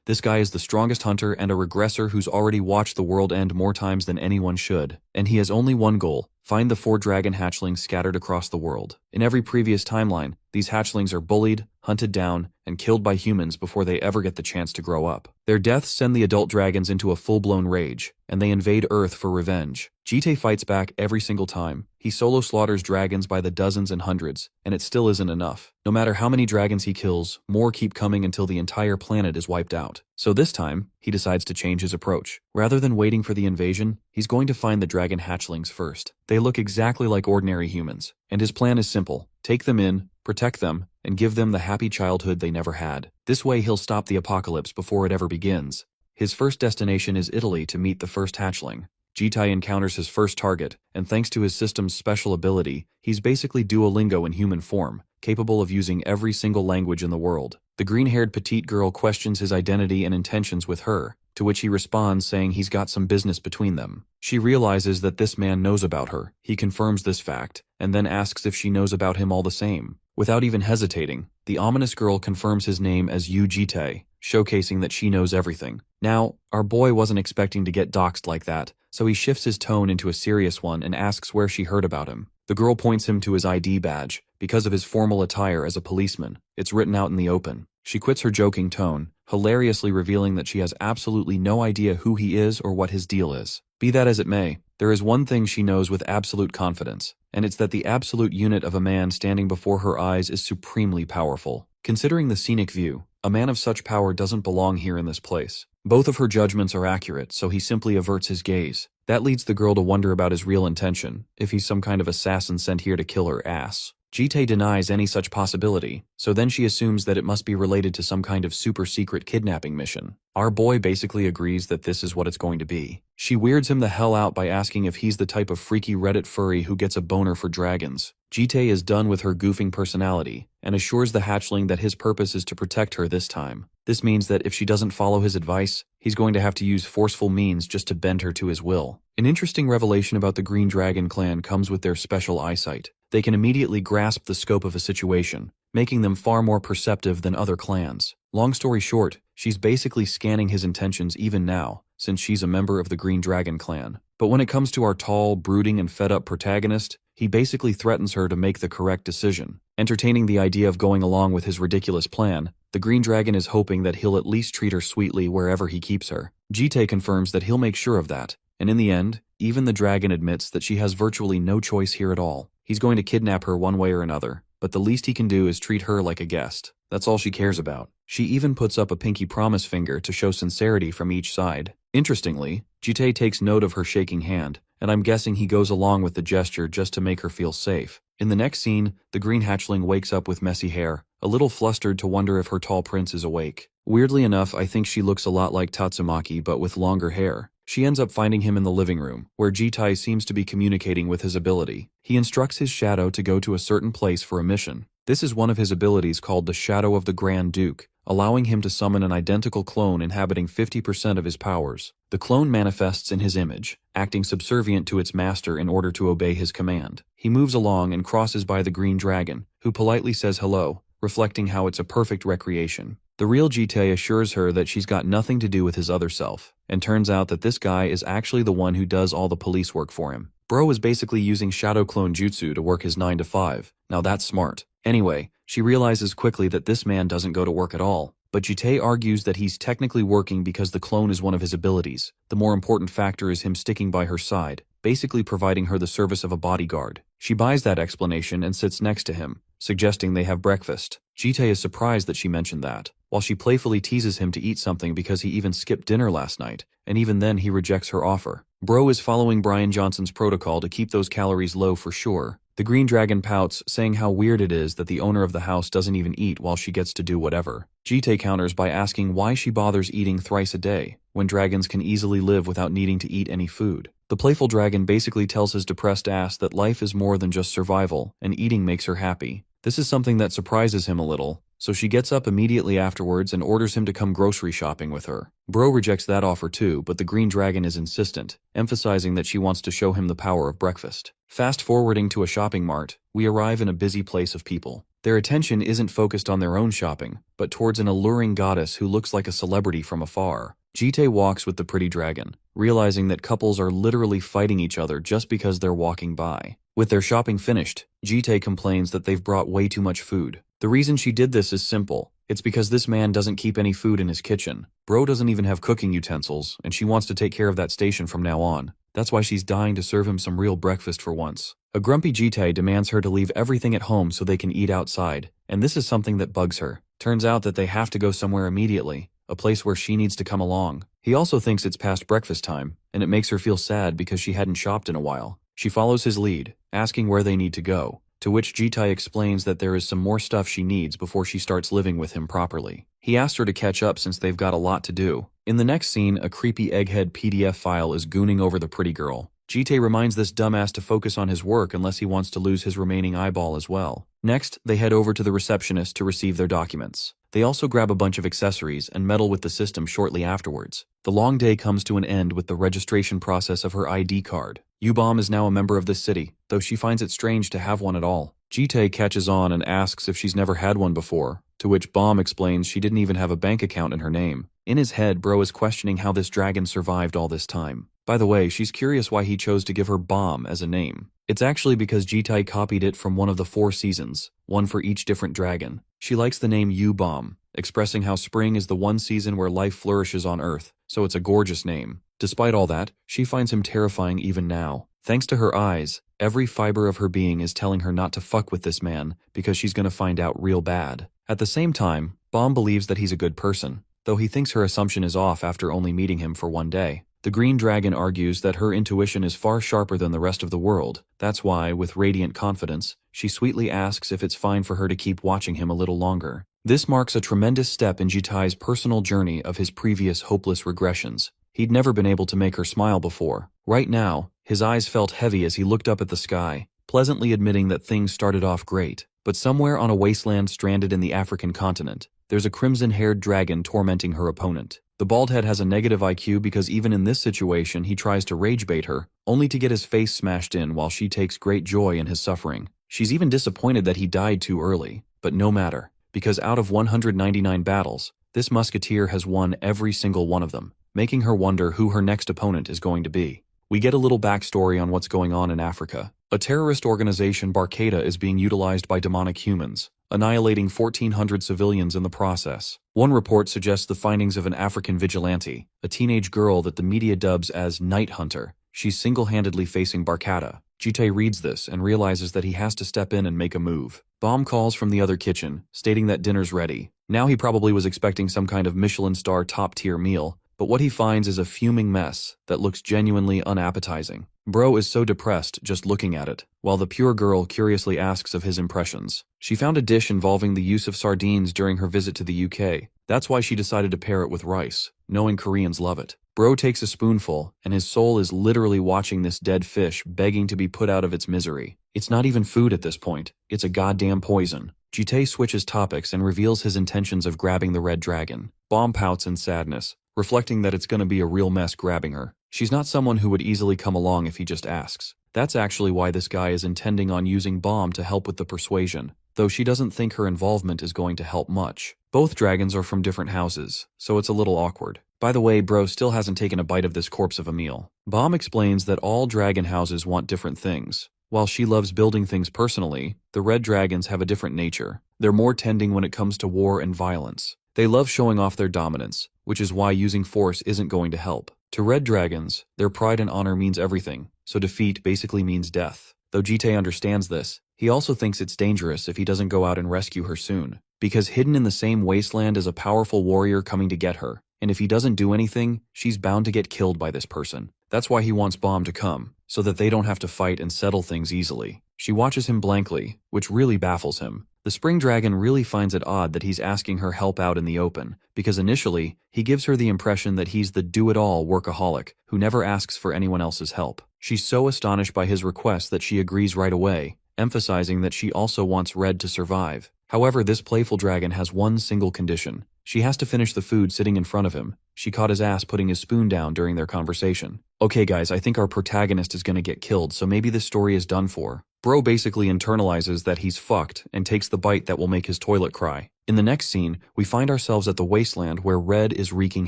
This guy is the strongest hunter and a regressor who's already watched the world end more times than anyone should. And he has only one goal: find the 4 dragon hatchlings scattered across the world. In every previous timeline, these hatchlings are bullied, hunted down, and killed by humans before they ever get the chance to grow up. Their deaths send the adult dragons into a full-blown rage, and they invade Earth for revenge. Jite fights back every single time. He solo slaughters dragons by the dozens and hundreds, and it still isn't enough. No matter how many dragons he kills, more keep coming until the entire planet is wiped out. So this time, he decides to change his approach. Rather than waiting for the invasion, he's going to find the dragon hatchlings first. They look exactly like ordinary humans, and his plan is simple: take them in, protect them, and give them the happy childhood they never had. This way he'll stop the apocalypse before it ever begins. His first destination is Italy to meet the first hatchling. Jitai encounters his first target, and thanks to his system's special ability, he's basically Duolingo in human form, capable of using every single language in the world. The green-haired petite girl questions his identity and intentions with her, to which he responds saying he's got some business between them. She realizes that this man knows about her. He confirms this fact, and then asks if she knows about him all the same. Without even hesitating, the ominous girl confirms his name as Yu Jite, showcasing that she knows everything. Now, our boy wasn't expecting to get doxxed like that, so he shifts his tone into a serious one and asks where she heard about him. The girl points him to his ID badge, because of his formal attire as a policeman. It's written out in the open. She quits her joking tone, hilariously revealing that she has absolutely no idea who he is or what his deal is. Be that as it may, there is one thing she knows with absolute confidence, and it's that the absolute unit of a man standing before her eyes is supremely powerful. Considering the scenic view, a man of such power doesn't belong here in this place. Both of her judgments are accurate, so he simply averts his gaze. That leads the girl to wonder about his real intention, if he's some kind of assassin sent here to kill her ass. Jite denies any such possibility, so then she assumes that it must be related to some kind of super-secret kidnapping mission. Our boy basically agrees that this is what it's going to be. She weirds him the hell out by asking if he's the type of freaky Reddit furry who gets a boner for dragons. Jite is done with her goofing personality, and assures the hatchling that his purpose is to protect her this time. This means that if she doesn't follow his advice, he's going to have to use forceful means just to bend her to his will. An interesting revelation about the Green Dragon clan comes with their special eyesight. They can immediately grasp the scope of a situation, making them far more perceptive than other clans. Long story short, she's basically scanning his intentions even now, since she's a member of the Green Dragon clan. But when it comes to our tall, brooding, and fed-up protagonist, he basically threatens her to make the correct decision. Entertaining the idea of going along with his ridiculous plan, the Green Dragon is hoping that he'll at least treat her sweetly wherever he keeps her. Jite confirms that he'll make sure of that, and in the end, even the dragon admits that she has virtually no choice here at all. He's going to kidnap her one way or another, but the least he can do is treat her like a guest. That's all she cares about. She even puts up a pinky promise finger to show sincerity from each side. Interestingly, Jite takes note of her shaking hand, and I'm guessing he goes along with the gesture just to make her feel safe. In the next scene, the green hatchling wakes up with messy hair, a little flustered to wonder if her tall prince is awake. Weirdly enough, I think she looks a lot like Tatsumaki but with longer hair. She ends up finding him in the living room, where Jitai seems to be communicating with his ability. He instructs his shadow to go to a certain place for a mission. This is one of his abilities called the Shadow of the Grand Duke, allowing him to summon an identical clone inhabiting 50% of his powers. The clone manifests in his image, acting subservient to its master in order to obey his command. He moves along and crosses by the green dragon, who politely says hello, reflecting how it's a perfect recreation. The real Jite assures her that she's got nothing to do with his other self, and turns out that this guy is actually the one who does all the police work for him. Bro is basically using shadow clone jutsu to work his 9 to 5. Now that's smart. Anyway, she realizes quickly that this man doesn't go to work at all, but Jite argues that he's technically working because the clone is one of his abilities. The more important factor is him sticking by her side, basically providing her the service of a bodyguard. She buys that explanation and sits next to him, suggesting they have breakfast. Jite is surprised that she mentioned that, while she playfully teases him to eat something because he even skipped dinner last night, and even then he rejects her offer. Bro is following Brian Johnson's protocol to keep those calories low for sure. The green dragon pouts, saying how weird it is that the owner of the house doesn't even eat while she gets to do whatever. Jite counters by asking why she bothers eating thrice a day, when dragons can easily live without needing to eat any food. The playful dragon basically tells his depressed ass that life is more than just survival, and eating makes her happy. This is something that surprises him a little, so she gets up immediately afterwards and orders him to come grocery shopping with her. Bro rejects that offer too, but the green dragon is insistent, emphasizing that she wants to show him the power of breakfast. Fast forwarding to a shopping mart, we arrive in a busy place of people. Their attention isn't focused on their own shopping, but towards an alluring goddess who looks like a celebrity from afar. Jite walks with the pretty dragon, realizing that couples are literally fighting each other just because they're walking by. With their shopping finished, Jite complains that they've brought way too much food. The reason she did this is simple. It's because this man doesn't keep any food in his kitchen. Bro doesn't even have cooking utensils, and she wants to take care of that station from now on. That's why she's dying to serve him some real breakfast for once. A grumpy Jite demands her to leave everything at home so they can eat outside, and this is something that bugs her. Turns out that they have to go somewhere immediately, a place where she needs to come along. He also thinks it's past breakfast time, and it makes her feel sad because she hadn't shopped in a while. She follows his lead, asking where they need to go, to which Jite explains that there is some more stuff she needs before she starts living with him properly. He asks her to catch up since they've got a lot to do. In the next scene, a creepy egghead PDF file is gooning over the pretty girl. Jite reminds this dumbass to focus on his work unless he wants to lose his remaining eyeball as well. Next, they head over to the receptionist to receive their documents. They also grab a bunch of accessories and meddle with the system shortly afterwards. The long day comes to an end with the registration process of her ID card. Yubom is now a member of this city, though she finds it strange to have one at all. Jite catches on and asks if she's never had one before, to which Bomb explains she didn't even have a bank account in her name. In his head, Bro is questioning how this dragon survived all this time. By the way, she's curious why he chose to give her Bomb as a name. It's actually because Jite copied it from one of the 4 seasons, one for each different dragon. She likes the name Yubom, expressing how spring is the one season where life flourishes on Earth, so it's a gorgeous name. Despite all that, she finds him terrifying even now. Thanks to her eyes, every fiber of her being is telling her not to fuck with this man because she's gonna find out real bad. At the same time, Bomb believes that he's a good person, though he thinks her assumption is off after only meeting him for one day. The green dragon argues that her intuition is far sharper than the rest of the world. That's why, with radiant confidence, she sweetly asks if it's fine for her to keep watching him a little longer. This marks a tremendous step in Jitai's personal journey of his previous hopeless regressions. He'd never been able to make her smile before. Right now, his eyes felt heavy as he looked up at the sky, pleasantly admitting that things started off great. But somewhere on a wasteland stranded in the African continent, there's a crimson-haired dragon tormenting her opponent. The baldhead has a negative IQ because even in this situation he tries to rage bait her, only to get his face smashed in while she takes great joy in his suffering. She's even disappointed that he died too early, but no matter, because out of 199 battles, this musketeer has won every single one of them, making her wonder who her next opponent is going to be. We get a little backstory on what's going on in Africa. A terrorist organization, Barcada, is being utilized by demonic humans, annihilating 1,400 civilians in the process. One report suggests the findings of an African vigilante, a teenage girl that the media dubs as Night Hunter. She's single-handedly facing Barcada. Jite reads this and realizes that he has to step in and make a move. Bomb calls from the other kitchen, stating that dinner's ready. Now he probably was expecting some kind of Michelin star top-tier meal, but what he finds is a fuming mess that looks genuinely unappetizing. Bro is so depressed just looking at it, while the pure girl curiously asks of his impressions. She found a dish involving the use of sardines during her visit to the UK. That's why she decided to pair it with rice, knowing Koreans love it. Bro takes a spoonful, and his soul is literally watching this dead fish begging to be put out of its misery. It's not even food at this point, it's a goddamn poison. Jite switches topics and reveals his intentions of grabbing the red dragon. Bomb pouts in sadness, reflecting that it's gonna be a real mess grabbing her. She's not someone who would easily come along if he just asks. That's actually why this guy is intending on using Bomb to help with the persuasion, though she doesn't think her involvement is going to help much. Both dragons are from different houses, so it's a little awkward. By the way, Bro still hasn't taken a bite of this corpse of a meal. Bomb explains that all dragon houses want different things. While she loves building things personally, the red dragons have a different nature. They're more tending when it comes to war and violence. They love showing off their dominance, which is why using force isn't going to help. To red dragons, their pride and honor means everything, so defeat basically means death. Though Jite understands this, he also thinks it's dangerous if he doesn't go out and rescue her soon, because hidden in the same wasteland is a powerful warrior coming to get her, and if he doesn't do anything, she's bound to get killed by this person. That's why he wants Bomb to come, so that they don't have to fight and settle things easily. She watches him blankly, which really baffles him. The spring dragon really finds it odd that he's asking her help out in the open, because initially, he gives her the impression that he's the do-it-all workaholic who never asks for anyone else's help. She's so astonished by his request that she agrees right away, emphasizing that she also wants Red to survive. However, this playful dragon has one single condition. She has to finish the food sitting in front of him. She caught his ass putting his spoon down during their conversation. Okay guys, I think our protagonist is gonna get killed, so maybe this story is done for. Bro basically internalizes that he's fucked and takes the bite that will make his toilet cry. In the next scene, we find ourselves at the wasteland where Red is wreaking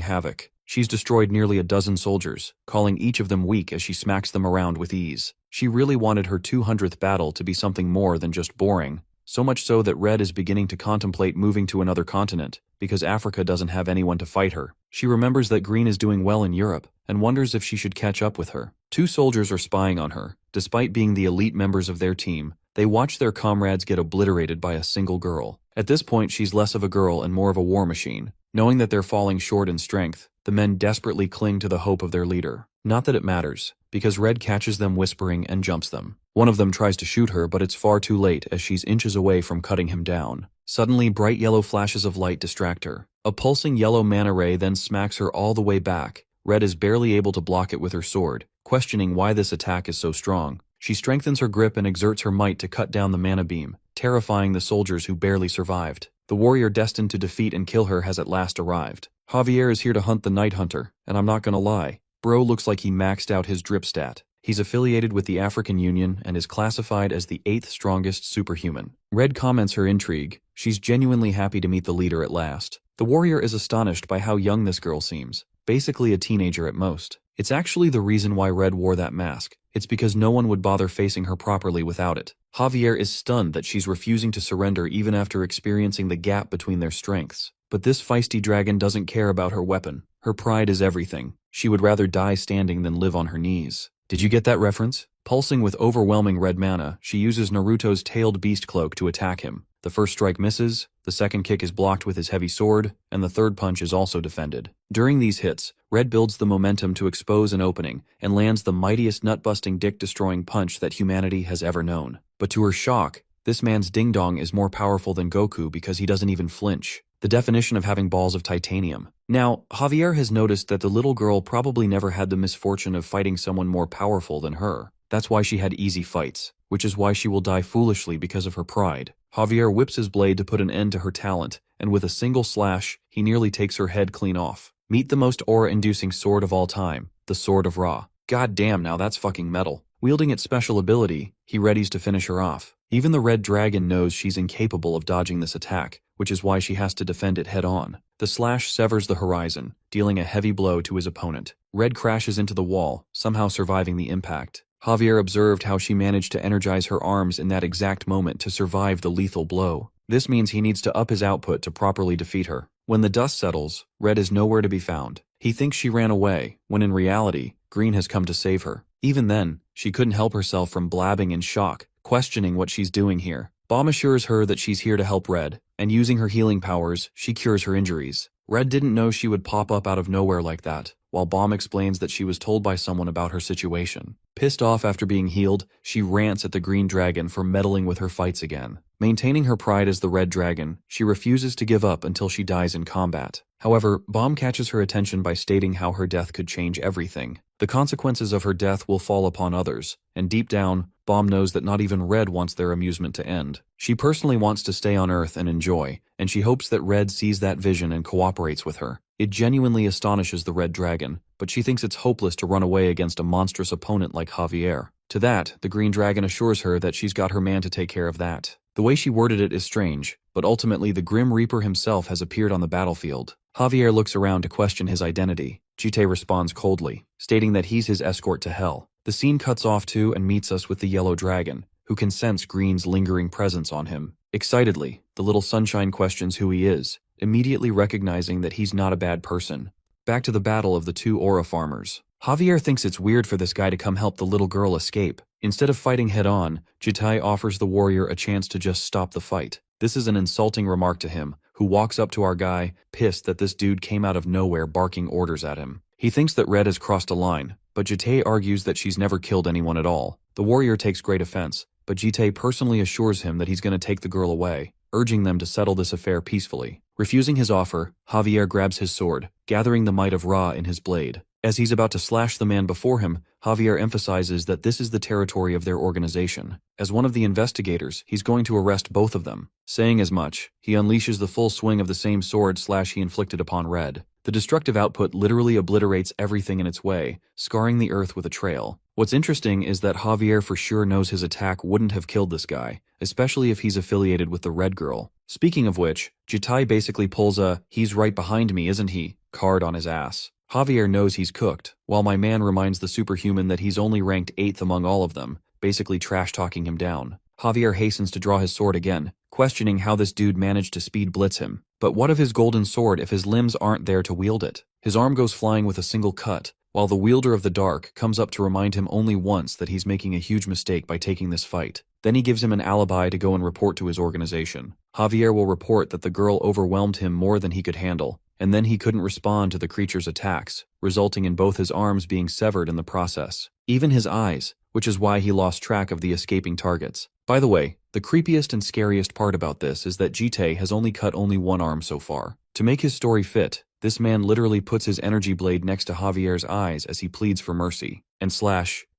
havoc. She's destroyed nearly a dozen soldiers, calling each of them weak as she smacks them around with ease. She really wanted her 200th battle to be something more than just boring. So much so that Red is beginning to contemplate moving to another continent, because Africa doesn't have anyone to fight her. She remembers that Green is doing well in Europe, and wonders if she should catch up with her. 2 soldiers are spying on her. Despite being the elite members of their team, they watch their comrades get obliterated by a single girl. At this point, she's less of a girl and more of a war machine. Knowing that they're falling short in strength, the men desperately cling to the hope of their leader. Not that it matters, because Red catches them whispering and jumps them. One of them tries to shoot her, but it's far too late as she's inches away from cutting him down. Suddenly, bright yellow flashes of light distract her. A pulsing yellow mana ray then smacks her all the way back. Red is barely able to block it with her sword, questioning why this attack is so strong. She strengthens her grip and exerts her might to cut down the mana beam, terrifying the soldiers who barely survived. The warrior destined to defeat and kill her has at last arrived. Javier is here to hunt the Night Hunter, and I'm not gonna lie, bro looks like he maxed out his drip stat. He's affiliated with the African Union and is classified as the 8th strongest superhuman. Red comments her intrigue. She's genuinely happy to meet the leader at last. The warrior is astonished by how young this girl seems, basically a teenager at most. It's actually the reason why Red wore that mask. It's because no one would bother facing her properly without it. Javier is stunned that she's refusing to surrender even after experiencing the gap between their strengths. But this feisty dragon doesn't care about her weapon. Her pride is everything. She would rather die standing than live on her knees. Did you get that reference? Pulsing with overwhelming red mana, she uses Naruto's tailed beast cloak to attack him. The first strike misses, the second kick is blocked with his heavy sword, and the third punch is also defended. During these hits, Red builds the momentum to expose an opening and lands the mightiest nut-busting dick-destroying punch that humanity has ever known. But to her shock, this man's ding-dong is more powerful than Goku because he doesn't even flinch. The definition of having balls of titanium. Now, Javier has noticed that the little girl probably never had the misfortune of fighting someone more powerful than her. That's why she had easy fights, which is why she will die foolishly because of her pride. Javier whips his blade to put an end to her talent, and with a single slash, he nearly takes her head clean off. Meet the most aura-inducing sword of all time, the Sword of Ra. God damn, now that's fucking metal. Wielding its special ability, he readies to finish her off. Even the red dragon knows she's incapable of dodging this attack, which is why she has to defend it head-on. The slash severs the horizon, dealing a heavy blow to his opponent. Red crashes into the wall, somehow surviving the impact. Javier observed how she managed to energize her arms in that exact moment to survive the lethal blow. This means he needs to up his output to properly defeat her. When the dust settles, Red is nowhere to be found. He thinks she ran away, when in reality, Green has come to save her. Even then, she couldn't help herself from blabbing in shock, questioning what she's doing here. Bomb assures her that she's here to help Red, and using her healing powers, she cures her injuries. Red didn't know she would pop up out of nowhere like that, while Bomb explains that she was told by someone about her situation. Pissed off after being healed, she rants at the green dragon for meddling with her fights again. Maintaining her pride as the red dragon, she refuses to give up until she dies in combat. However, Bomb catches her attention by stating how her death could change everything. The consequences of her death will fall upon others, and deep down, Bomb knows that not even Red wants their amusement to end. She personally wants to stay on Earth and enjoy, and she hopes that Red sees that vision and cooperates with her. It genuinely astonishes the red dragon, but she thinks it's hopeless to run away against a monstrous opponent like Javier. To that, the green dragon assures her that she's got her man to take care of that. The way she worded it is strange, but ultimately the Grim Reaper himself has appeared on the battlefield. Javier looks around to question his identity. Jite responds coldly, stating that he's his escort to hell. The scene cuts off to and meets us with the yellow dragon, who can sense Green's lingering presence on him. Excitedly, the little sunshine questions who he is, immediately recognizing that he's not a bad person. Back to the battle of the 2 aura farmers. Javier thinks it's weird for this guy to come help the little girl escape. Instead of fighting head-on, Jitai offers the warrior a chance to just stop the fight. This is an insulting remark to him, who walks up to our guy, pissed that this dude came out of nowhere barking orders at him. He thinks that Red has crossed a line, but Jitai argues that she's never killed anyone at all. The warrior takes great offense, but Jitai personally assures him that he's going to take the girl away, urging them to settle this affair peacefully. Refusing his offer, Javier grabs his sword, gathering the might of Ra in his blade. As he's about to slash the man before him, Javier emphasizes that this is the territory of their organization. As one of the investigators, he's going to arrest both of them. Saying as much, he unleashes the full swing of the same sword slash he inflicted upon Red. The destructive output literally obliterates everything in its way, scarring the earth with a trail. What's interesting is that Javier for sure knows his attack wouldn't have killed this guy, especially if he's affiliated with the red girl. Speaking of which, Jitai basically pulls a "he's right behind me, isn't he?" card on his ass. Javier knows he's cooked, while my man reminds the superhuman that he's only ranked 8th among all of them, basically trash-talking him down. Javier hastens to draw his sword again, questioning how this dude managed to speed blitz him. But what of his golden sword if his limbs aren't there to wield it? His arm goes flying with a single cut, while the wielder of the dark comes up to remind him only once that he's making a huge mistake by taking this fight. Then he gives him an alibi to go and report to his organization. Javier will report that the girl overwhelmed him more than he could handle, and then he couldn't respond to the creature's attacks, resulting in both his arms being severed in the process. Even his eyes, which is why he lost track of the escaping targets. By the way, the creepiest and scariest part about this is that Jite has only cut one arm so far. To make his story fit, this man literally puts his energy blade next to Javier's eyes as he pleads for mercy. And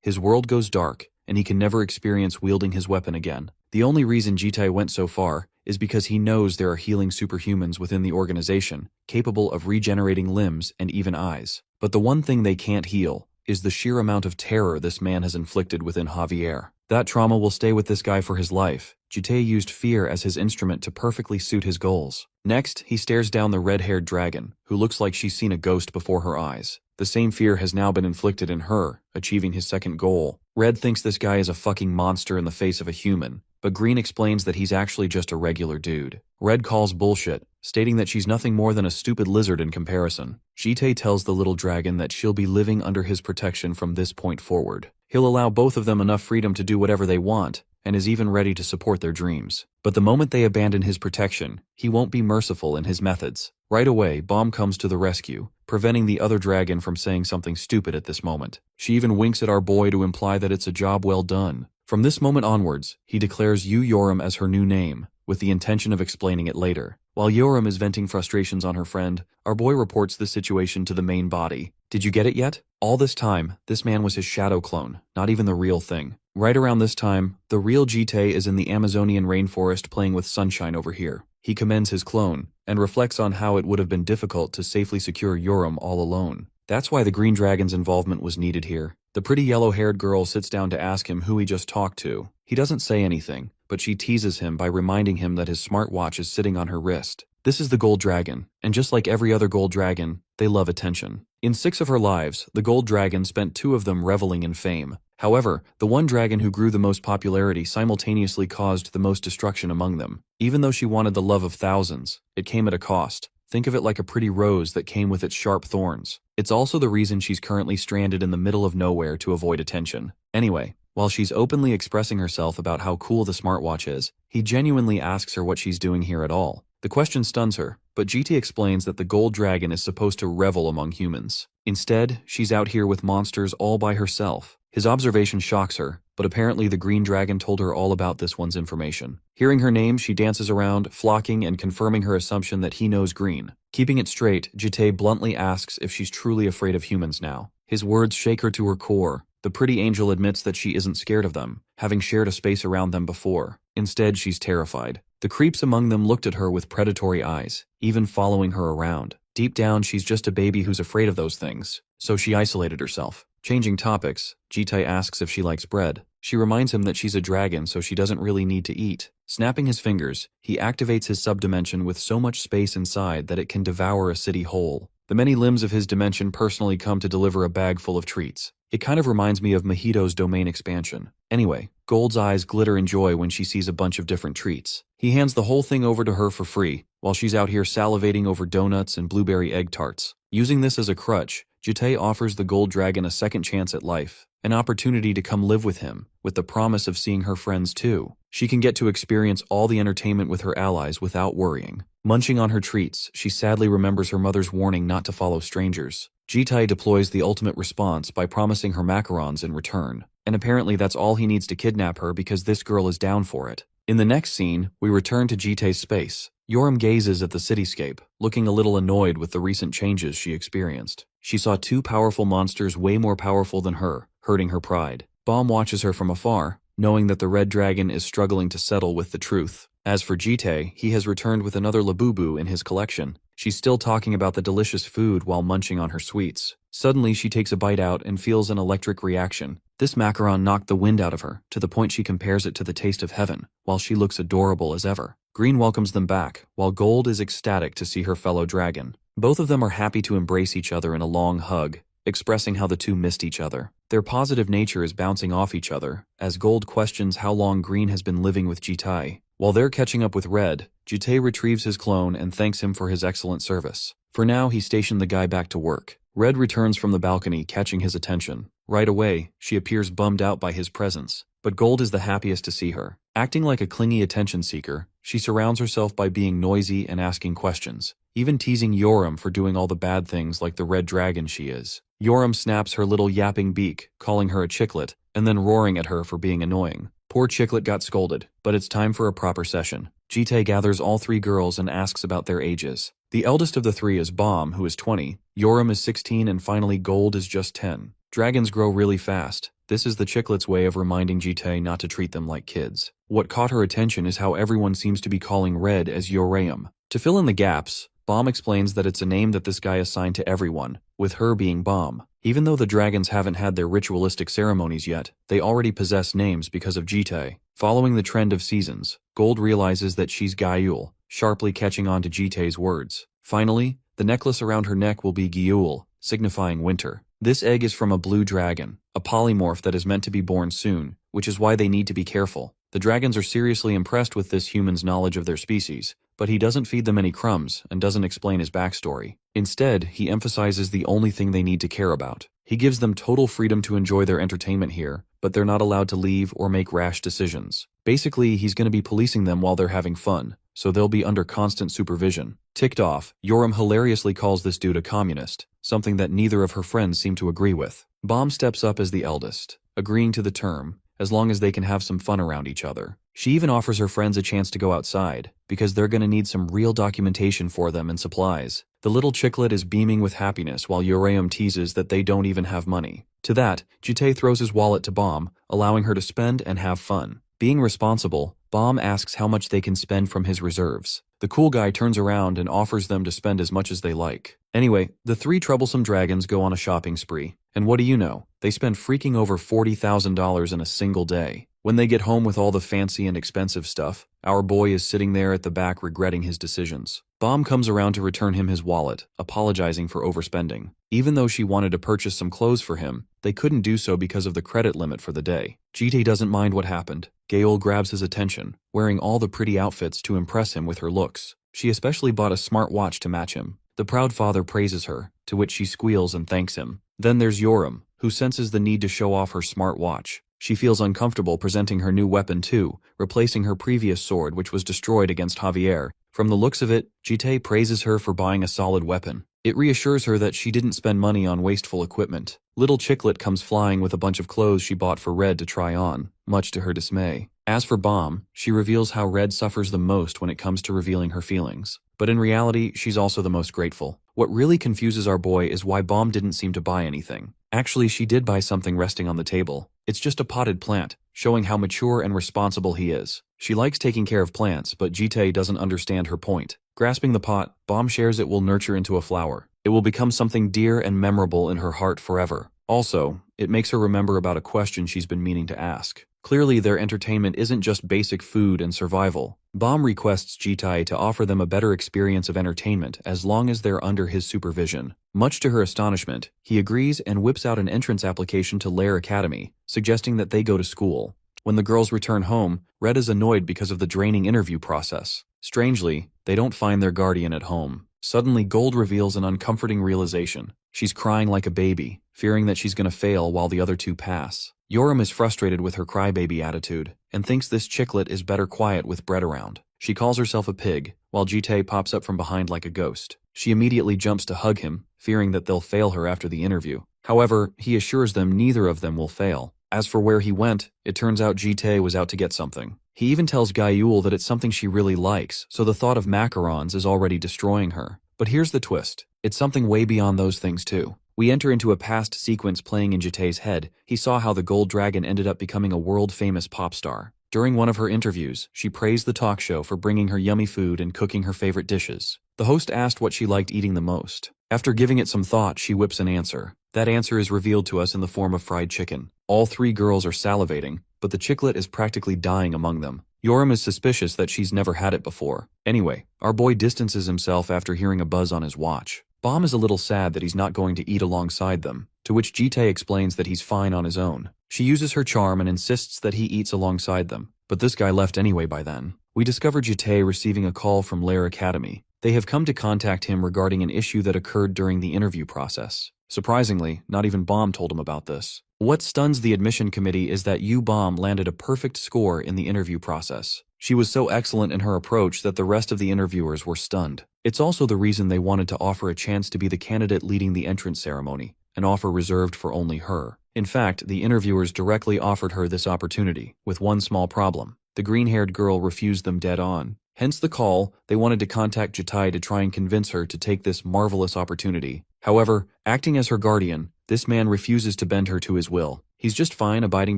his world goes dark, and he can never experience wielding his weapon again. The only reason Jite went so far is because he knows there are healing superhumans within the organization, capable of regenerating limbs and even eyes. But the one thing they can't heal is the sheer amount of terror this man has inflicted within Javier. That trauma will stay with this guy for his life. Jite used fear as his instrument to perfectly suit his goals. Next, he stares down the red-haired dragon, who looks like she's seen a ghost before her eyes. The same fear has now been inflicted in her, achieving his second goal. Red thinks this guy is a fucking monster in the face of a human, but Green explains that he's actually just a regular dude. Red calls bullshit, stating that she's nothing more than a stupid lizard in comparison. Jite tells the little dragon that she'll be living under his protection from this point forward. He'll allow both of them enough freedom to do whatever they want, and is even ready to support their dreams. But the moment they abandon his protection, he won't be merciful in his methods. Right away, Bomb comes to the rescue, preventing the other dragon from saying something stupid at this moment. She even winks at our boy to imply that it's a job well done. From this moment onwards, he declares Yoram as her new name, with the intention of explaining it later. While Yoram is venting frustrations on her friend, our boy reports the situation to the main body. Did you get it yet? All this time, this man was his shadow clone, not even the real thing. Right around this time, the real Jite is in the Amazonian rainforest playing with sunshine over here. He commends his clone, and reflects on how it would have been difficult to safely secure Yoram all alone. That's why the Green Dragon's involvement was needed here. The pretty yellow-haired girl sits down to ask him who he just talked to. He doesn't say anything, but she teases him by reminding him that his smartwatch is sitting on her wrist. This is the Gold Dragon, and just like every other Gold Dragon, they love attention. In 6 of her lives, the Gold Dragon spent 2 of them reveling in fame. However, the one dragon who grew the most popularity simultaneously caused the most destruction among them. Even though she wanted the love of thousands, it came at a cost. Think of it like a pretty rose that came with its sharp thorns. It's also the reason she's currently stranded in the middle of nowhere to avoid attention. Anyway, while she's openly expressing herself about how cool the smartwatch is, he genuinely asks her what she's doing here at all. The question stuns her, but GT explains that the Gold Dragon is supposed to revel among humans. Instead, she's out here with monsters all by herself. His observation shocks her, but apparently the Green Dragon told her all about this one's information. Hearing her name, she dances around, flocking and confirming her assumption that he knows Green. Keeping it straight, Jite bluntly asks if she's truly afraid of humans now. His words shake her to her core. The pretty angel admits that she isn't scared of them, having shared a space around them before. Instead, she's terrified. The creeps among them looked at her with predatory eyes, even following her around. Deep down, she's just a baby who's afraid of those things, so she isolated herself. Changing topics, Jite asks if she likes bread. She reminds him that she's a dragon, so she doesn't really need to eat. Snapping his fingers, he activates his subdimension with so much space inside that it can devour a city whole. The many limbs of his dimension personally come to deliver a bag full of treats. It kind of reminds me of Mojito's domain expansion. Anyway, Gold's eyes glitter in joy when she sees a bunch of different treats. He hands the whole thing over to her for free, while she's out here salivating over donuts and blueberry egg tarts. Using this as a crutch, Jite offers the Gold Dragon a second chance at life, an opportunity to come live with him, with the promise of seeing her friends too. She can get to experience all the entertainment with her allies without worrying. Munching on her treats, she sadly remembers her mother's warning not to follow strangers. Jite deploys the ultimate response by promising her macarons in return, and apparently that's all he needs to kidnap her because this girl is down for it. In the next scene, we return to Jite's space. Yoram gazes at the cityscape, looking a little annoyed with the recent changes she experienced. She saw 2 powerful monsters way more powerful than her, hurting her pride. Bomb watches her from afar, knowing that the Red Dragon is struggling to settle with the truth. As for Jite, he has returned with another Labubu in his collection. She's still talking about the delicious food while munching on her sweets. Suddenly, she takes a bite out and feels an electric reaction. This macaron knocked the wind out of her, to the point she compares it to the taste of heaven, while she looks adorable as ever. Green welcomes them back, while Gold is ecstatic to see her fellow dragon. Both of them are happy to embrace each other in a long hug, expressing how the two missed each other. Their positive nature is bouncing off each other, as Gold questions how long Green has been living with Jitai. While they're catching up with Red, Jitai retrieves his clone and thanks him for his excellent service. For now, he stationed the guy back to work. Red returns from the balcony, catching his attention. Right away, she appears bummed out by his presence, but Gold is the happiest to see her. Acting like a clingy attention seeker, she surrounds herself by being noisy and asking questions, even teasing Yoram for doing all the bad things like the red dragon she is. Yoram snaps her little yapping beak, calling her a chicklet, and then roaring at her for being annoying. Poor Chicklet got scolded, but it's time for a proper session. Jite gathers all three girls and asks about their ages. The eldest of the three is Bomb, who is 20, Yoram is 16, and finally Gold is just 10. Dragons grow really fast. This is the Chicklet's way of reminding Jite not to treat them like kids. What caught her attention is how everyone seems to be calling Red as Yoram. To fill in the gaps, Bomb explains that it's a name that this guy assigned to everyone, with her being Bomb. Even though the dragons haven't had their ritualistic ceremonies yet, they already possess names because of Jite. Following the trend of seasons, Gold realizes that she's Gyul, sharply catching on to Jite's words. Finally, the necklace around her neck will be Gyul, signifying winter. This egg is from a blue dragon, a polymorph that is meant to be born soon, which is why they need to be careful. The dragons are seriously impressed with this human's knowledge of their species, but he doesn't feed them any crumbs and doesn't explain his backstory. Instead, he emphasizes the only thing they need to care about. He gives them total freedom to enjoy their entertainment here, but they're not allowed to leave or make rash decisions. Basically, he's going to be policing them while they're having fun, so they'll be under constant supervision. Ticked off, Yoram hilariously calls this dude a communist, something that neither of her friends seem to agree with. Bomb steps up as the eldest, agreeing to the term, as long as they can have some fun around each other. She even offers her friends a chance to go outside, because they're going to need some real documentation for them and supplies. The little Chicklet is beaming with happiness while Yoram teases that they don't even have money. To that, Jite throws his wallet to Bomb, allowing her to spend and have fun. Being responsible, Bomb asks how much they can spend from his reserves. The cool guy turns around and offers them to spend as much as they like. Anyway, the three troublesome dragons go on a shopping spree, and what do you know? They spend freaking over $40,000 in a single day. When they get home with all the fancy and expensive stuff, our boy is sitting there at the back regretting his decisions. Bomb comes around to return him his wallet, apologizing for overspending. Even though she wanted to purchase some clothes for him, they couldn't do so because of the credit limit for the day. Jite doesn't mind what happened. Gyul grabs his attention, wearing all the pretty outfits to impress him with her looks. She especially bought a smart watch to match him. The proud father praises her, to which she squeals and thanks him. Then there's Yoram, who senses the need to show off her smart watch. She feels uncomfortable presenting her new weapon too, replacing her previous sword which was destroyed against Javier. From the looks of it, Jite praises her for buying a solid weapon. It reassures her that she didn't spend money on wasteful equipment. Little Chicklet comes flying with a bunch of clothes she bought for Red to try on, much to her dismay. As for Bomb, she reveals how Red suffers the most when it comes to revealing her feelings. But in reality, she's also the most grateful. What really confuses our boy is why Bomb didn't seem to buy anything. Actually, she did buy something resting on the table. It's just a potted plant, showing how mature and responsible he is. She likes taking care of plants, but Jite doesn't understand her point. Grasping the pot, Bomb shares it will nurture into a flower. It will become something dear and memorable in her heart forever. Also, it makes her remember about a question she's been meaning to ask. Clearly, their entertainment isn't just basic food and survival. Bomb requests Jite to offer them a better experience of entertainment as long as they're under his supervision. Much to her astonishment, he agrees and whips out an entrance application to Lair Academy, suggesting that they go to school. When the girls return home, Red is annoyed because of the draining interview process. Strangely, they don't find their guardian at home. Suddenly, Gold reveals an uncomforting realization. She's crying like a baby, fearing that she's going to fail while the other two pass. Yoram is frustrated with her crybaby attitude, and thinks this Chicklet is better quiet with bread around. She calls herself a pig, while Jite pops up from behind like a ghost. She immediately jumps to hug him, fearing that they'll fail her after the interview. However, he assures them neither of them will fail. As for where he went, it turns out Jite was out to get something. He even tells Gyul that it's something she really likes, so the thought of macarons is already destroying her. But here's the twist. It's something way beyond those things too. We enter into a past sequence playing in Jite's head. He saw how the gold dragon ended up becoming a world-famous pop star. During one of her interviews, she praised the talk show for bringing her yummy food and cooking her favorite dishes. The host asked what she liked eating the most. After giving it some thought, she whips an answer. That answer is revealed to us in the form of fried chicken. All three girls are salivating, but the chicklet is practically dying among them. Yoram is suspicious that she's never had it before. Anyway, our boy distances himself after hearing a buzz on his watch. Bomb is a little sad that he's not going to eat alongside them, to which Jitae explains that he's fine on his own. She uses her charm and insists that he eats alongside them, but this guy left anyway by then. We discover Jitae receiving a call from Lair Academy. They have come to contact him regarding an issue that occurred during the interview process. Surprisingly, not even Bomb told him about this. What stuns the admission committee is that Bomb landed a perfect score in the interview process. She was so excellent in her approach that the rest of the interviewers were stunned. It's also the reason they wanted to offer a chance to be the candidate leading the entrance ceremony, an offer reserved for only her. In fact, the interviewers directly offered her this opportunity, with one small problem. The green-haired girl refused them dead on. Hence the call, they wanted to contact Jitae to try and convince her to take this marvelous opportunity. However, acting as her guardian, this man refuses to bend her to his will. He's just fine abiding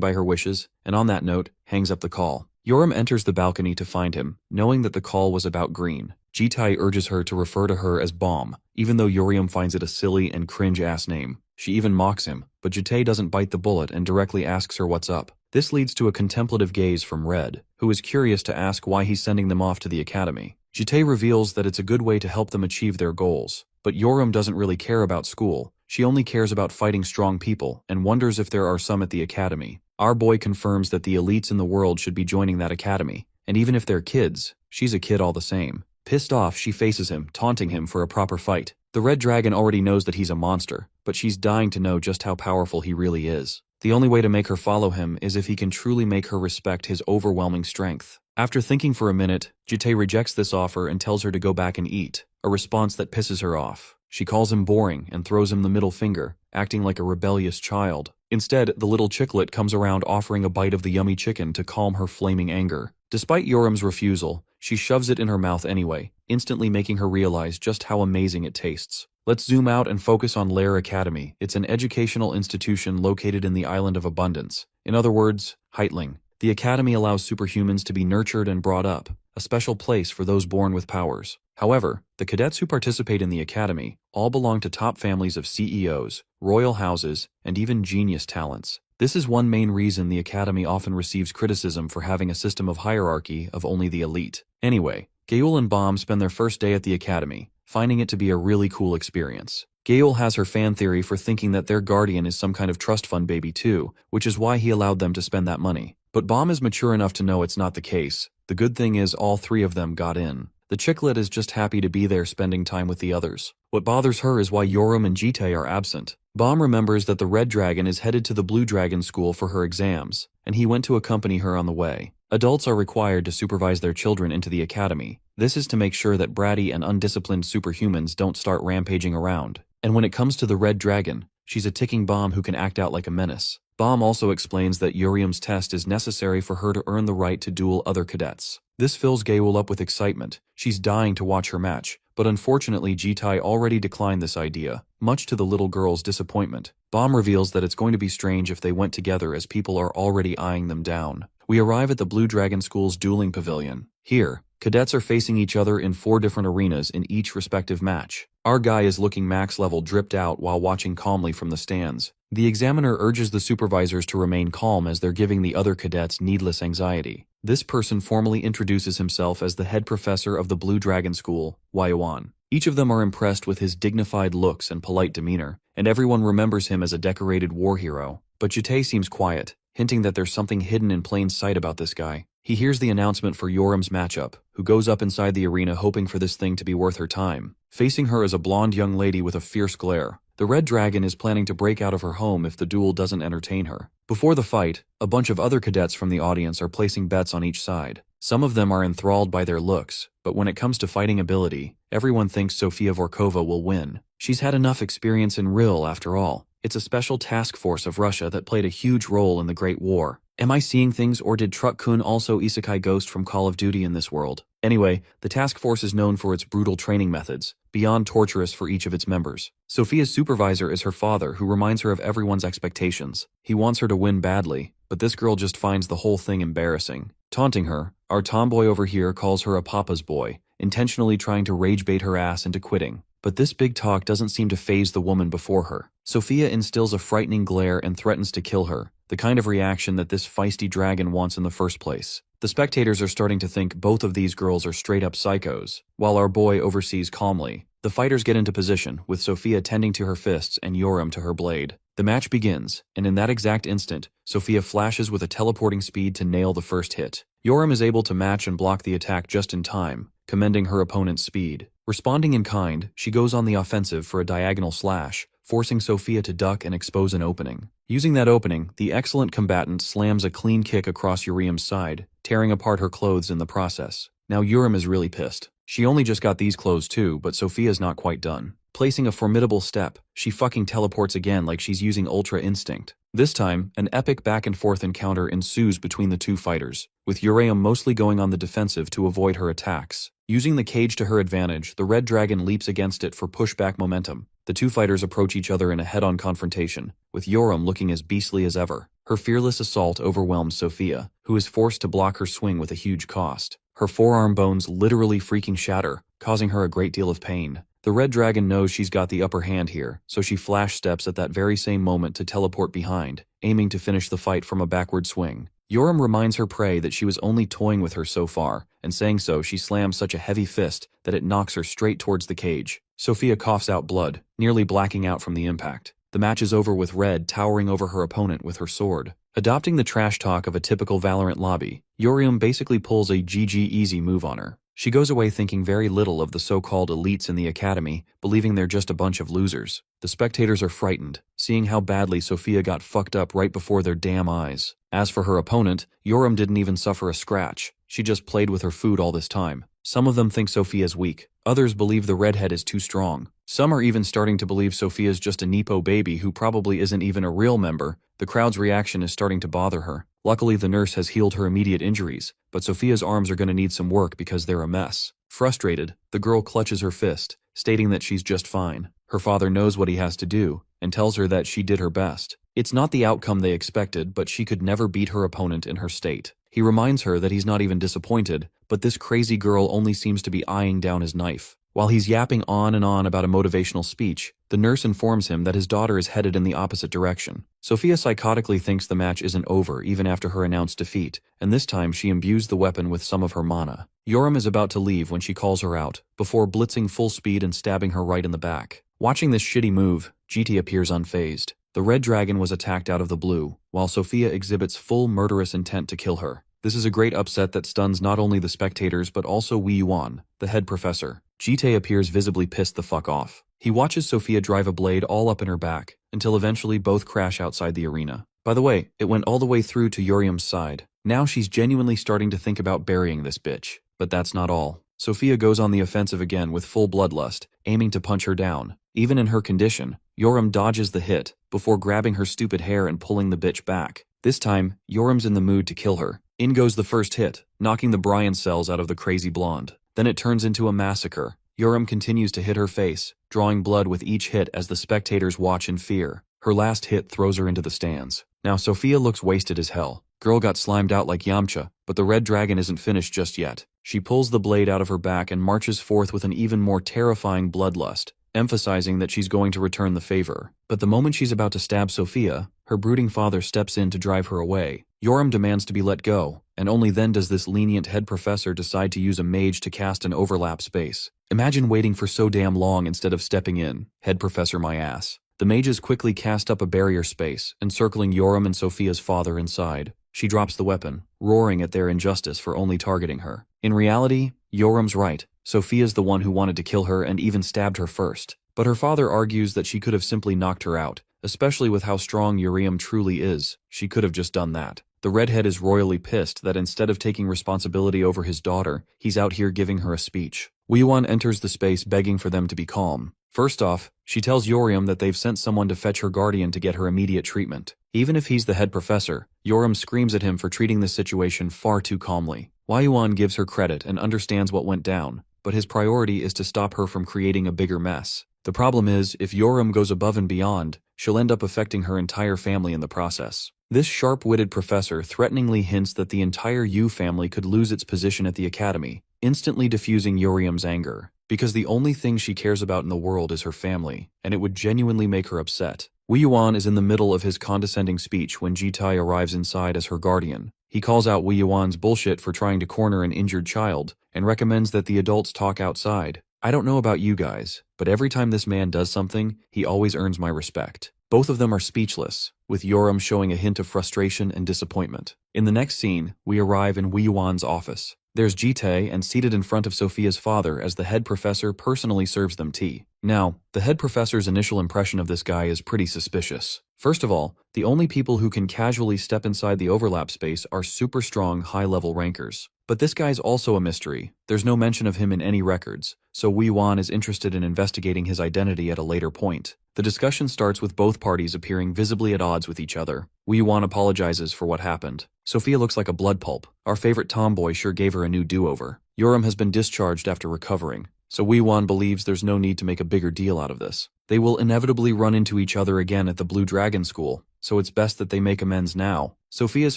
by her wishes, and on that note, hangs up the call. Yoram enters the balcony to find him, knowing that the call was about Green. Jitae urges her to refer to her as Bomb, even though Yoram finds it a silly and cringe-ass name. She even mocks him, but Jitae doesn't bite the bullet and directly asks her what's up. This leads to a contemplative gaze from Red, who is curious to ask why he's sending them off to the academy. Jitae reveals that it's a good way to help them achieve their goals, but Yoram doesn't really care about school. She only cares about fighting strong people and wonders if there are some at the academy. Our boy confirms that the elites in the world should be joining that academy, and even if they're kids, she's a kid all the same. Pissed off, she faces him, taunting him for a proper fight. The Red Dragon already knows that he's a monster, but she's dying to know just how powerful he really is. The only way to make her follow him is if he can truly make her respect his overwhelming strength. After thinking for a minute, Jitae rejects this offer and tells her to go back and eat, a response that pisses her off. She calls him boring and throws him the middle finger, acting like a rebellious child. Instead, the little chicklet comes around offering a bite of the yummy chicken to calm her flaming anger. Despite Yoram's refusal, she shoves it in her mouth anyway, instantly making her realize just how amazing it tastes. Let's zoom out and focus on Lair Academy. It's an educational institution located in the Island of Abundance. In other words, Heitling. The academy allows superhumans to be nurtured and brought up, a special place for those born with powers. However, the cadets who participate in the academy all belong to top families of CEOs, royal houses, and even genius talents. This is one main reason the academy often receives criticism for having a system of hierarchy of only the elite. Anyway, Gaul and Bomb spend their first day at the academy, finding it to be a really cool experience. Gaul has her fan theory for thinking that their guardian is some kind of trust fund baby too, which is why he allowed them to spend that money. But Bomb is mature enough to know it's not the case. The good thing is all three of them got in. The chicklet is just happy to be there spending time with the others. What bothers her is why Yoram and Jitae are absent. Bomb remembers that the Red Dragon is headed to the Blue Dragon School for her exams, and he went to accompany her on the way. Adults are required to supervise their children into the academy. This is to make sure that bratty and undisciplined superhumans don't start rampaging around. And when it comes to the Red Dragon, she's a ticking bomb who can act out like a menace. Bomb also explains that Urium's test is necessary for her to earn the right to duel other cadets. This fills Gaul up with excitement. She's dying to watch her match, but unfortunately Jitae already declined this idea, much to the little girl's disappointment. Bomb reveals that it's going to be strange if they went together as people are already eyeing them down. We arrive at the Blue Dragon School's dueling pavilion. Here, cadets are facing each other in 4 different arenas in each respective match. Our guy is looking max level dripped out while watching calmly from the stands. The examiner urges the supervisors to remain calm as they're giving the other cadets needless anxiety. This person formally introduces himself as the head professor of the Blue Dragon School, Yuan. Each of them are impressed with his dignified looks and polite demeanor, and everyone remembers him as a decorated war hero. But Jitae seems quiet, hinting that there's something hidden in plain sight about this guy. He hears the announcement for Yoram's matchup, who goes up inside the arena hoping for this thing to be worth her time. Facing her is a blonde young lady with a fierce glare. The Red Dragon is planning to break out of her home if the duel doesn't entertain her. Before the fight, a bunch of other cadets from the audience are placing bets on each side. Some of them are enthralled by their looks, but when it comes to fighting ability, everyone thinks Sofia Vorkova will win. She's had enough experience in Rill after all. It's a special task force of Russia that played a huge role in the Great War. Am I seeing things, or did Truck-kun also isekai ghost from Call of Duty in this world? Anyway, the task force is known for its brutal training methods, beyond torturous for each of its members. Sophia's supervisor is her father, who reminds her of everyone's expectations. He wants her to win badly, but this girl just finds the whole thing embarrassing. Taunting her, our tomboy over here calls her a papa's boy, intentionally trying to rage bait her ass into quitting. But this big talk doesn't seem to faze the woman before her. Sophia instills a frightening glare and threatens to kill her, the kind of reaction that this feisty dragon wants in the first place. The spectators are starting to think both of these girls are straight-up psychos, while our boy oversees calmly. The fighters get into position, with Sophia tending to her fists and Yoram to her blade. The match begins, and in that exact instant, Sophia flashes with a teleporting speed to nail the first hit. Yoram is able to match and block the attack just in time, commending her opponent's speed. Responding in kind, she goes on the offensive for a diagonal slash, forcing Sophia to duck and expose an opening. Using that opening, the excellent combatant slams a clean kick across Uriam's side, tearing apart her clothes in the process. Now Urim is really pissed. She only just got these clothes too, but Sophia's not quite done. Placing a formidable step, she fucking teleports again like she's using Ultra Instinct. This time, an epic back-and-forth encounter ensues between the two fighters, with Uriam mostly going on the defensive to avoid her attacks. Using the cage to her advantage, the red dragon leaps against it for pushback momentum. The two fighters approach each other in a head-on confrontation, with Yoram looking as beastly as ever. Her fearless assault overwhelms Sophia, who is forced to block her swing with a huge cost. Her forearm bones literally freaking shatter, causing her a great deal of pain. The red dragon knows she's got the upper hand here, so she flash steps at that very same moment to teleport behind, aiming to finish the fight from a backward swing. Yoram reminds her prey that she was only toying with her so far, and saying so, she slams such a heavy fist that it knocks her straight towards the cage. Sophia coughs out blood, nearly blacking out from the impact. The match is over with Red towering over her opponent with her sword. Adopting the trash talk of a typical Valorant lobby, Yorium basically pulls a GG easy move on her. She goes away thinking very little of the so-called elites in the academy, believing they're just a bunch of losers. The spectators are frightened, seeing how badly Sophia got fucked up right before their damn eyes. As for her opponent, Yoram didn't even suffer a scratch. She just played with her food all this time. Some of them think Sophia's weak. Others believe the redhead is too strong. Some are even starting to believe Sophia's just a Nepo baby who probably isn't even a real member. The crowd's reaction is starting to bother her. Luckily, the nurse has healed her immediate injuries, but Sophia's arms are going to need some work because they're a mess. Frustrated, the girl clutches her fist, stating that she's just fine. Her father knows what he has to do, and tells her that she did her best. It's not the outcome they expected, but she could never beat her opponent in her state. He reminds her that he's not even disappointed, but this crazy girl only seems to be eyeing down his knife. While he's yapping on and on about a motivational speech, the nurse informs him that his daughter is headed in the opposite direction. Sophia psychotically thinks the match isn't over even after her announced defeat, and this time she imbues the weapon with some of her mana. Yoram is about to leave when she calls her out, before blitzing full speed and stabbing her right in the back. Watching this shitty move, GT appears unfazed. The red dragon was attacked out of the blue, while Sophia exhibits full murderous intent to kill her. This is a great upset that stuns not only the spectators but also Wei Yuan, the head professor. Jite appears visibly pissed the fuck off. He watches Sophia drive a blade all up in her back, until eventually both crash outside the arena. By the way, it went all the way through to Yoriam's side. Now she's genuinely starting to think about burying this bitch. But that's not all. Sophia goes on the offensive again with full bloodlust, aiming to punch her down. Even in her condition, Yoram dodges the hit, before grabbing her stupid hair and pulling the bitch back. This time, Yoram's in the mood to kill her. In goes the first hit, knocking the Brian cells out of the crazy blonde. Then it turns into a massacre. Yoram continues to hit her face, drawing blood with each hit as the spectators watch in fear. Her last hit throws her into the stands. Now Sophia looks wasted as hell. Girl got slimed out like Yamcha, but the red dragon isn't finished just yet. She pulls the blade out of her back and marches forth with an even more terrifying bloodlust, emphasizing that she's going to return the favor. But the moment she's about to stab Sophia, her brooding father steps in to drive her away. Yoram demands to be let go, and only then does this lenient head professor decide to use a mage to cast an overlap space. Imagine waiting for so damn long instead of stepping in. Head professor my ass. The mages quickly cast up a barrier space, encircling Yoram and Sophia's father inside. She drops the weapon, roaring at their injustice for only targeting her. In reality, Yoram's right. Sophia's the one who wanted to kill her and even stabbed her first. But her father argues that she could have simply knocked her out, especially with how strong Uriam truly is. She could have just done that. The redhead is royally pissed that instead of taking responsibility over his daughter, he's out here giving her a speech. Wei Yuan enters the space begging for them to be calm. First off, she tells Yoriam that they've sent someone to fetch her guardian to get her immediate treatment. Even if he's the head professor, Yoriam screams at him for treating the situation far too calmly. Wei Yuan gives her credit and understands what went down, but his priority is to stop her from creating a bigger mess. The problem is, if Yoriam goes above and beyond, she'll end up affecting her entire family in the process. This sharp-witted professor threateningly hints that the entire Yu family could lose its position at the academy, instantly diffusing Yoriam's anger, because the only thing she cares about in the world is her family, and it would genuinely make her upset. Wei Yuan is in the middle of his condescending speech when Jitai arrives inside as her guardian. He calls out Wei Yuan's bullshit for trying to corner an injured child, and recommends that the adults talk outside. I don't know about you guys, but every time this man does something, he always earns my respect. Both of them are speechless, with Yoriam showing a hint of frustration and disappointment. In the next scene, we arrive in Wei Yuan's office. There's Jitae, and seated in front of Sophia's father as the head professor personally serves them tea. Now, the head professor's initial impression of this guy is pretty suspicious. First of all, the only people who can casually step inside the overlap space are super strong, high-level rankers. But this guy's also a mystery. There's no mention of him in any records, so Wei Yuan is interested in investigating his identity at a later point. The discussion starts with both parties appearing visibly at odds with each other. Wei Yuan apologizes for what happened. Sophia looks like a blood pulp. Our favorite tomboy sure gave her a new do-over. Yoriam has been discharged after recovering, so Wei Yuan believes there's no need to make a bigger deal out of this. They will inevitably run into each other again at the Blue Dragon School, so it's best that they make amends now. Sophia's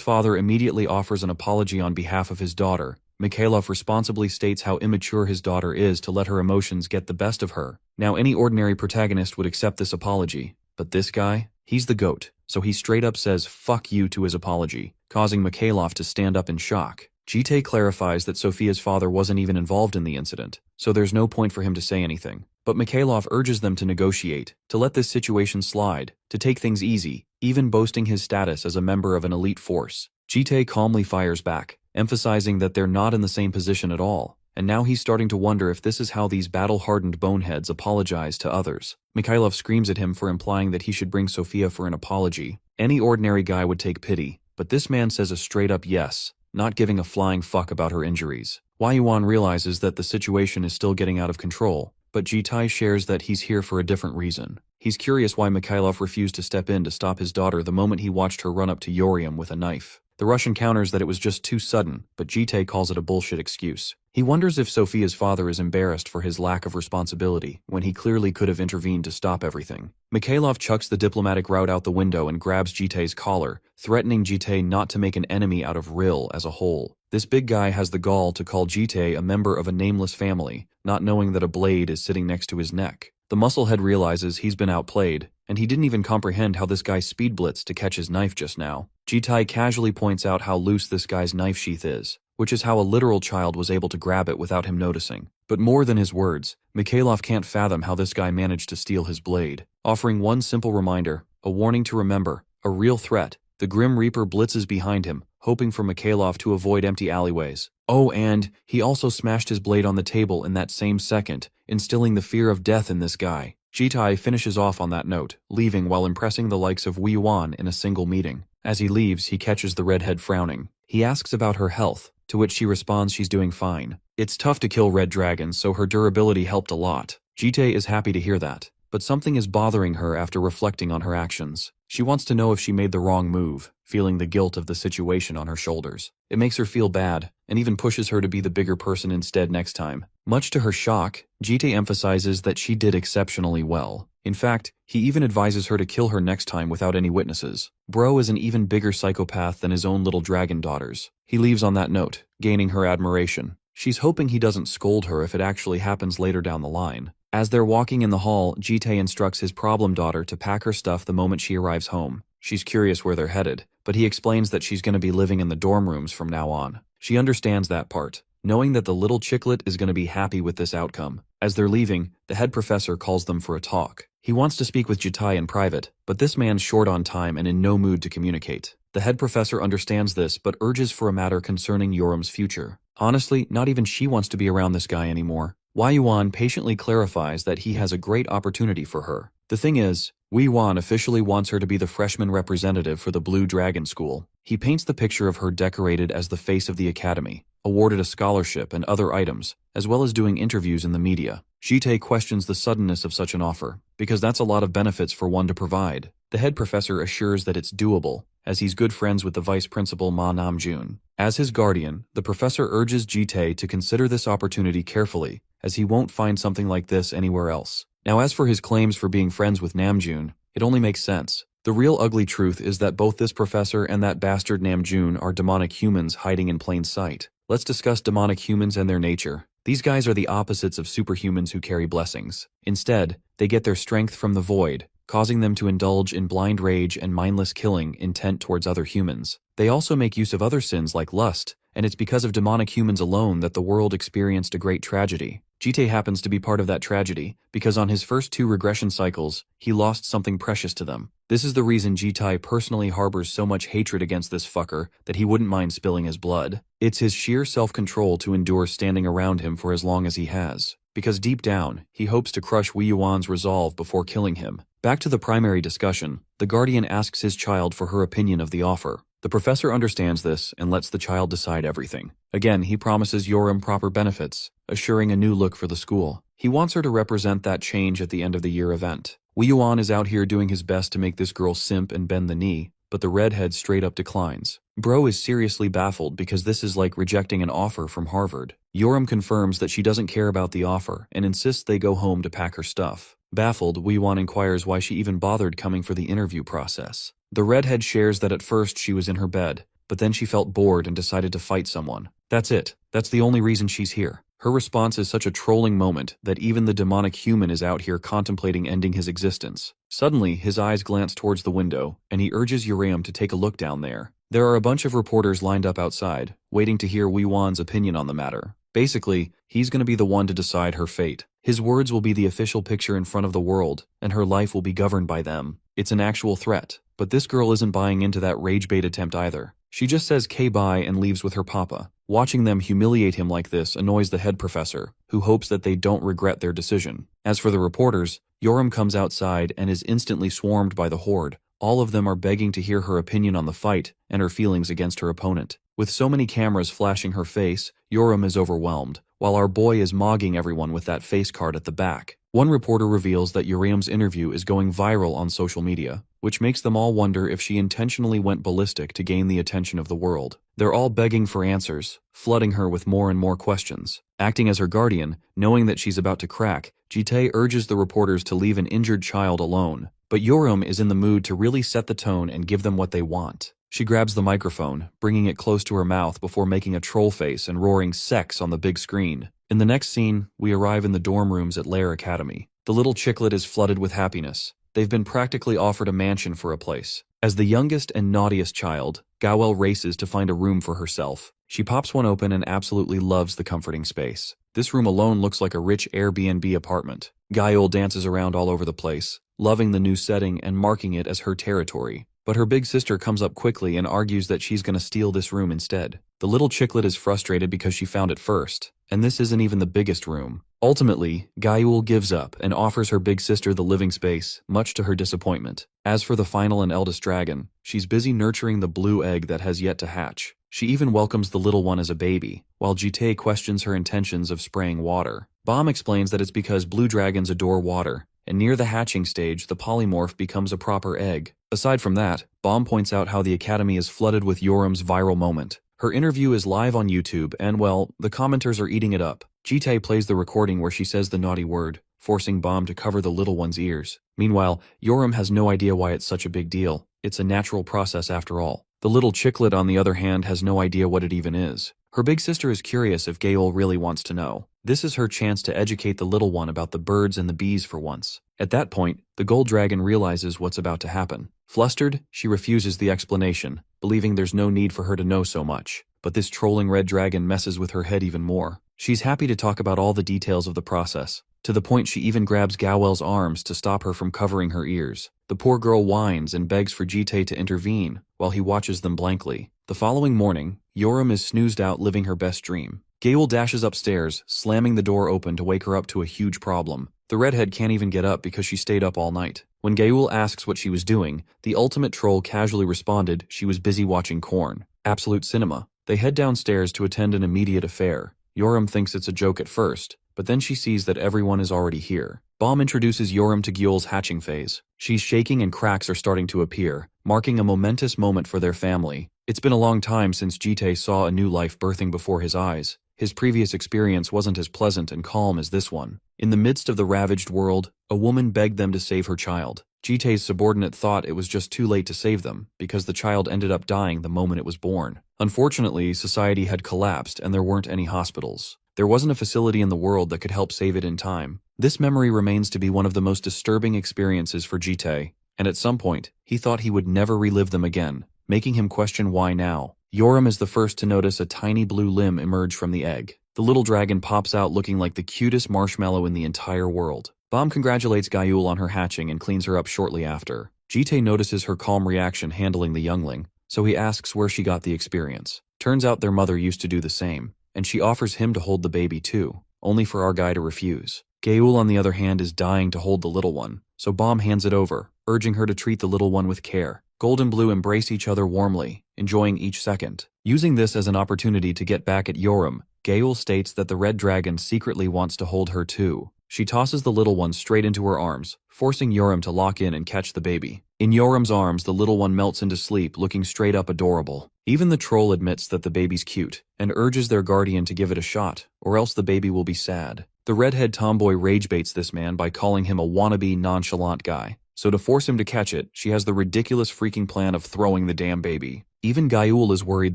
father immediately offers an apology on behalf of his daughter. Mikhailov responsibly states how immature his daughter is to let her emotions get the best of her. Now, any ordinary protagonist would accept this apology, but this guy? He's the GOAT, so he straight up says fuck you to his apology, causing Mikhailov to stand up in shock. Jitae clarifies that Sophia's father wasn't even involved in the incident, so there's no point for him to say anything. But Mikhailov urges them to negotiate, to let this situation slide, to take things easy, even boasting his status as a member of an elite force. Jitae calmly fires back, emphasizing that they're not in the same position at all, and now he's starting to wonder if this is how these battle-hardened boneheads apologize to others. Mikhailov screams at him for implying that he should bring Sophia for an apology. Any ordinary guy would take pity, but this man says a straight-up yes, not giving a flying fuck about her injuries. Wei Yuan realizes that the situation is still getting out of control, but Jitae shares that he's here for a different reason. He's curious why Mikhailov refused to step in to stop his daughter the moment he watched her run up to Yoriam with a knife. The Russian counters that it was just too sudden, but Jitae calls it a bullshit excuse. He wonders if Sophia's father is embarrassed for his lack of responsibility, when he clearly could have intervened to stop everything. Mikhailov chucks the diplomatic route out the window and grabs Jitae's collar, threatening Jitae not to make an enemy out of Ril as a whole. This big guy has the gall to call Jitae a member of a nameless family, not knowing that a blade is sitting next to his neck. The musclehead realizes he's been outplayed, and he didn't even comprehend how this guy speed blitzed to catch his knife just now. Jitae casually points out how loose this guy's knife sheath is, which is how a literal child was able to grab it without him noticing. But more than his words, Mikhailov can't fathom how this guy managed to steal his blade. Offering one simple reminder, a warning to remember, a real threat, the Grim Reaper blitzes behind him, hoping for Mikhailov to avoid empty alleyways. Oh, and he also smashed his blade on the table in that same second, instilling the fear of death in this guy. Jitae finishes off on that note, leaving while impressing the likes of Wei Yuan in a single meeting. As he leaves, he catches the redhead frowning. He asks about her health, to which she responds she's doing fine. It's tough to kill red dragons, so her durability helped a lot. Jitae is happy to hear that, but something is bothering her after reflecting on her actions. She wants to know if she made the wrong move, feeling the guilt of the situation on her shoulders. It makes her feel bad, and even pushes her to be the bigger person instead next time. Much to her shock, Jitae emphasizes that she did exceptionally well. In fact, he even advises her to kill her next time without any witnesses. Bro is an even bigger psychopath than his own little dragon daughters. He leaves on that note, gaining her admiration. She's hoping he doesn't scold her if it actually happens later down the line. As they're walking in the hall, Jitae instructs his problem daughter to pack her stuff the moment she arrives home. She's curious where they're headed, but he explains that she's going to be living in the dorm rooms from now on. She understands that part, knowing that the little chicklet is going to be happy with this outcome. As they're leaving, the head professor calls them for a talk. He wants to speak with Jitae in private, but this man's short on time and in no mood to communicate. The head professor understands this but urges for a matter concerning Yoram's future. Honestly, not even she wants to be around this guy anymore. Wei Yuan patiently clarifies that he has a great opportunity for her. The thing is, Wei Yuan officially wants her to be the freshman representative for the Blue Dragon School. He paints the picture of her decorated as the face of the academy, awarded a scholarship and other items, as well as doing interviews in the media. Jitae questions the suddenness of such an offer, because that's a lot of benefits for one to provide. The head professor assures that it's doable, as he's good friends with the vice principal Ma Namjoon. As his guardian, the professor urges Jitae to consider this opportunity carefully, as he won't find something like this anywhere else. Now as for his claims for being friends with Namjoon, it only makes sense. The real ugly truth is that both this professor and that bastard Namjoon are demonic humans hiding in plain sight. Let's discuss demonic humans and their nature. These guys are the opposites of superhumans who carry blessings. Instead, they get their strength from the void, causing them to indulge in blind rage and mindless killing intent towards other humans. They also make use of other sins like lust, and it's because of demonic humans alone that the world experienced a great tragedy. Jitae happens to be part of that tragedy, because on his first 2 regression cycles, he lost something precious to them. This is the reason Jitae personally harbors so much hatred against this fucker that he wouldn't mind spilling his blood. It's his sheer self-control to endure standing around him for as long as he has, because deep down, he hopes to crush Wei Yuan's resolve before killing him. Back to the primary discussion, the guardian asks his child for her opinion of the offer. The professor understands this and lets the child decide everything. Again, he promises Yoram proper benefits, assuring a new look for the school. He wants her to represent that change at the end of the year event. Wei Yuan is out here doing his best to make this girl simp and bend the knee, but the redhead straight up declines. Bro is seriously baffled because this is like rejecting an offer from Harvard. Yoram confirms that she doesn't care about the offer and insists they go home to pack her stuff. Baffled, Wei Yuan inquires why she even bothered coming for the interview process. The redhead shares that at first she was in her bed, but then she felt bored and decided to fight someone. That's it. That's the only reason she's here. Her response is such a trolling moment that even the demonic human is out here contemplating ending his existence. Suddenly, his eyes glance towards the window, and he urges Yoram to take a look down there. There are a bunch of reporters lined up outside, waiting to hear Wei Yuan's opinion on the matter. Basically, he's going to be the one to decide her fate. His words will be the official picture in front of the world, and her life will be governed by them. It's an actual threat. But this girl isn't buying into that rage bait attempt either. She just says K-bye and leaves with her papa. Watching them humiliate him like this annoys the head professor, who hopes that they don't regret their decision. As for the reporters, Yoram comes outside and is instantly swarmed by the horde. All of them are begging to hear her opinion on the fight and her feelings against her opponent. With so many cameras flashing her face, Yoram is overwhelmed, while our boy is mogging everyone with that face card at the back. One reporter reveals that Yoram's interview is going viral on social media, which makes them all wonder if she intentionally went ballistic to gain the attention of the world. They're all begging for answers, flooding her with more and more questions. Acting as her guardian, knowing that she's about to crack, Jitae urges the reporters to leave an injured child alone. But Yoram is in the mood to really set the tone and give them what they want. She grabs the microphone, bringing it close to her mouth before making a troll face and roaring sex on the big screen. In the next scene, we arrive in the dorm rooms at Lair Academy. The little chicklet is flooded with happiness. They've been practically offered a mansion for a place. As the youngest and naughtiest child, Gawel races to find a room for herself. She pops one open and absolutely loves the comforting space. This room alone looks like a rich Airbnb apartment. Gawel dances around all over the place, loving the new setting and marking it as her territory. But her big sister comes up quickly and argues that she's gonna steal this room instead. The little chicklet is frustrated because she found it first, and this isn't even the biggest room. Ultimately, Gawel gives up and offers her big sister the living space, much to her disappointment. As for the final and eldest dragon, she's busy nurturing the blue egg that has yet to hatch. She even welcomes the little one as a baby, while Jitae questions her intentions of spraying water. Bomb explains that it's because blue dragons adore water, and near the hatching stage, the polymorph becomes a proper egg. Aside from that, Bomb points out how the academy is flooded with Yoram's viral moment. Her interview is live on YouTube, and well, the commenters are eating it up. Jitae plays the recording where she says the naughty word, forcing Bomb to cover the little one's ears. Meanwhile, Yoram has no idea why it's such a big deal. It's a natural process after all. The little chicklet, on the other hand, has no idea what it even is. Her big sister is curious if Gawel really wants to know. This is her chance to educate the little one about the birds and the bees for once. At that point, the gold dragon realizes what's about to happen. Flustered, she refuses the explanation, believing there's no need for her to know so much. But this trolling red dragon messes with her head even more. She's happy to talk about all the details of the process, to the point she even grabs Gawel's arms to stop her from covering her ears. The poor girl whines and begs for Jitae to intervene, while he watches them blankly. The following morning, Yoram is snoozed out living her best dream. Gawel dashes upstairs, slamming the door open to wake her up to a huge problem. The redhead can't even get up because she stayed up all night. When Gawel asks what she was doing, the ultimate troll casually responded she was busy watching Korn. Absolute cinema. They head downstairs to attend an immediate affair. Yoram thinks it's a joke at first, but then she sees that everyone is already here. Bomb introduces Yoram to Gyul's hatching phase. She's shaking and cracks are starting to appear, marking a momentous moment for their family. It's been a long time since Jitae saw a new life birthing before his eyes. His previous experience wasn't as pleasant and calm as this one. In the midst of the ravaged world, a woman begged them to save her child. Jitae's subordinate thought it was just too late to save them, because the child ended up dying the moment it was born. Unfortunately, society had collapsed and there weren't any hospitals. There wasn't a facility in the world that could help save it in time. This memory remains to be one of the most disturbing experiences for Jitae, and at some point, he thought he would never relive them again, making him question why now. Yoram is the first to notice a tiny blue limb emerge from the egg. The little dragon pops out looking like the cutest marshmallow in the entire world. Bomb congratulates Gyul on her hatching and cleans her up shortly after. Jitae notices her calm reaction handling the youngling, so he asks where she got the experience. Turns out their mother used to do the same, and she offers him to hold the baby too, only for our guy to refuse. Gyul on the other hand is dying to hold the little one, so Bomb hands it over, urging her to treat the little one with care. Gold and Blue embrace each other warmly, enjoying each second. Using this as an opportunity to get back at Yoram, Gyul states that the red dragon secretly wants to hold her too. She tosses the little one straight into her arms, forcing Yoram to lock in and catch the baby. In Yoram's arms, the little one melts into sleep, looking straight up adorable. Even the troll admits that the baby's cute, and urges their guardian to give it a shot, or else the baby will be sad. The redhead tomboy ragebaits this man by calling him a wannabe nonchalant guy. So to force him to catch it, she has the ridiculous freaking plan of throwing the damn baby. Even Gyul is worried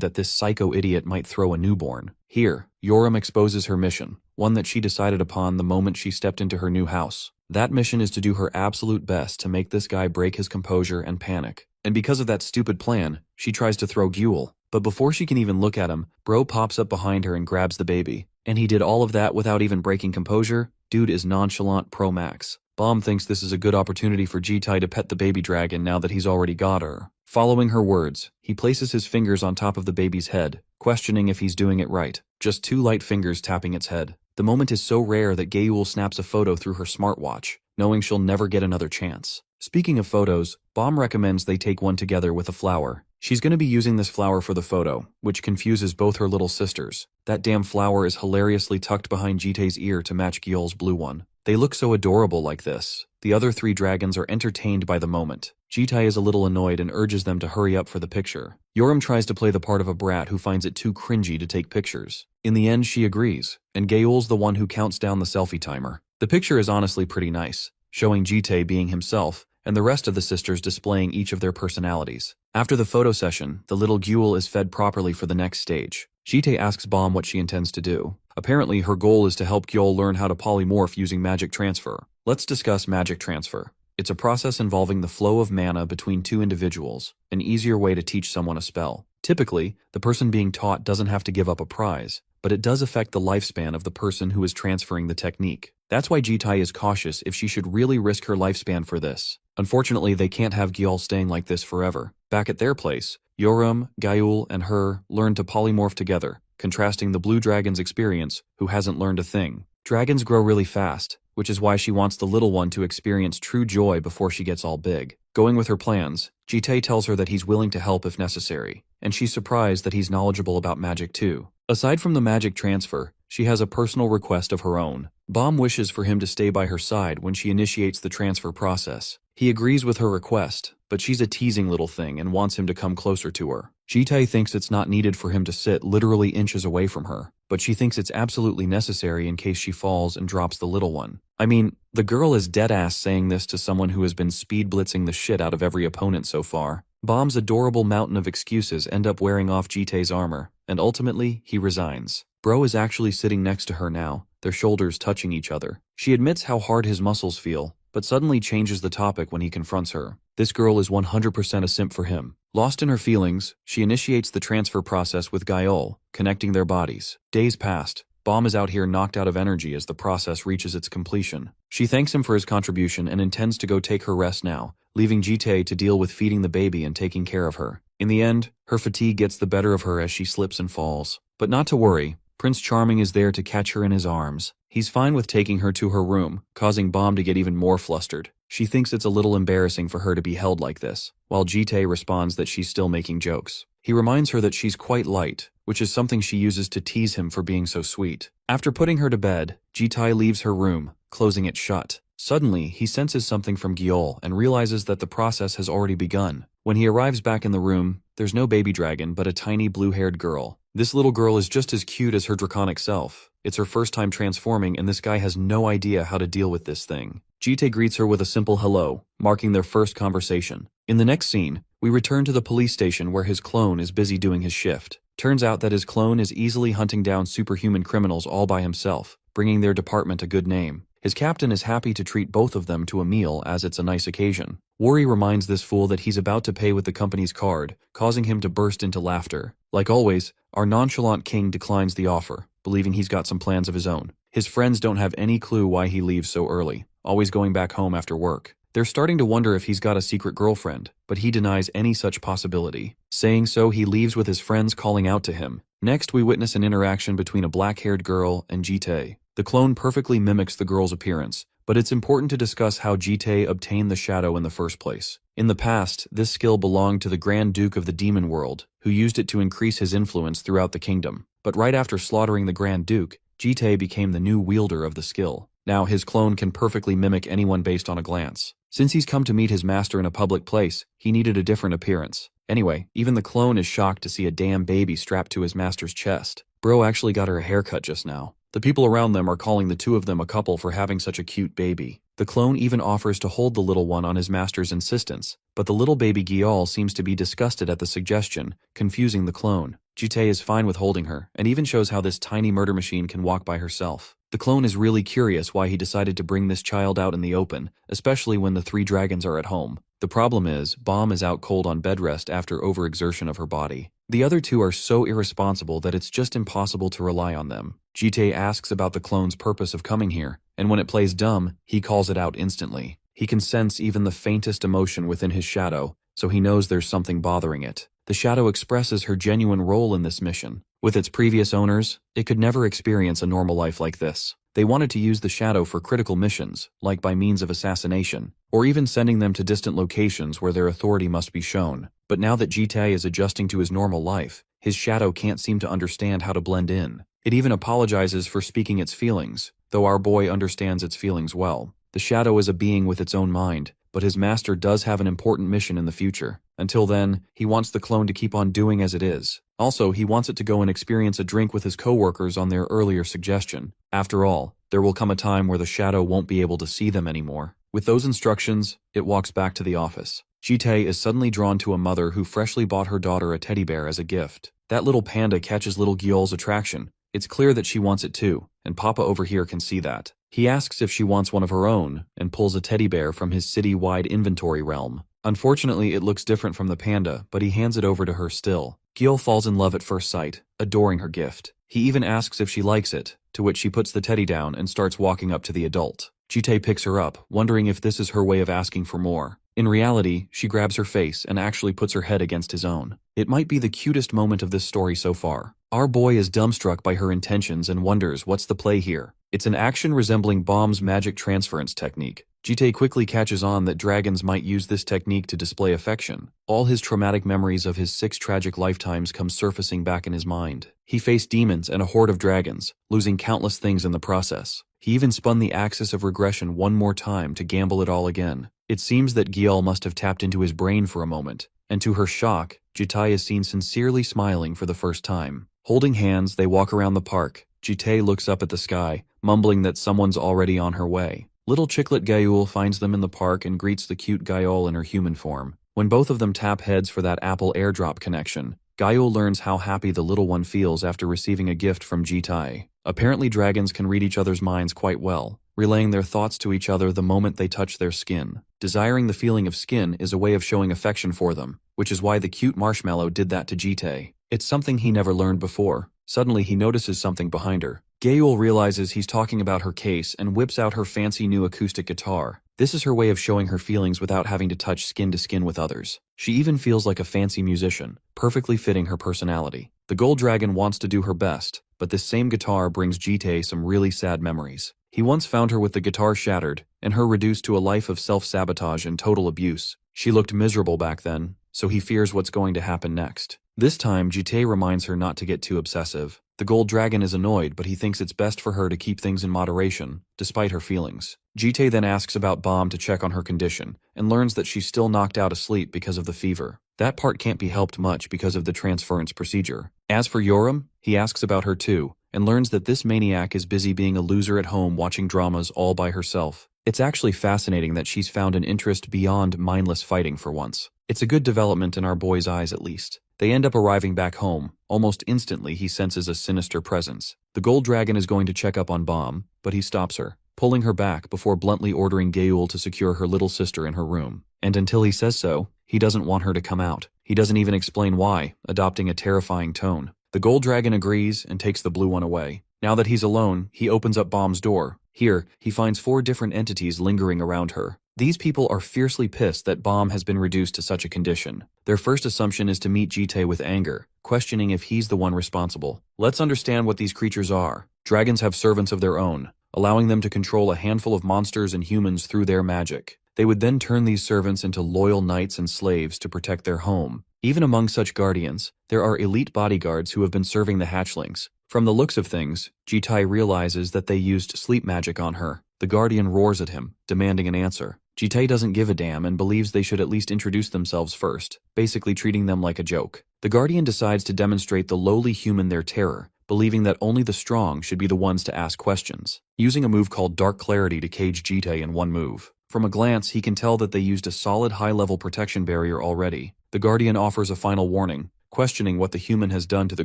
that this psycho idiot might throw a newborn. Here, Yoram exposes her mission, one that she decided upon the moment she stepped into her new house. That mission is to do her absolute best to make this guy break his composure and panic. And because of that stupid plan, she tries to throw Gyul. But before she can even look at him, Bro pops up behind her and grabs the baby. And he did all of that without even breaking composure? Dude is nonchalant pro max. Bomb thinks this is a good opportunity for Jitae to pet the baby dragon now that he's already got her. Following her words, he places his fingers on top of the baby's head, questioning if he's doing it right. Just 2 light fingers tapping its head. The moment is so rare that Gyul snaps a photo through her smartwatch, knowing she'll never get another chance. Speaking of photos, Bomb recommends they take one together with a flower. She's going to be using this flower for the photo, which confuses both her little sisters. That damn flower is hilariously tucked behind Jitae's ear to match Gyul's blue one. They look so adorable like this. The other 3 dragons are entertained by the moment. Jitae is a little annoyed and urges them to hurry up for the picture. Yoram tries to play the part of a brat who finds it too cringy to take pictures. In the end, she agrees, and Gyul's the one who counts down the selfie timer. The picture is honestly pretty nice, showing Jitae being himself, and the rest of the sisters displaying each of their personalities. After the photo session, the little Gyul is fed properly for the next stage. Jitae asks Bomb what she intends to do. Apparently, her goal is to help Gyul learn how to polymorph using magic transfer. Let's discuss magic transfer. It's a process involving the flow of mana between 2 individuals, an easier way to teach someone a spell. Typically, the person being taught doesn't have to give up a prize, but it does affect the lifespan of the person who is transferring the technique. That's why Jitae is cautious if she should really risk her lifespan for this. Unfortunately, they can't have Gyul staying like this forever. Back at their place, Yoram, Gyul, and her learn to polymorph together, contrasting the blue dragon's experience, who hasn't learned a thing. Dragons grow really fast, which is why she wants the little one to experience true joy before she gets all big. Going with her plans, Jitae tells her that he's willing to help if necessary, and she's surprised that he's knowledgeable about magic too. Aside from the magic transfer, she has a personal request of her own. Bomb wishes for him to stay by her side when she initiates the transfer process. He agrees with her request, but she's a teasing little thing and wants him to come closer to her. Jitae thinks it's not needed for him to sit literally inches away from her, but she thinks it's absolutely necessary in case she falls and drops the little one. I mean, the girl is deadass saying this to someone who has been speed blitzing the shit out of every opponent so far. Bomb's adorable mountain of excuses end up wearing off Jitae's armor, and ultimately, he resigns. Bro is actually sitting next to her now, their shoulders touching each other. She admits how hard his muscles feel, but suddenly changes the topic when he confronts her. This girl is 100% a simp for him. Lost in her feelings, she initiates the transfer process with Gyul, connecting their bodies. Days passed. Bomb is out here knocked out of energy as the process reaches its completion. She thanks him for his contribution and intends to go take her rest now, leaving Jitae to deal with feeding the baby and taking care of her. In the end, her fatigue gets the better of her as she slips and falls. But not to worry, Prince Charming is there to catch her in his arms. He's fine with taking her to her room, causing Bomb to get even more flustered. She thinks it's a little embarrassing for her to be held like this, while Jitae responds that she's still making jokes. He reminds her that she's quite light, which is something she uses to tease him for being so sweet. After putting her to bed, Jitai leaves her room, closing it shut. Suddenly, he senses something from Gyeol and realizes that the process has already begun. When he arrives back in the room, there's no baby dragon but a tiny blue-haired girl. This little girl is just as cute as her draconic self. It's her first time transforming and this guy has no idea how to deal with this thing. Jitae greets her with a simple hello, marking their first conversation. In the next scene, we return to the police station where his clone is busy doing his shift. Turns out that his clone is easily hunting down superhuman criminals all by himself, bringing their department a good name. His captain is happy to treat both of them to a meal as it's a nice occasion. Worry reminds this fool that he's about to pay with the company's card, causing him to burst into laughter. Like always, our nonchalant king declines the offer, believing he's got some plans of his own. His friends don't have any clue why he leaves so early, always going back home after work. They're starting to wonder if he's got a secret girlfriend, but he denies any such possibility. Saying so, he leaves with his friends calling out to him. Next, we witness an interaction between a black-haired girl and Jitae. The clone perfectly mimics the girl's appearance, but it's important to discuss how Jitae obtained the shadow in the first place. In the past, this skill belonged to the Grand Duke of the Demon World, who used it to increase his influence throughout the kingdom. But right after slaughtering the Grand Duke, Jitae became the new wielder of the skill. Now his clone can perfectly mimic anyone based on a glance. Since he's come to meet his master in a public place, he needed a different appearance. Anyway, even the clone is shocked to see a damn baby strapped to his master's chest. Bro actually got her a haircut just now. The people around them are calling the two of them a couple for having such a cute baby. The clone even offers to hold the little one on his master's insistence, but the little baby Gyeol seems to be disgusted at the suggestion, confusing the clone. Jitae is fine with holding her, and even shows how this tiny murder machine can walk by herself. The clone is really curious why he decided to bring this child out in the open, especially when the three dragons are at home. The problem is, Bomb is out cold on bed rest after overexertion of her body. The other two are so irresponsible that it's just impossible to rely on them. Jitae asks about the clone's purpose of coming here, and when it plays dumb, he calls it out instantly. He can sense even the faintest emotion within his shadow, so he knows there's something bothering it. The shadow expresses her genuine role in this mission. With its previous owners, it could never experience a normal life like this. They wanted to use the shadow for critical missions, like by means of assassination, or even sending them to distant locations where their authority must be shown. But now that Jitae is adjusting to his normal life, his shadow can't seem to understand how to blend in. It even apologizes for speaking its feelings, though our boy understands its feelings well. The shadow is a being with its own mind, but his master does have an important mission in the future. Until then, he wants the clone to keep on doing as it is. Also, he wants it to go and experience a drink with his co-workers on their earlier suggestion. After all, there will come a time where the shadow won't be able to see them anymore. With those instructions, it walks back to the office. Jitae is suddenly drawn to a mother who freshly bought her daughter a teddy bear as a gift. That little panda catches little Gyeol's attraction. It's clear that she wants it too, and Papa over here can see that. He asks if she wants one of her own, and pulls a teddy bear from his city-wide inventory realm. Unfortunately, it looks different from the panda, but he hands it over to her still. Gyeol falls in love at first sight, adoring her gift. He even asks if she likes it, to which she puts the teddy down and starts walking up to the adult. Jitae picks her up, wondering if this is her way of asking for more. In reality, she grabs her face and actually puts her head against his own. It might be the cutest moment of this story so far. Our boy is dumbstruck by her intentions and wonders what's the play here. It's an action resembling Bomb's magic transference technique. Jitae quickly catches on that dragons might use this technique to display affection. All his traumatic memories of his 6 tragic lifetimes come surfacing back in his mind. He faced demons and a horde of dragons, losing countless things in the process. He even spun the axis of regression one more time to gamble it all again. It seems that Gyeol must have tapped into his brain for a moment, and to her shock, Jitae is seen sincerely smiling for the first time. Holding hands, they walk around the park. Jitae looks up at the sky, mumbling that someone's already on her way. Little chicklet Gyeol finds them in the park and greets the cute Gyeol in her human form. When both of them tap heads for that Apple airdrop connection, Gyeol learns how happy the little one feels after receiving a gift from Jitae. Apparently dragons can read each other's minds quite well, relaying their thoughts to each other the moment they touch their skin. Desiring the feeling of skin is a way of showing affection for them, which is why the cute marshmallow did that to Jitae. It's something he never learned before. Suddenly he notices something behind her. Gyeol realizes he's talking about her case and whips out her fancy new acoustic guitar. This is her way of showing her feelings without having to touch skin to skin with others. She even feels like a fancy musician, perfectly fitting her personality. The gold dragon wants to do her best, but this same guitar brings Jitae some really sad memories. He once found her with the guitar shattered, and her reduced to a life of self-sabotage and total abuse. She looked miserable back then, so he fears what's going to happen next. This time, Jite reminds her not to get too obsessive. The gold dragon is annoyed, but he thinks it's best for her to keep things in moderation, despite her feelings. Jite then asks about Bomb to check on her condition, and learns that she's still knocked out asleep because of the fever. That part can't be helped much because of the transference procedure. As for Yoram, he asks about her too, and learns that this maniac is busy being a loser at home watching dramas all by herself. It's actually fascinating that she's found an interest beyond mindless fighting for once. It's a good development in our boy's eyes at least. They end up arriving back home. Almost instantly, he senses a sinister presence. The gold dragon is going to check up on Bomb, but he stops her, pulling her back before bluntly ordering Gaul to secure her little sister in her room. And until he says so, he doesn't want her to come out. He doesn't even explain why, adopting a terrifying tone. The gold dragon agrees and takes the blue one away. Now that he's alone, he opens up Bomb's door. Here, he finds 4 different entities lingering around her. These people are fiercely pissed that Bomb has been reduced to such a condition. Their first assumption is to meet Jite with anger, questioning if he's the one responsible. Let's understand what these creatures are. Dragons have servants of their own, allowing them to control a handful of monsters and humans through their magic. They would then turn these servants into loyal knights and slaves to protect their home. Even among such guardians, there are elite bodyguards who have been serving the hatchlings. From the looks of things, Jite realizes that they used sleep magic on her. The guardian roars at him, demanding an answer. Jite doesn't give a damn and believes they should at least introduce themselves first, basically treating them like a joke. The guardian decides to demonstrate the lowly human their terror, believing that only the strong should be the ones to ask questions, using a move called Dark Clarity to cage Jite in one move. From a glance, he can tell that they used a solid high-level protection barrier already. The guardian offers a final warning, questioning what the human has done to the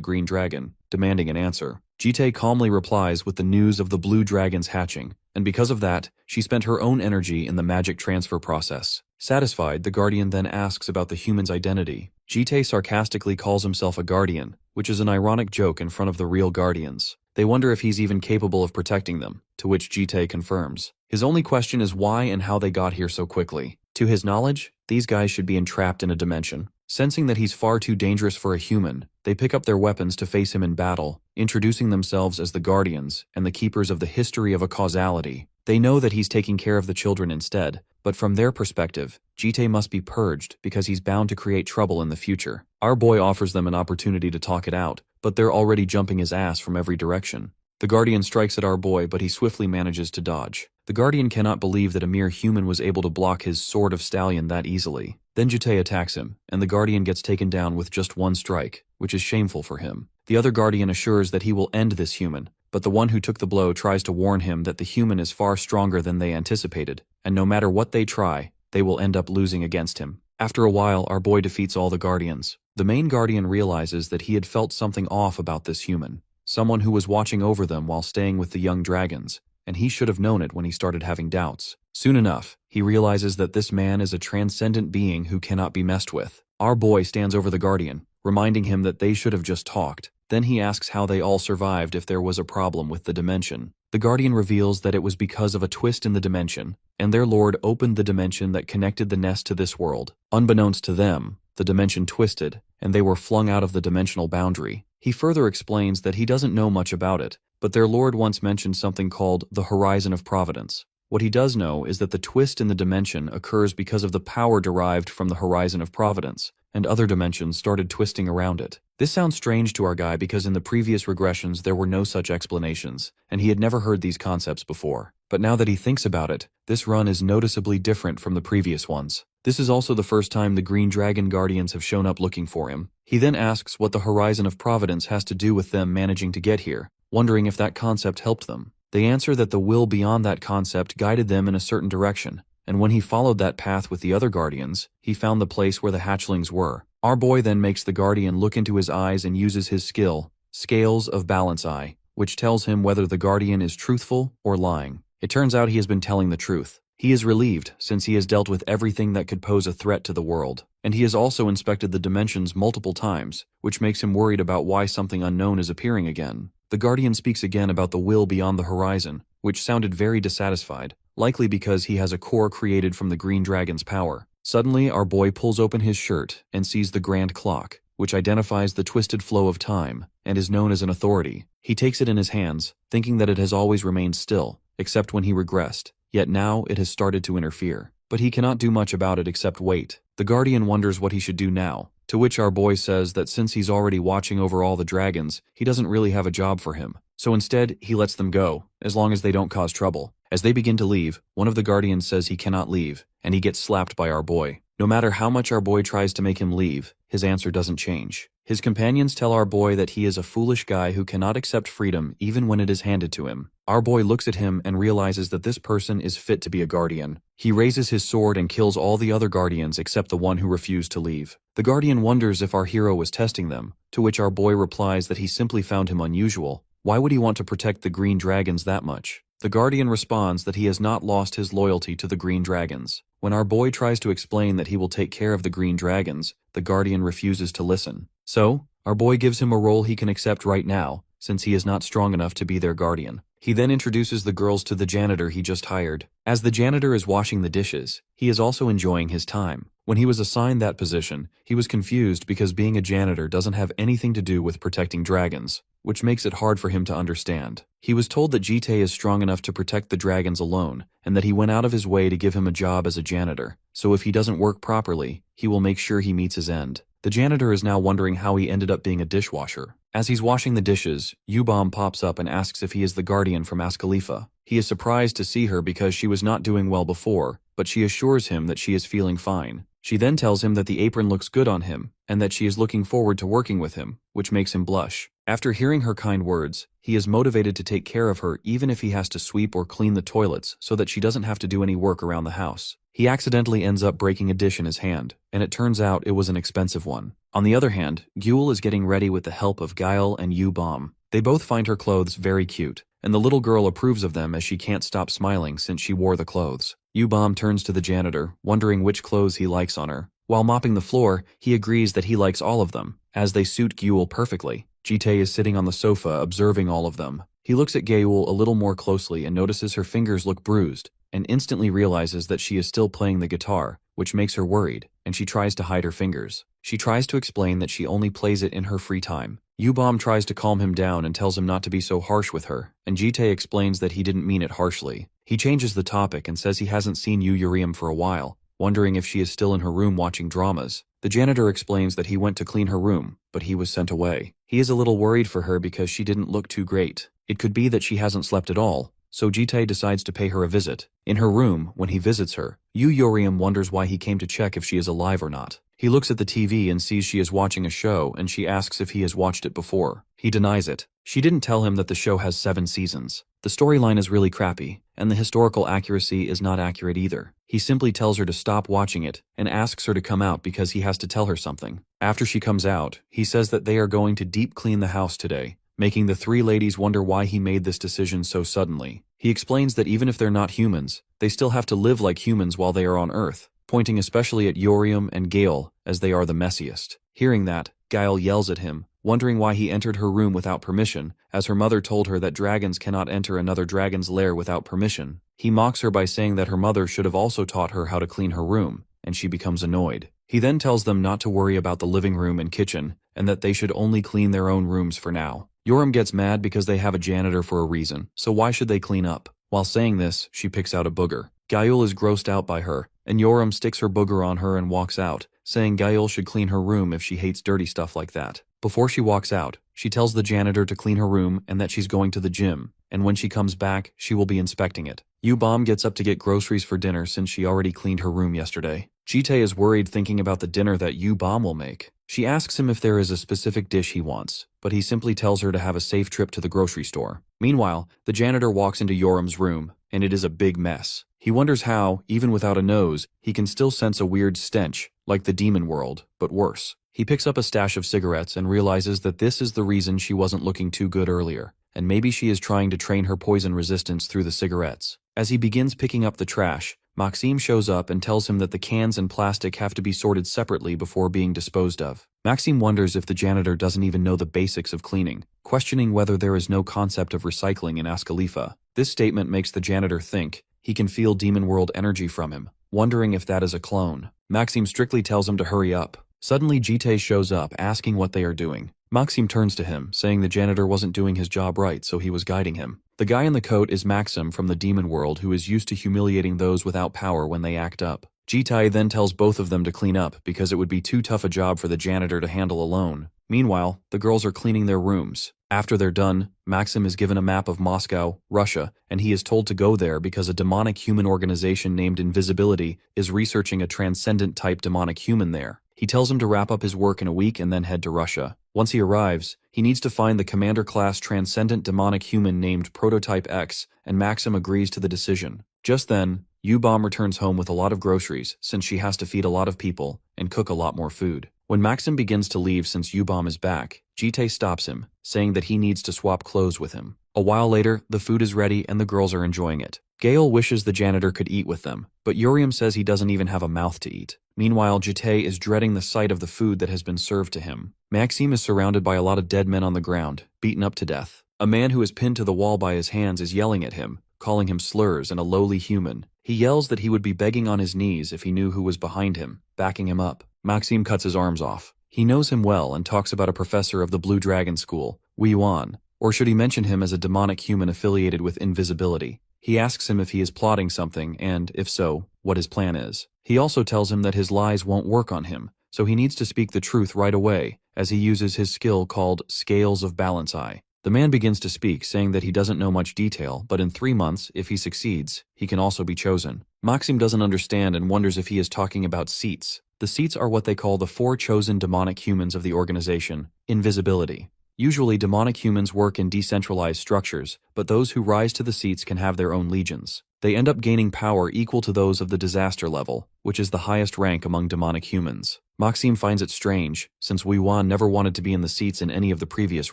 green dragon, demanding an answer. Jite calmly replies with the news of the blue dragon's hatching, and because of that, she spent her own energy in the magic transfer process. Satisfied, the guardian then asks about the human's identity. Jite sarcastically calls himself a guardian, which is an ironic joke in front of the real guardians. They wonder if he's even capable of protecting them, to which Jite confirms. His only question is why and how they got here so quickly. To his knowledge, these guys should be entrapped in a dimension. Sensing that he's far too dangerous for a human, they pick up their weapons to face him in battle, introducing themselves as the Guardians and the keepers of the history of a causality. They know that he's taking care of the children instead, but from their perspective, Jite must be purged because he's bound to create trouble in the future. Our boy offers them an opportunity to talk it out, but they're already jumping his ass from every direction. The Guardian strikes at our boy, but he swiftly manages to dodge. The Guardian cannot believe that a mere human was able to block his Sword of Stallion that easily. Then Jite attacks him, and the Guardian gets taken down with just one strike, which is shameful for him. The other Guardian assures that he will end this human, but the one who took the blow tries to warn him that the human is far stronger than they anticipated, and no matter what they try, they will end up losing against him. After a while, our boy defeats all the Guardians. The main Guardian realizes that he had felt something off about this human, someone who was watching over them while staying with the young dragons, and he should have known it when he started having doubts. Soon enough, he realizes that this man is a transcendent being who cannot be messed with. Our boy stands over the Guardian, reminding him that they should have just talked. Then he asks how they all survived if there was a problem with the dimension. The Guardian reveals that it was because of a twist in the dimension, and their lord opened the dimension that connected the nest to this world. Unbeknownst to them, the dimension twisted, and they were flung out of the dimensional boundary. He further explains that he doesn't know much about it, but their lord once mentioned something called the Horizon of Providence. What he does know is that the twist in the dimension occurs because of the power derived from the Horizon of Providence, and other dimensions started twisting around it. This sounds strange to our guy because in the previous regressions there were no such explanations, and he had never heard these concepts before. But now that he thinks about it, this run is noticeably different from the previous ones. This is also the first time the Green Dragon Guardians have shown up looking for him. He then asks what the Horizon of Providence has to do with them managing to get here, wondering if that concept helped them. They answer that the will beyond that concept guided them in a certain direction, and when he followed that path with the other Guardians, he found the place where the hatchlings were. Our boy then makes the Guardian look into his eyes and uses his skill, Scales of Balance Eye, which tells him whether the Guardian is truthful or lying. It turns out he has been telling the truth. He is relieved since he has dealt with everything that could pose a threat to the world, and he has also inspected the dimensions multiple times, which makes him worried about why something unknown is appearing again. The Guardian speaks again about the will beyond the horizon, which sounded very dissatisfied, likely because he has a core created from the Green Dragon's power. Suddenly, our boy pulls open his shirt and sees the Grand Clock, which identifies the twisted flow of time, and is known as an authority. He takes it in his hands, thinking that it has always remained still, except when he regressed, yet now it has started to interfere. But he cannot do much about it except wait. The Guardian wonders what he should do now, to which our boy says that since he's already watching over all the dragons, he doesn't really have a job for him. So instead, he lets them go, as long as they don't cause trouble. As they begin to leave, one of the Guardians says he cannot leave, and he gets slapped by our boy. No matter how much our boy tries to make him leave, his answer doesn't change. His companions tell our boy that he is a foolish guy who cannot accept freedom even when it is handed to him. Our boy looks at him and realizes that this person is fit to be a guardian. He raises his sword and kills all the other guardians except the one who refused to leave. The Guardian wonders if our hero was testing them, to which our boy replies that he simply found him unusual. Why would he want to protect the green dragons that much? The Guardian responds that he has not lost his loyalty to the green dragons. When our boy tries to explain that he will take care of the green dragons, the Guardian refuses to listen. So, our boy gives him a role he can accept right now, since he is not strong enough to be their guardian. He then introduces the girls to the janitor he just hired. As the janitor is washing the dishes, he is also enjoying his time. When he was assigned that position, he was confused because being a janitor doesn't have anything to do with protecting dragons, which makes it hard for him to understand. He was told that Jite is strong enough to protect the dragons alone, and that he went out of his way to give him a job as a janitor, so if he doesn't work properly, he will make sure he meets his end. The janitor is now wondering how he ended up being a dishwasher. As he's washing the dishes, Yubom pops up and asks if he is the guardian from Askalifa. He is surprised to see her because she was not doing well before, but she assures him that she is feeling fine. She then tells him that the apron looks good on him, and that she is looking forward to working with him, which makes him blush. After hearing her kind words, he is motivated to take care of her even if he has to sweep or clean the toilets so that she doesn't have to do any work around the house. He accidentally ends up breaking a dish in his hand, and it turns out it was an expensive one. On the other hand, Gyul is getting ready with the help of Gael and Yubom. They both find her clothes very cute, and the little girl approves of them as she can't stop smiling since she wore the clothes. Yubom turns to the janitor, wondering which clothes he likes on her. While mopping the floor, he agrees that he likes all of them, as they suit Gyul perfectly. Jite is sitting on the sofa observing all of them. He looks at Gyul a little more closely and notices her fingers look bruised, and instantly realizes that she is still playing the guitar, which makes her worried, and she tries to hide her fingers. She tries to explain that she only plays it in her free time. Yubom tries to calm him down and tells him not to be so harsh with her, and Jite explains that he didn't mean it harshly. He changes the topic and says he hasn't seen Uriam for a while, wondering if she is still in her room watching dramas. The janitor explains that he went to clean her room, but he was sent away. He is a little worried for her because she didn't look too great. It could be that she hasn't slept at all, so Jite decides to pay her a visit. In her room, when he visits her, Uriam wonders why he came to check if she is alive or not. He looks at the TV and sees she is watching a show, and she asks if he has watched it before. He denies it. She didn't tell him that the show has 7 seasons. The storyline is really crappy, and the historical accuracy is not accurate either. He simply tells her to stop watching it, and asks her to come out because he has to tell her something. After she comes out, he says that they are going to deep clean the house today, making the 3 ladies wonder why he made this decision so suddenly. He explains that even if they're not humans, they still have to live like humans while they are on Earth, pointing especially at Uriam and Gael, as they are the messiest. Hearing that, Gael yells at him, wondering why he entered her room without permission, as her mother told her that dragons cannot enter another dragon's lair without permission. He mocks her by saying that her mother should have also taught her how to clean her room, and she becomes annoyed. He then tells them not to worry about the living room and kitchen, and that they should only clean their own rooms for now. Yoram gets mad because they have a janitor for a reason, so why should they clean up? While saying this, she picks out a booger. Gael is grossed out by her, and Yoram sticks her booger on her and walks out, saying Gael should clean her room if she hates dirty stuff like that. Before she walks out, she tells the janitor to clean her room and that she's going to the gym, and when she comes back, she will be inspecting it. Yubom gets up to get groceries for dinner since she already cleaned her room yesterday. Jite is worried thinking about the dinner that Yubom will make. She asks him if there is a specific dish he wants, but he simply tells her to have a safe trip to the grocery store. Meanwhile, the janitor walks into Yoram's room, and it is a big mess. He wonders how, even without a nose, he can still sense a weird stench, like the demon world, but worse. He picks up a stash of cigarettes and realizes that this is the reason she wasn't looking too good earlier, and maybe she is trying to train her poison resistance through the cigarettes. As he begins picking up the trash, Maxime shows up and tells him that the cans and plastic have to be sorted separately before being disposed of. Maxime wonders if the janitor doesn't even know the basics of cleaning, questioning whether there is no concept of recycling in Askalifa. This statement makes the janitor think he can feel demon world energy from him, wondering if that is a clone. Maxime strictly tells him to hurry up. Suddenly Jite shows up, asking what they are doing. Maxime turns to him, saying the janitor wasn't doing his job right, so he was guiding him. The guy in the coat is Maxim from the demon world, who is used to humiliating those without power when they act up. Jitai then tells both of them to clean up because it would be too tough a job for the janitor to handle alone. Meanwhile, the girls are cleaning their rooms. After they're done, Maxim is given a map of Moscow, Russia, and he is told to go there because a demonic human organization named Invisibility is researching a transcendent-type demonic human there. He tells him to wrap up his work in a week and then head to Russia. Once he arrives, he needs to find the commander-class transcendent demonic human named Prototype X, and Maxim agrees to the decision. Just then, U-Bomb returns home with a lot of groceries since she has to feed a lot of people and cook a lot more food. When Maxim begins to leave since U-Bomb is back, Jite stops him, saying that he needs to swap clothes with him. A while later, the food is ready and the girls are enjoying it. Gale wishes the janitor could eat with them, but Urium says he doesn't even have a mouth to eat. Meanwhile, Jite is dreading the sight of the food that has been served to him. Maxim is surrounded by a lot of dead men on the ground, beaten up to death. A man who is pinned to the wall by his hands is yelling at him, calling him slurs and a lowly human. He yells that he would be begging on his knees if he knew who was behind him, backing him up. Maxim cuts his arms off. He knows him well and talks about a professor of the Blue Dragon School, Wei Yuan, or should he mention him as a demonic human affiliated with Invisibility? He asks him if he is plotting something and, if so, what his plan is. He also tells him that his lies won't work on him, so he needs to speak the truth right away, as he uses his skill called Scales of Balance Eye. The man begins to speak, saying that he doesn't know much detail, but in 3 months, if he succeeds, he can also be chosen. Maxim doesn't understand and wonders if he is talking about seats. The seats are what they call the 4 chosen demonic humans of the organization, Invisibility. Usually, demonic humans work in decentralized structures, but those who rise to the seats can have their own legions. They end up gaining power equal to those of the disaster level, which is the highest rank among demonic humans. Maxim finds it strange, since Wei Yuan never wanted to be in the seats in any of the previous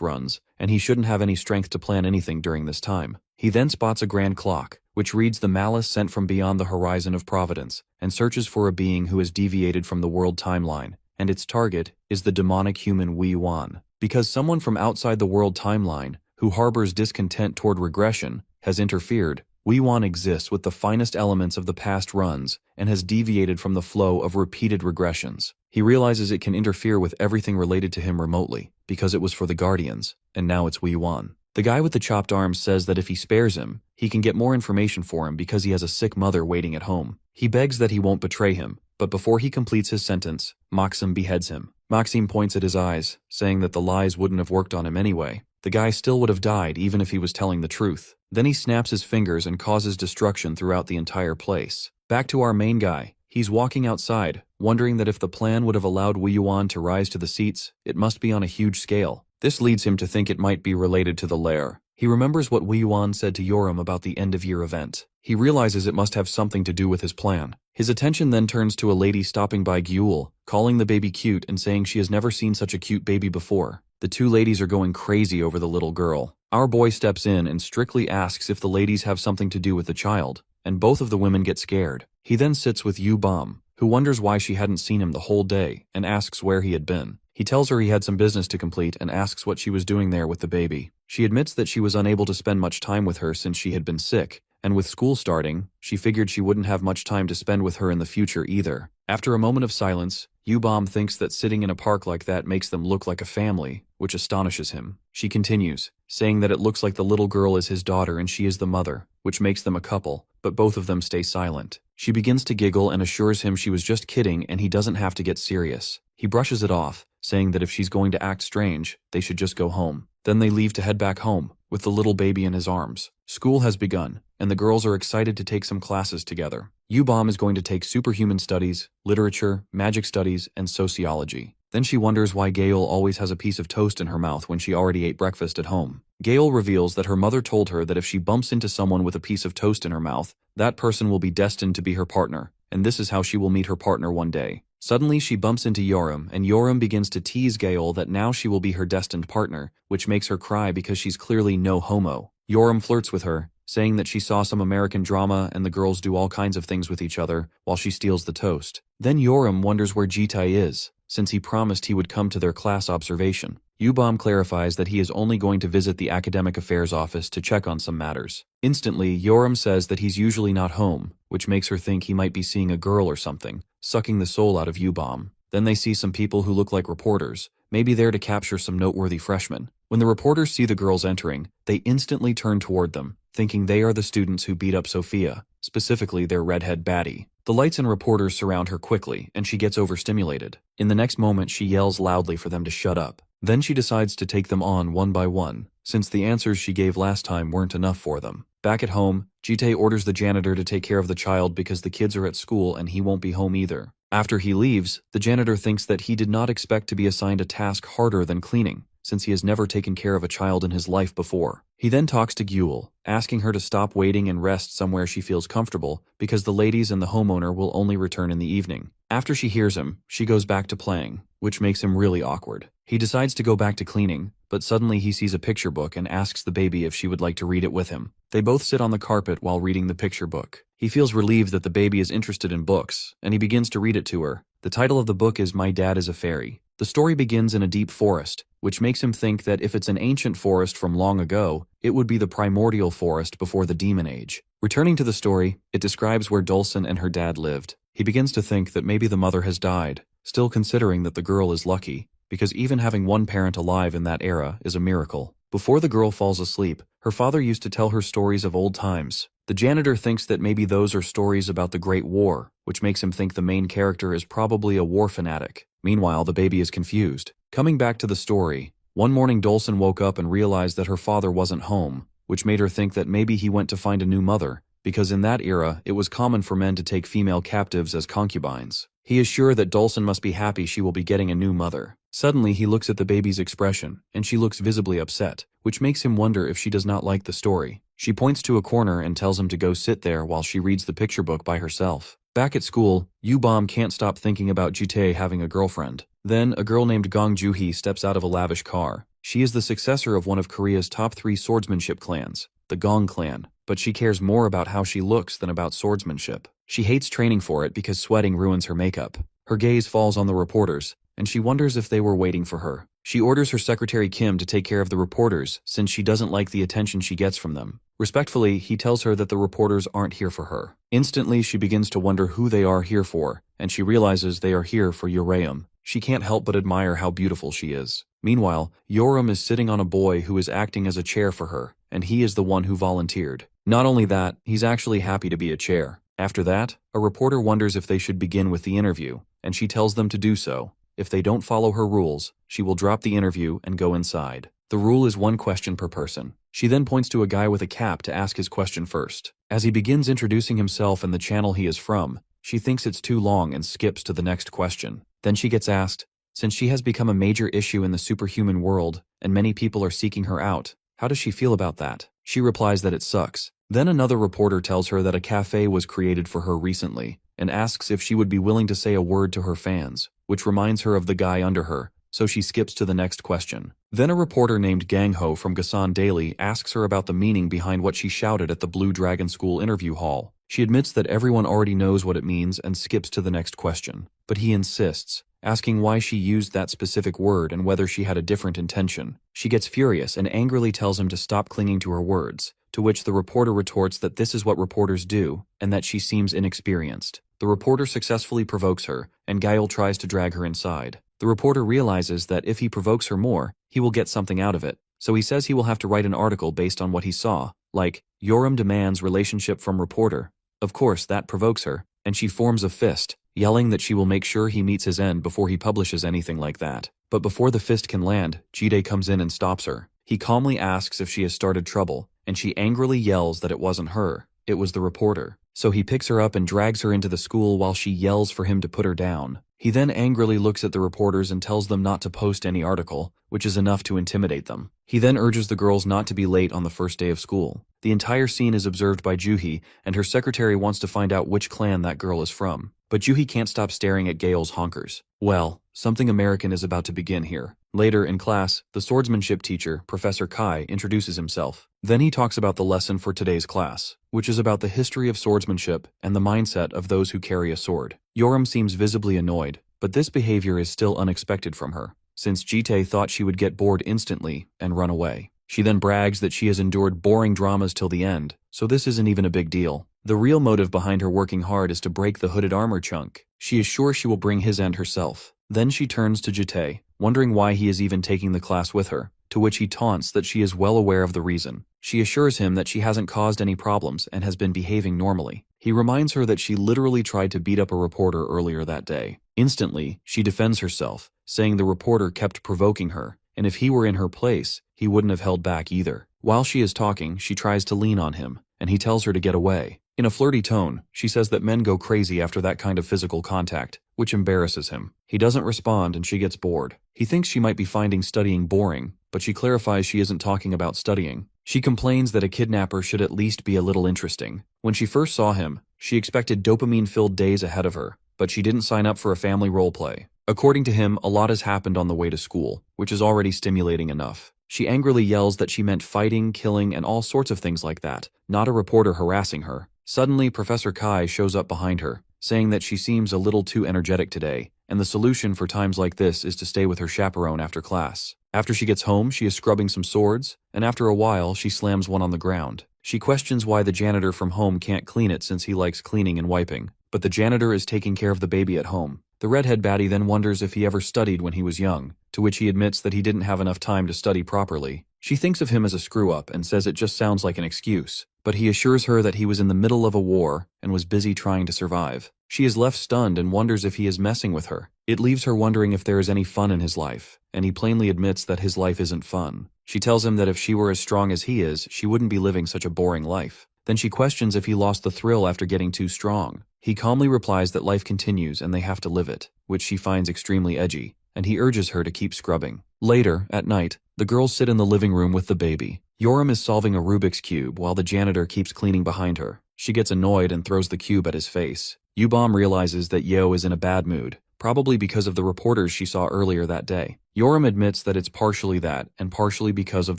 runs, and he shouldn't have any strength to plan anything during this time. He then spots a grand clock, which reads the malice sent from beyond the horizon of providence, and searches for a being who has deviated from the world timeline, and its target is the demonic human Wei Yuan. Because someone from outside the world timeline, who harbors discontent toward regression, has interfered, Wei Yuan exists with the finest elements of the past runs and has deviated from the flow of repeated regressions. He realizes it can interfere with everything related to him remotely, because it was for the Guardians, and now it's Wei Yuan. The guy with the chopped arms says that if he spares him, he can get more information for him because he has a sick mother waiting at home. He begs that he won't betray him, but before he completes his sentence, Maxim beheads him. Maxim points at his eyes, saying that the lies wouldn't have worked on him anyway. The guy still would have died even if he was telling the truth. Then he snaps his fingers and causes destruction throughout the entire place. Back to our main guy. He's walking outside, wondering that if the plan would have allowed Wei Yuan to rise to the seats, it must be on a huge scale. This leads him to think it might be related to the lair. He remembers what Wei Yuan said to Yoram about the end-of-year event. He realizes it must have something to do with his plan. His attention then turns to a lady stopping by Gyul, calling the baby cute and saying she has never seen such a cute baby before. The 2 ladies are going crazy over the little girl. Our boy steps in and strictly asks if the ladies have something to do with the child, and both of the women get scared. He then sits with U-Bomb, who wonders why she hadn't seen him the whole day, and asks where he had been. He tells her he had some business to complete and asks what she was doing there with the baby. She admits that she was unable to spend much time with her since she had been sick, and with school starting, she figured she wouldn't have much time to spend with her in the future either. After a moment of silence, U-Bomb thinks that sitting in a park like that makes them look like a family, which astonishes him. She continues, saying that it looks like the little girl is his daughter and she is the mother, which makes them a couple, but both of them stay silent. She begins to giggle and assures him she was just kidding and he doesn't have to get serious. He brushes it off, saying that if she's going to act strange, they should just go home. Then they leave to head back home, with the little baby in his arms. School has begun, and the girls are excited to take some classes together. U-Bomb is going to take superhuman studies, literature, magic studies, and sociology. Then she wonders why Gale always has a piece of toast in her mouth when she already ate breakfast at home. Gale reveals that her mother told her that if she bumps into someone with a piece of toast in her mouth, that person will be destined to be her partner, and this is how she will meet her partner one day. Suddenly she bumps into Yoram, and Yoram begins to tease Gale that now she will be her destined partner, which makes her cry because she's clearly no homo. Yoram flirts with her, saying that she saw some American drama and the girls do all kinds of things with each other while she steals the toast. Then Yoram wonders where Jitai is, since he promised he would come to their class observation. U-Bomb clarifies that he is only going to visit the academic affairs office to check on some matters. Instantly, Yoram says that he's usually not home, which makes her think he might be seeing a girl or something, sucking the soul out of U-Bomb. Then they see some people who look like reporters, maybe there to capture some noteworthy freshmen. When the reporters see the girls entering, they instantly turn toward them, thinking they are the students who beat up Sophia, specifically their redhead baddie. The lights and reporters surround her quickly, and she gets overstimulated. In the next moment, she yells loudly for them to shut up. Then she decides to take them on one by one, since the answers she gave last time weren't enough for them. Back at home, Jitae orders the janitor to take care of the child because the kids are at school and he won't be home either. After he leaves, the janitor thinks that he did not expect to be assigned a task harder than cleaning, since he has never taken care of a child in his life before. He then talks to Gyul, asking her to stop waiting and rest somewhere she feels comfortable, because the ladies and the homeowner will only return in the evening. After she hears him, she goes back to playing, which makes him really awkward. He decides to go back to cleaning, but suddenly he sees a picture book and asks the baby if she would like to read it with him. They both sit on the carpet while reading the picture book. He feels relieved that the baby is interested in books, and he begins to read it to her. The title of the book is My Dad is a Fairy. The story begins in a deep forest, which makes him think that if it's an ancient forest from long ago, it would be the primordial forest before the Demon Age. Returning to the story, it describes where Dulcin and her dad lived. He begins to think that maybe the mother has died, still considering that the girl is lucky, because even having one parent alive in that era is a miracle. Before the girl falls asleep, her father used to tell her stories of old times. The janitor thinks that maybe those are stories about the Great War, which makes him think the main character is probably a war fanatic. Meanwhile, the baby is confused. Coming back to the story, one morning Dulcin woke up and realized that her father wasn't home, which made her think that maybe he went to find a new mother, because in that era, it was common for men to take female captives as concubines. He is sure that Dulcin must be happy she will be getting a new mother. Suddenly, he looks at the baby's expression, and she looks visibly upset, which makes him wonder if she does not like the story. She points to a corner and tells him to go sit there while she reads the picture book by herself. Back at school, Yubom can't stop thinking about Jitae having a girlfriend. Then, a girl named Gong Juhee steps out of a lavish car. She is the successor of one of Korea's top 3 swordsmanship clans, the Gong clan, but she cares more about how she looks than about swordsmanship. She hates training for it because sweating ruins her makeup. Her gaze falls on the reporters, and she wonders if they were waiting for her. She orders her secretary Kim to take care of the reporters since she doesn't like the attention she gets from them. Respectfully, he tells her that the reporters aren't here for her. Instantly, she begins to wonder who they are here for, and she realizes they are here for Yoram. She can't help but admire how beautiful she is. Meanwhile, Yoram is sitting on a boy who is acting as a chair for her, and he is the one who volunteered. Not only that, he's actually happy to be a chair. After that, a reporter wonders if they should begin with the interview, and she tells them to do so. If they don't follow her rules, she will drop the interview and go inside. The rule is 1 question per person. She then points to a guy with a cap to ask his question first. As he begins introducing himself and the channel he is from, she thinks it's too long and skips to the next question. Then she gets asked, since she has become a major issue in the superhuman world and many people are seeking her out, how does she feel about that? She replies that it sucks. Then another reporter tells her that a cafe was created for her recently and asks if she would be willing to say a word to her fans, which reminds her of the guy under her, so she skips to the next question. Then a reporter named Gangho from Gasan Daily asks her about the meaning behind what she shouted at the Blue Dragon School interview hall. She admits that everyone already knows what it means and skips to the next question. But he insists, asking why she used that specific word and whether she had a different intention. She gets furious and angrily tells him to stop clinging to her words, to which the reporter retorts that this is what reporters do and that she seems inexperienced. The reporter successfully provokes her, and Gael tries to drag her inside. The reporter realizes that if he provokes her more, he will get something out of it, so he says he will have to write an article based on what he saw, like, Yoram demands relationship from reporter. Of course, that provokes her, and she forms a fist, yelling that she will make sure he meets his end before he publishes anything like that. But before the fist can land, Jide comes in and stops her. He calmly asks if she has started trouble, and she angrily yells that it wasn't her, it was the reporter. So he picks her up and drags her into the school while she yells for him to put her down. He then angrily looks at the reporters and tells them not to post any article, which is enough to intimidate them. He then urges the girls not to be late on the first day of school. The entire scene is observed by Juhi, and her secretary wants to find out which clan that girl is from. But Juhi can't stop staring at Gail's honkers. Well, something American is about to begin here. Later in class, the swordsmanship teacher, Professor Kai, introduces himself. Then he talks about the lesson for today's class, which is about the history of swordsmanship and the mindset of those who carry a sword. Yoram seems visibly annoyed, but this behavior is still unexpected from her, since Jite thought she would get bored instantly and run away. She then brags that she has endured boring dramas till the end, so this isn't even a big deal. The real motive behind her working hard is to break the hooded armor chunk. She is sure she will bring his end herself. Then she turns to Jite, wondering why he is even taking the class with her, to which he taunts that she is well aware of the reason. She assures him that she hasn't caused any problems and has been behaving normally. He reminds her that she literally tried to beat up a reporter earlier that day. Instantly, she defends herself, saying the reporter kept provoking her, and if he were in her place, he wouldn't have held back either. While she is talking, she tries to lean on him, and he tells her to get away. In a flirty tone, she says that men go crazy after that kind of physical contact, which embarrasses him. He doesn't respond and she gets bored. He thinks she might be finding studying boring, but she clarifies she isn't talking about studying. She complains that a kidnapper should at least be a little interesting. When she first saw him, she expected dopamine-filled days ahead of her, but she didn't sign up for a family roleplay. According to him, a lot has happened on the way to school, which is already stimulating enough. She angrily yells that she meant fighting, killing, and all sorts of things like that, not a reporter harassing her. Suddenly, Professor Kai shows up behind her, saying that she seems a little too energetic today, and the solution for times like this is to stay with her chaperone after class. After she gets home, she is scrubbing some swords, and after a while, she slams one on the ground. She questions why the janitor from home can't clean it since he likes cleaning and wiping, but the janitor is taking care of the baby at home. The redhead baddie then wonders if he ever studied when he was young, to which he admits that he didn't have enough time to study properly. She thinks of him as a screw-up and says it just sounds like an excuse, but he assures her that he was in the middle of a war and was busy trying to survive. She is left stunned and wonders if he is messing with her. It leaves her wondering if there is any fun in his life, and he plainly admits that his life isn't fun. She tells him that if she were as strong as he is, she wouldn't be living such a boring life. Then she questions if he lost the thrill after getting too strong. He calmly replies that life continues and they have to live it, which she finds extremely edgy, and he urges her to keep scrubbing. Later, at night, the girls sit in the living room with the baby. Yoram is solving a Rubik's Cube while the janitor keeps cleaning behind her. She gets annoyed and throws the cube at his face. Yubom realizes that Yo is in a bad mood, probably because of the reporters she saw earlier that day. Yoram admits that it's partially that, and partially because of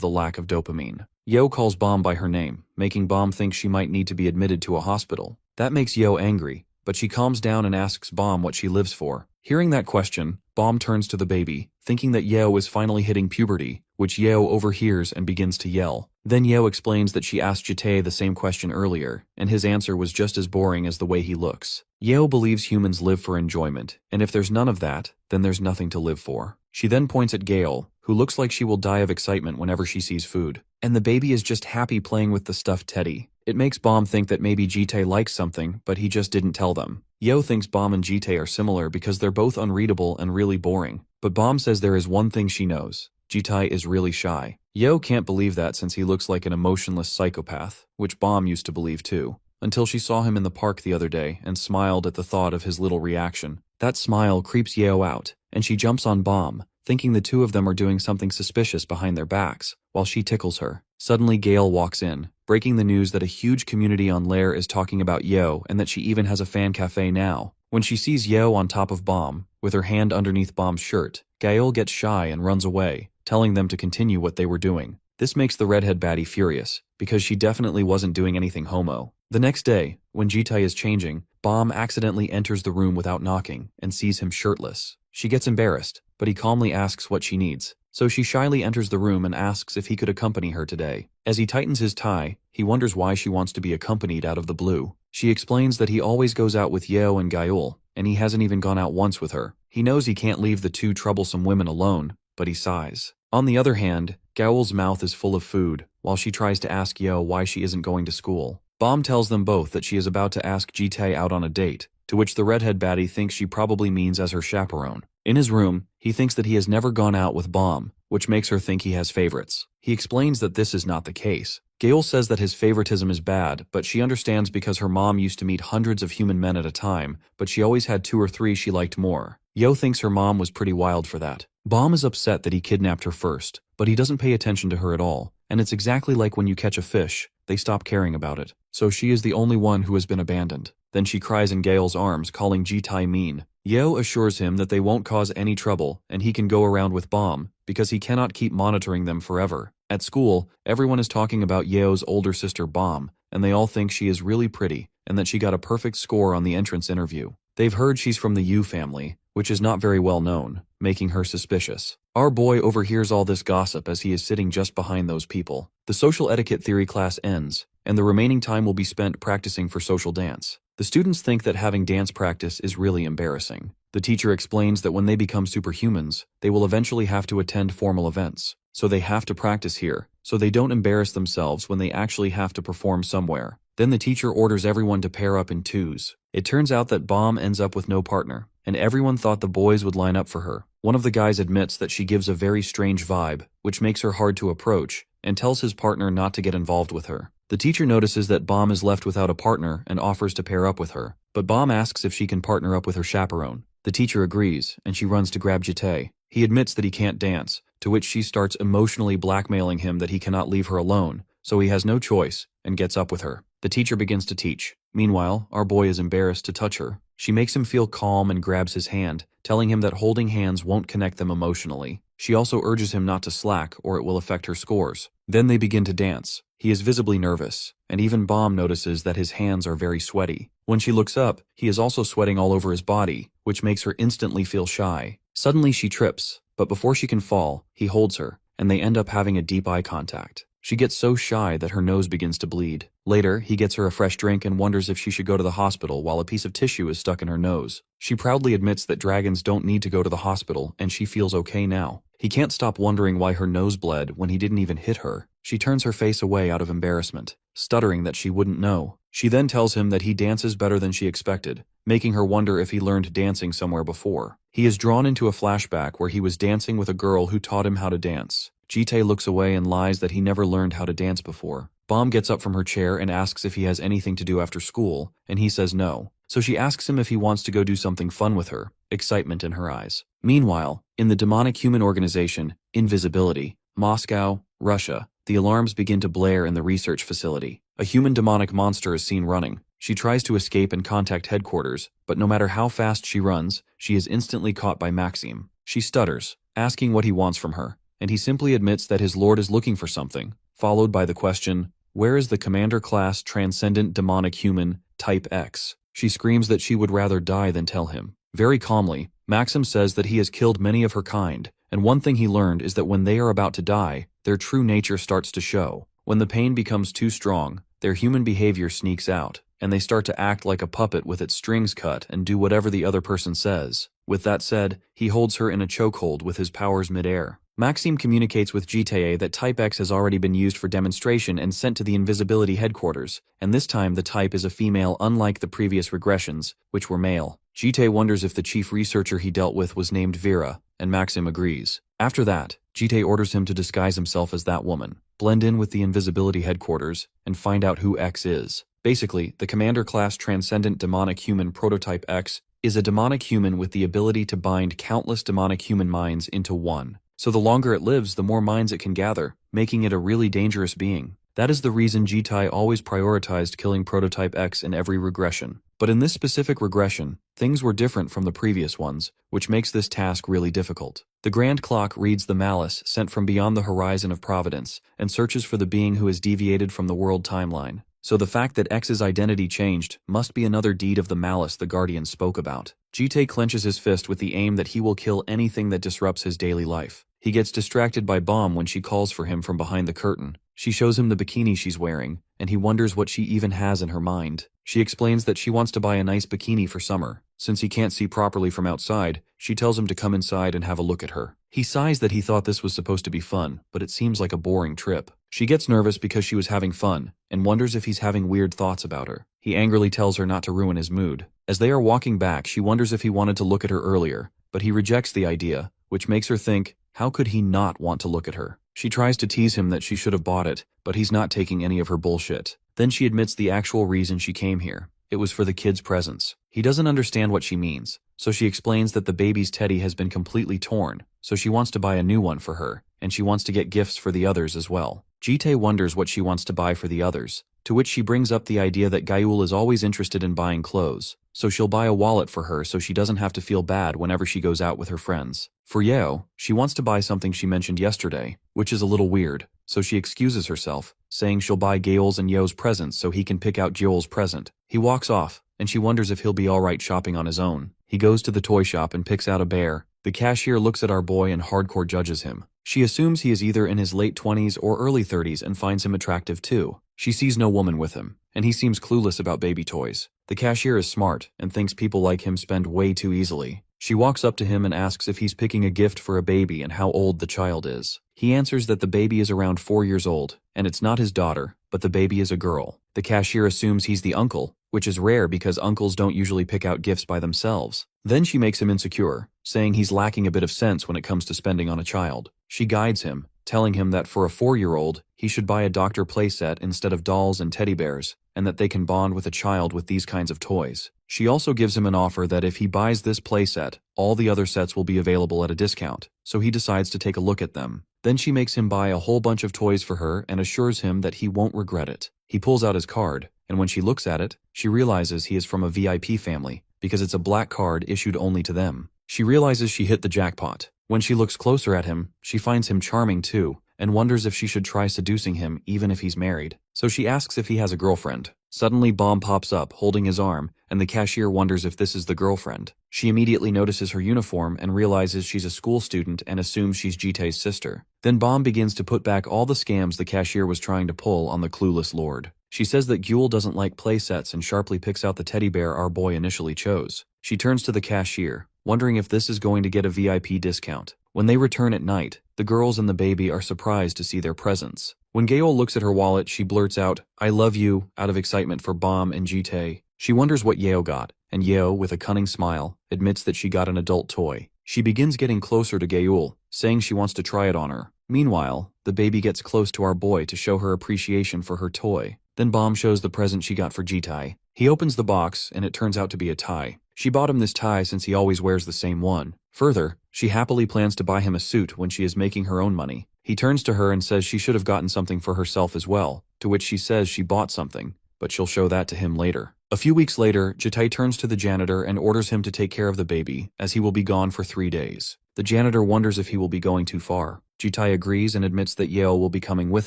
the lack of dopamine. Yo calls Bomb by her name, making Bomb think she might need to be admitted to a hospital. That makes Yo angry, but she calms down and asks Bomb what she lives for. Hearing that question, Bomb turns to the baby, thinking that Yo is finally hitting puberty, which Yo overhears and begins to yell. Then Yo explains that she asked Jite the same question earlier, and his answer was just as boring as the way he looks. Yo believes humans live for enjoyment, and if there's none of that, then there's nothing to live for. She then points at Gale, who looks like she will die of excitement whenever she sees food. And the baby is just happy playing with the stuffed teddy. It makes Bomb think that maybe Jite likes something, but he just didn't tell them. Yo thinks Bomb and Jite are similar because they're both unreadable and really boring. But Bomb says there is one thing she knows. Jite is really shy. Yo can't believe that since he looks like an emotionless psychopath, which Bomb used to believe too, until she saw him in the park the other day and smiled at the thought of his little reaction. That smile creeps Yo out, and she jumps on Bomb, thinking the two of them are doing something suspicious behind their backs, while she tickles her. Suddenly Gale walks in, breaking the news that a huge community on Lair is talking about Yo and that she even has a fan cafe now. When she sees Yo on top of Bomb, with her hand underneath Bomb's shirt, Gale gets shy and runs away, telling them to continue what they were doing. This makes the redhead baddie furious, because she definitely wasn't doing anything homo. The next day, when Jite is changing, Bomb accidentally enters the room without knocking and sees him shirtless. She gets embarrassed, but he calmly asks what she needs. So she shyly enters the room and asks if he could accompany her today. As he tightens his tie, he wonders why she wants to be accompanied out of the blue. She explains that he always goes out with Yo and Gael, and he hasn't even gone out once with her. He knows he can't leave the two troublesome women alone, but he sighs. On the other hand, Gael's mouth is full of food, while she tries to ask Yo why she isn't going to school. Bomb tells them both that she is about to ask Jite out on a date, to which the redhead baddie thinks she probably means as her chaperone. In his room, he thinks that he has never gone out with Bomb, which makes her think he has favorites. He explains that this is not the case. Gael says that his favoritism is bad, but she understands because her mom used to meet hundreds of human men at a time, but she always had 2 or 3 she liked more. Yo thinks her mom was pretty wild for that. Bomb is upset that he kidnapped her first, but he doesn't pay attention to her at all, and it's exactly like when you catch a fish, they stop caring about it. So she is the only one who has been abandoned. Then she cries in Gael's arms, calling Jite mean. Yo assures him that they won't cause any trouble and he can go around with Bomb because he cannot keep monitoring them forever. At school, everyone is talking about Yeo's older sister Bomb, and they all think she is really pretty and that she got a perfect score on the entrance interview. They've heard she's from the Yu family, which is not very well known, making her suspicious. Our boy overhears all this gossip as he is sitting just behind those people. The social etiquette theory class ends, and the remaining time will be spent practicing for social dance. The students think that having dance practice is really embarrassing. The teacher explains that when they become superhumans, they will eventually have to attend formal events, so they have to practice here, so they don't embarrass themselves when they actually have to perform somewhere. Then the teacher orders everyone to pair up in twos. It turns out that Bomb ends up with no partner, and everyone thought the boys would line up for her. One of the guys admits that she gives a very strange vibe, which makes her hard to approach, and tells his partner not to get involved with her. The teacher notices that Bomb is left without a partner and offers to pair up with her, but Bomb asks if she can partner up with her chaperone. The teacher agrees, and she runs to grab Jite. He admits that he can't dance, to which she starts emotionally blackmailing him that he cannot leave her alone, so he has no choice, and gets up with her. The teacher begins to teach. Meanwhile, our boy is embarrassed to touch her. She makes him feel calm and grabs his hand, telling him that holding hands won't connect them emotionally. She also urges him not to slack or it will affect her scores. Then they begin to dance. He is visibly nervous, and even Bomb notices that his hands are very sweaty. When she looks up, he is also sweating all over his body, which makes her instantly feel shy. Suddenly she trips, but before she can fall, he holds her, and they end up having a deep eye contact. She gets so shy that her nose begins to bleed. Later, he gets her a fresh drink and wonders if she should go to the hospital while a piece of tissue is stuck in her nose. She proudly admits that dragons don't need to go to the hospital and she feels okay now. He can't stop wondering why her nose bled when he didn't even hit her. She turns her face away out of embarrassment, stuttering that she wouldn't know. She then tells him that he dances better than she expected, making her wonder if he learned dancing somewhere before. He is drawn into a flashback where he was dancing with a girl who taught him how to dance. Jite looks away and lies that he never learned how to dance before. Bomb gets up from her chair and asks if he has anything to do after school, and he says no. So she asks him if he wants to go do something fun with her, excitement in her eyes. Meanwhile, in the demonic human organization, Invisibility, Moscow, Russia, the alarms begin to blare in the research facility. A human demonic monster is seen running. She tries to escape and contact headquarters, but no matter how fast she runs, she is instantly caught by Maxim. She stutters, asking what he wants from her, and he simply admits that his lord is looking for something, followed by the question, "Where is the Commander Class Transcendent Demonic Human, Type X?" She screams that she would rather die than tell him. Very calmly, Maxim says that he has killed many of her kind, and one thing he learned is that when they are about to die, their true nature starts to show. When the pain becomes too strong, their human behavior sneaks out, and they start to act like a puppet with its strings cut and do whatever the other person says. With that said, he holds her in a chokehold with his powers midair. Maxim communicates with GTA that Type X has already been used for demonstration and sent to the Invisibility headquarters, and this time the type is a female unlike the previous regressions, which were male. GTA wonders if the chief researcher he dealt with was named Vera, and Maxim agrees. After that, GTA orders him to disguise himself as that woman, blend in with the Invisibility headquarters, and find out who X is. Basically, the Commander Class Transcendent Demonic Human Prototype X is a demonic human with the ability to bind countless demonic human minds into one. So the longer it lives, the more minds it can gather, making it a really dangerous being. That is the reason Jitai always prioritized killing Prototype X in every regression. But in this specific regression, things were different from the previous ones, which makes this task really difficult. The Grand Clock reads the malice sent from beyond the horizon of Providence and searches for the being who has deviated from the world timeline. So the fact that X's identity changed must be another deed of the malice the Guardian spoke about. Jitai clenches his fist with the aim that he will kill anything that disrupts his daily life. He gets distracted by Bomb when she calls for him from behind the curtain. She shows him the bikini she's wearing, and he wonders what she even has in her mind. She explains that she wants to buy a nice bikini for summer. Since he can't see properly from outside, she tells him to come inside and have a look at her. He sighs that he thought this was supposed to be fun, but it seems like a boring trip. She gets nervous because she was having fun, and wonders if he's having weird thoughts about her. He angrily tells her not to ruin his mood. As they are walking back, she wonders if he wanted to look at her earlier, but he rejects the idea, which makes her think, how could he not want to look at her? She tries to tease him that she should have bought it, but he's not taking any of her bullshit. Then she admits the actual reason she came here. It was for the kid's presents. He doesn't understand what she means, so she explains that the baby's teddy has been completely torn, so she wants to buy a new one for her, and she wants to get gifts for the others as well. Jitai wonders what she wants to buy for the others, to which she brings up the idea that Gyul is always interested in buying clothes, so she'll buy a wallet for her so she doesn't have to feel bad whenever she goes out with her friends. For Yeo, she wants to buy something she mentioned yesterday, which is a little weird, so she excuses herself, saying she'll buy Gyul's and Yeo's presents so he can pick out Gyul's present. He walks off, and she wonders if he'll be alright shopping on his own. He goes to the toy shop and picks out a bear. The cashier looks at our boy and hardcore judges him. She assumes he is either in his late 20s or early 30s and finds him attractive too. She sees no woman with him, and he seems clueless about baby toys. The cashier is smart and thinks people like him spend way too easily. She walks up to him and asks if he's picking a gift for a baby and how old the child is. He answers that the baby is around 4 years old, and it's not his daughter, but the baby is a girl. The cashier assumes he's the uncle, which is rare because uncles don't usually pick out gifts by themselves. Then she makes him insecure, saying he's lacking a bit of sense when it comes to spending on a child. She guides him, telling him that for a 4-year-old, he should buy a doctor playset instead of dolls and teddy bears, and that they can bond with a child with these kinds of toys. She also gives him an offer that if he buys this playset, all the other sets will be available at a discount, so he decides to take a look at them. Then she makes him buy a whole bunch of toys for her and assures him that he won't regret it. He pulls out his card, and when she looks at it, she realizes he is from a VIP family, because it's a black card issued only to them. She realizes she hit the jackpot. When she looks closer at him, she finds him charming too, and wonders if she should try seducing him even if he's married. So she asks if he has a girlfriend. Suddenly Bomb pops up, holding his arm, and the cashier wonders if this is the girlfriend. She immediately notices her uniform and realizes she's a school student and assumes she's Jitae's sister. Then Bomb begins to put back all the scams the cashier was trying to pull on the clueless lord. She says that Gyul doesn't like playsets and sharply picks out the teddy bear our boy initially chose. She turns to the cashier, wondering if this is going to get a VIP discount. When they return at night, the girls and the baby are surprised to see their presents. When Gaol looks at her wallet, she blurts out, "I love you," out of excitement for Bomb and Jitae. She wonders what Yeo got, and Yeo, with a cunning smile, admits that she got an adult toy. She begins getting closer to Gaol, saying she wants to try it on her. Meanwhile, the baby gets close to our boy to show her appreciation for her toy. Then Bomb shows the present she got for Jitae. He opens the box, and it turns out to be a tie. She bought him this tie since he always wears the same one. Further, she happily plans to buy him a suit when she is making her own money. He turns to her and says she should have gotten something for herself as well, to which she says she bought something, but she'll show that to him later. A few weeks later, Jitae turns to the janitor and orders him to take care of the baby, as he will be gone for 3 days. The janitor wonders if he will be going too far. Jitae agrees and admits that Yeo will be coming with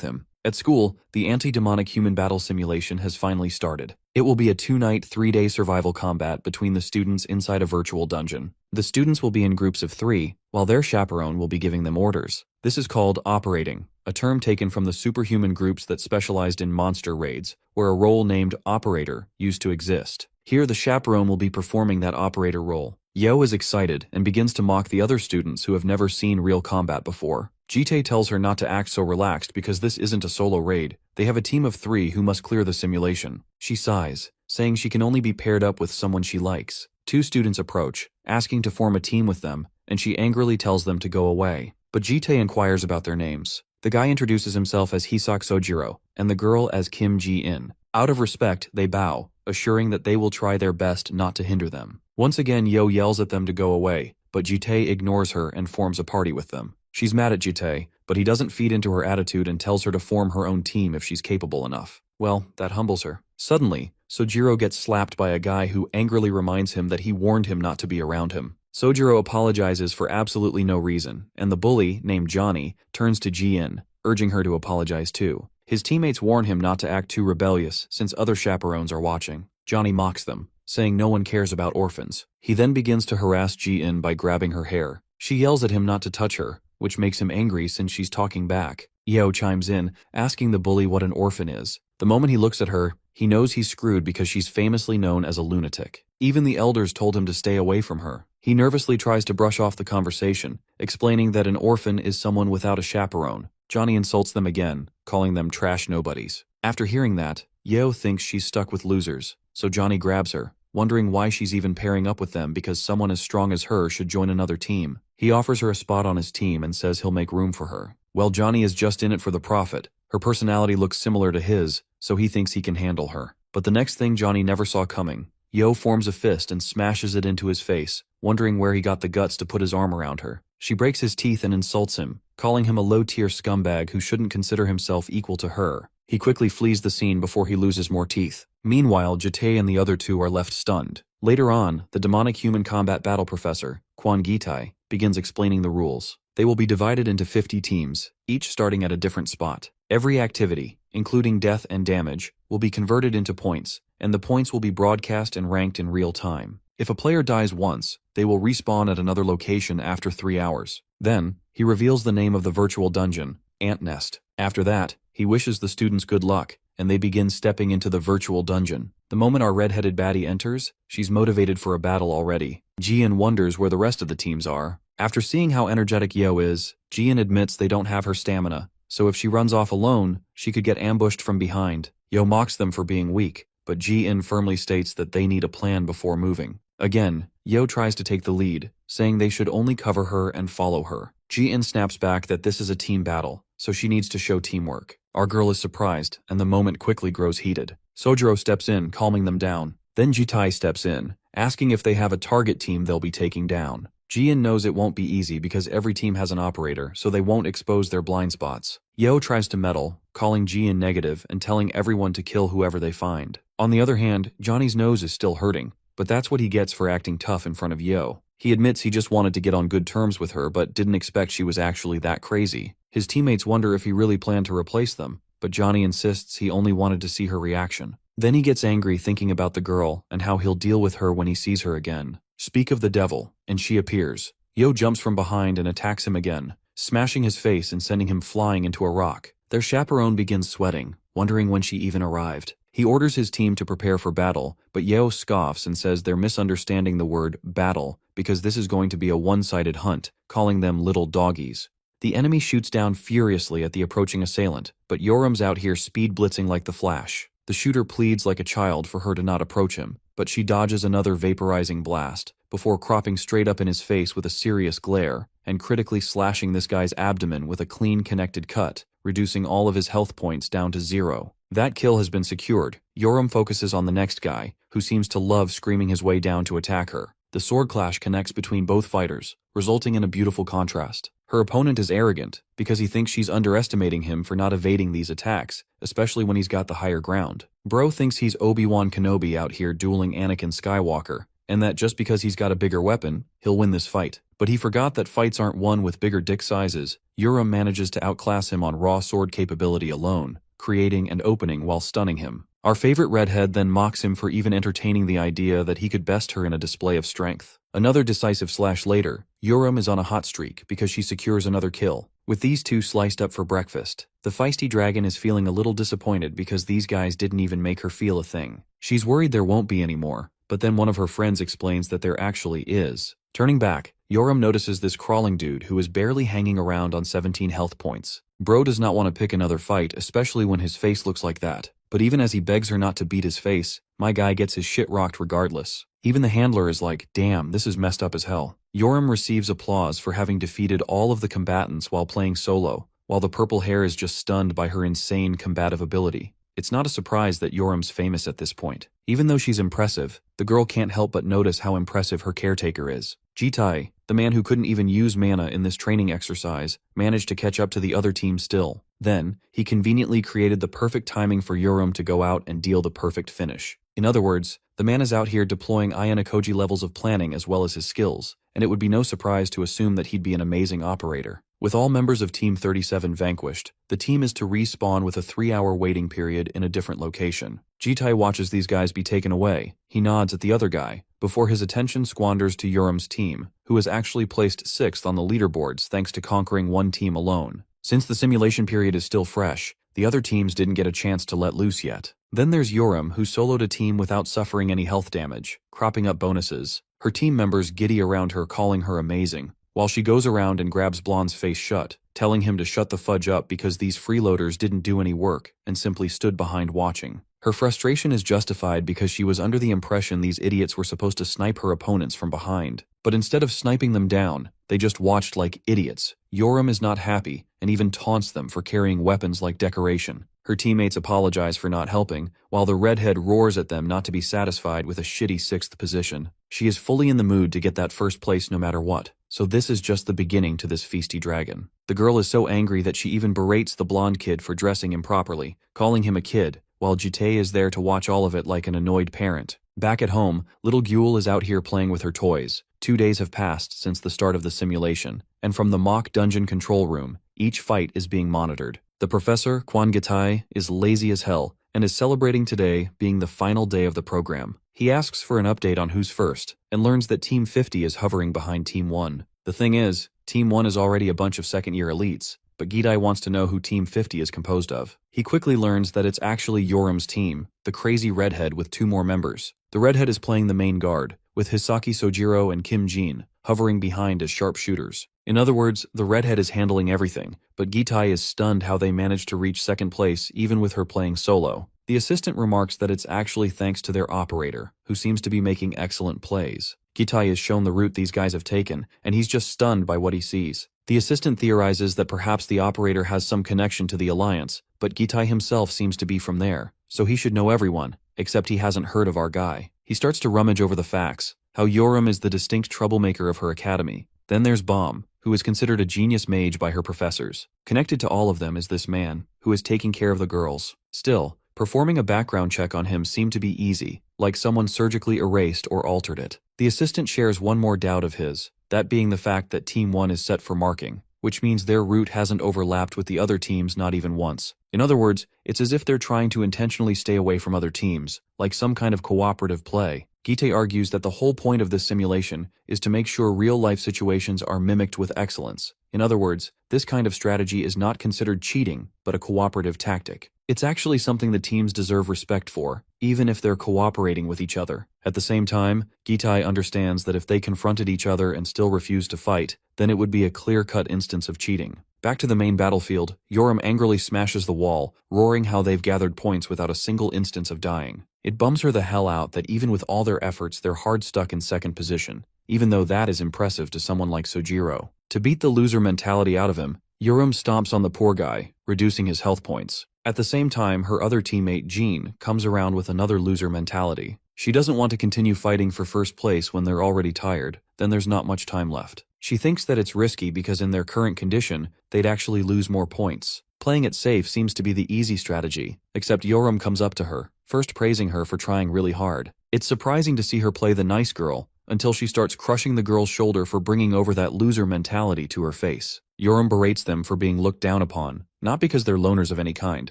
him. At school, the anti-demonic human battle simulation has finally started. It will be a 2-night, 3-day survival combat between the students inside a virtual dungeon. The students will be in groups of 3, while their chaperone will be giving them orders. This is called operating, a term taken from the superhuman groups that specialized in monster raids, where a role named operator used to exist. Here, the chaperone will be performing that operator role. Yeo is excited and begins to mock the other students who have never seen real combat before. Jitae tells her not to act so relaxed because this isn't a solo raid. They have a team of 3 who must clear the simulation. She sighs, saying she can only be paired up with someone she likes. 2 students approach, asking to form a team with them, and she angrily tells them to go away. But Jitae inquires about their names. The guy introduces himself as Hisak Sojiro, and the girl as Kim Ji-in. Out of respect, they bow, assuring that they will try their best not to hinder them. Once again, Yeo yells at them to go away, but Jitae ignores her and forms a party with them. She's mad at Jitae, but he doesn't feed into her attitude and tells her to form her own team if she's capable enough. Well, that humbles her. Suddenly, Sojiro gets slapped by a guy who angrily reminds him that he warned him not to be around him. Sojiro apologizes for absolutely no reason, and the bully, named Johnny, turns to Ji-in, urging her to apologize too. His teammates warn him not to act too rebellious since other chaperones are watching. Johnny mocks them, saying no one cares about orphans. He then begins to harass Ji-in by grabbing her hair. She yells at him not to touch her, which makes him angry since she's talking back. Yeo chimes in, asking the bully what an orphan is. The moment he looks at her, he knows he's screwed because she's famously known as a lunatic. Even the elders told him to stay away from her. He nervously tries to brush off the conversation, explaining that an orphan is someone without a chaperone. Johnny insults them again, calling them trash nobodies. After hearing that, Yeo thinks she's stuck with losers, so Johnny grabs her, wondering why she's even pairing up with them because someone as strong as her should join another team. He offers her a spot on his team and says he'll make room for her. Well, Johnny is just in it for the profit. Her personality looks similar to his, so he thinks he can handle her. But the next thing Johnny never saw coming. Yeo forms a fist and smashes it into his face, wondering where he got the guts to put his arm around her. She breaks his teeth and insults him, calling him a low-tier scumbag who shouldn't consider himself equal to her. He quickly flees the scene before he loses more teeth. Meanwhile, Jitae and the other 2 are left stunned. Later on, the demonic human combat battle professor, Kwan Gitai, begins explaining the rules. They will be divided into 50 teams, each starting at a different spot. Every activity, including death and damage, will be converted into points, and the points will be broadcast and ranked in real time. If a player dies once, they will respawn at another location after 3 hours. Then, he reveals the name of the virtual dungeon, Ant Nest. After that, he wishes the students good luck, and they begin stepping into the virtual dungeon. The moment our red-headed baddie enters, she's motivated for a battle already. Ji-in wonders where the rest of the teams are. After seeing how energetic Yeo is, Ji-in admits they don't have her stamina, so if she runs off alone, she could get ambushed from behind. Yo mocks them for being weak, but Ji-in firmly states that they need a plan before moving. Again, Yo tries to take the lead, saying they should only cover her and follow her. Ji-in snaps back that this is a team battle, so she needs to show teamwork. Our girl is surprised, and the moment quickly grows heated. Sojiro steps in, calming them down. Then Jitai steps in, asking if they have a target team they'll be taking down. Ji-in knows it won't be easy because every team has an operator, so they won't expose their blind spots. Yo tries to meddle, calling Ji-in negative and telling everyone to kill whoever they find. On the other hand, Johnny's nose is still hurting, but that's what he gets for acting tough in front of Yo. He admits he just wanted to get on good terms with her but didn't expect she was actually that crazy. His teammates wonder if he really planned to replace them, but Johnny insists he only wanted to see her reaction. Then he gets angry thinking about the girl and how he'll deal with her when he sees her again. Speak of the devil, and she appears. Yo jumps from behind and attacks him again, smashing his face and sending him flying into a rock. Their chaperone begins sweating, wondering when she even arrived. He orders his team to prepare for battle, but Yo scoffs and says they're misunderstanding the word battle because this is going to be a one-sided hunt, calling them little doggies. The enemy shoots down furiously at the approaching assailant, but Yoram's out here speed blitzing like the Flash. The shooter pleads like a child for her to not approach him, but she dodges another vaporizing blast, before cropping straight up in his face with a serious glare, and critically slashing this guy's abdomen with a clean connected cut, reducing all of his health points down to 0. That kill has been secured. Yoram focuses on the next guy, who seems to love screaming his way down to attack her. The sword clash connects between both fighters, resulting in a beautiful contrast. Her opponent is arrogant, because he thinks she's underestimating him for not evading these attacks, especially when he's got the higher ground. Bro thinks he's Obi-Wan Kenobi out here dueling Anakin Skywalker, and that just because he's got a bigger weapon, he'll win this fight. But he forgot that fights aren't won with bigger dick sizes. Yoram manages to outclass him on raw sword capability alone, creating and opening while stunning him. Our favorite redhead then mocks him for even entertaining the idea that he could best her in a display of strength. Another decisive slash later, Yoram is on a hot streak because she secures another kill. With these two sliced up for breakfast, the feisty dragon is feeling a little disappointed because these guys didn't even make her feel a thing. She's worried there won't be any more, but then one of her friends explains that there actually is. Turning back, Yoram notices this crawling dude who is barely hanging around on 17 health points. Bro does not want to pick another fight, especially when his face looks like that. But even as he begs her not to beat his face, my guy gets his shit rocked regardless. Even the handler is like, damn, this is messed up as hell. Yoram receives applause for having defeated all of the combatants while playing solo, while the purple hair is just stunned by her insane combative ability. It's not a surprise that Yoram's famous at this point. Even though she's impressive, the girl can't help but notice how impressive her caretaker is. Jitai, the man who couldn't even use mana in this training exercise, managed to catch up to the other team still. Then, he conveniently created the perfect timing for Yoram to go out and deal the perfect finish. In other words, the man is out here deploying Ayanokoji levels of planning as well as his skills, and it would be no surprise to assume that he'd be an amazing operator. With all members of Team 37 vanquished, the team is to respawn with a 3-hour waiting period in a different location. Jitai watches these guys be taken away. He nods at the other guy, before his attention squanders to Yoram's team, who has actually placed 6th on the leaderboards thanks to conquering one team alone. Since the simulation period is still fresh, the other teams didn't get a chance to let loose yet. Then there's Yoram, who soloed a team without suffering any health damage, cropping up bonuses. Her team members giddy around her, calling her amazing, while she goes around and grabs Blonde's face shut, telling him to shut the fudge up because these freeloaders didn't do any work and simply stood behind watching. Her frustration is justified because she was under the impression these idiots were supposed to snipe her opponents from behind. But instead of sniping them down, they just watched like idiots. Yoram is not happy and even taunts them for carrying weapons like decoration. Her teammates apologize for not helping, while the redhead roars at them not to be satisfied with a shitty 6th position. She is fully in the mood to get that first place no matter what, so this is just the beginning to this feisty dragon. The girl is so angry that she even berates the blonde kid for dressing improperly, calling him a kid, while Jite is there to watch all of it like an annoyed parent. Back at home, little Gyul is out here playing with her toys. 2 days have passed since the start of the simulation, and from the mock dungeon control room, each fight is being monitored. The professor, Quan Gitai, is lazy as hell, and is celebrating today being the final day of the program. He asks for an update on who's first, and learns that Team 50 is hovering behind Team 1. The thing is, Team 1 is already a bunch of second-year elites, but Gitai wants to know who Team 50 is composed of. He quickly learns that it's actually Yoram's team, the crazy redhead with 2 more members. The redhead is playing the main guard, with Hisaki Sojiro and Kim Jin hovering behind as sharpshooters. In other words, the redhead is handling everything, but Gitai is stunned how they managed to reach second place even with her playing solo. The assistant remarks that it's actually thanks to their operator, who seems to be making excellent plays. Gitai is shown the route these guys have taken, and he's just stunned by what he sees. The assistant theorizes that perhaps the operator has some connection to the Alliance, but Gitai himself seems to be from there, so he should know everyone, except he hasn't heard of our guy. He starts to rummage over the facts, how Yoram is the distinct troublemaker of her academy. Then there's Bomb, who is considered a genius mage by her professors. Connected to all of them is this man, who is taking care of the girls. Still, performing a background check on him seemed to be easy, like someone surgically erased or altered it. The assistant shares one more doubt of his, that being the fact that Team 1 is set for marking, which means their route hasn't overlapped with the other teams not even once. In other words, it's as if they're trying to intentionally stay away from other teams, like some kind of cooperative play. Gite argues that the whole point of this simulation is to make sure real-life situations are mimicked with excellence. In other words, this kind of strategy is not considered cheating, but a cooperative tactic. It's actually something the teams deserve respect for, even if they're cooperating with each other. At the same time, Gitai understands that if they confronted each other and still refused to fight, then it would be a clear-cut instance of cheating. Back to the main battlefield, Yoram angrily smashes the wall, roaring how they've gathered points without a single instance of dying. It bums her the hell out that even with all their efforts, they're hard stuck in second position, even though that is impressive to someone like Sojiro. To beat the loser mentality out of him, Yoram stomps on the poor guy, reducing his health points. At the same time, her other teammate, Jean, comes around with another loser mentality. She doesn't want to continue fighting for first place when they're already tired, then there's not much time left. She thinks that it's risky because in their current condition, they'd actually lose more points. Playing it safe seems to be the easy strategy, except Yoram comes up to her, first praising her for trying really hard. It's surprising to see her play the nice girl, until she starts crushing the girl's shoulder for bringing over that loser mentality to her face. Yoram berates them for being looked down upon, not because they're loners of any kind,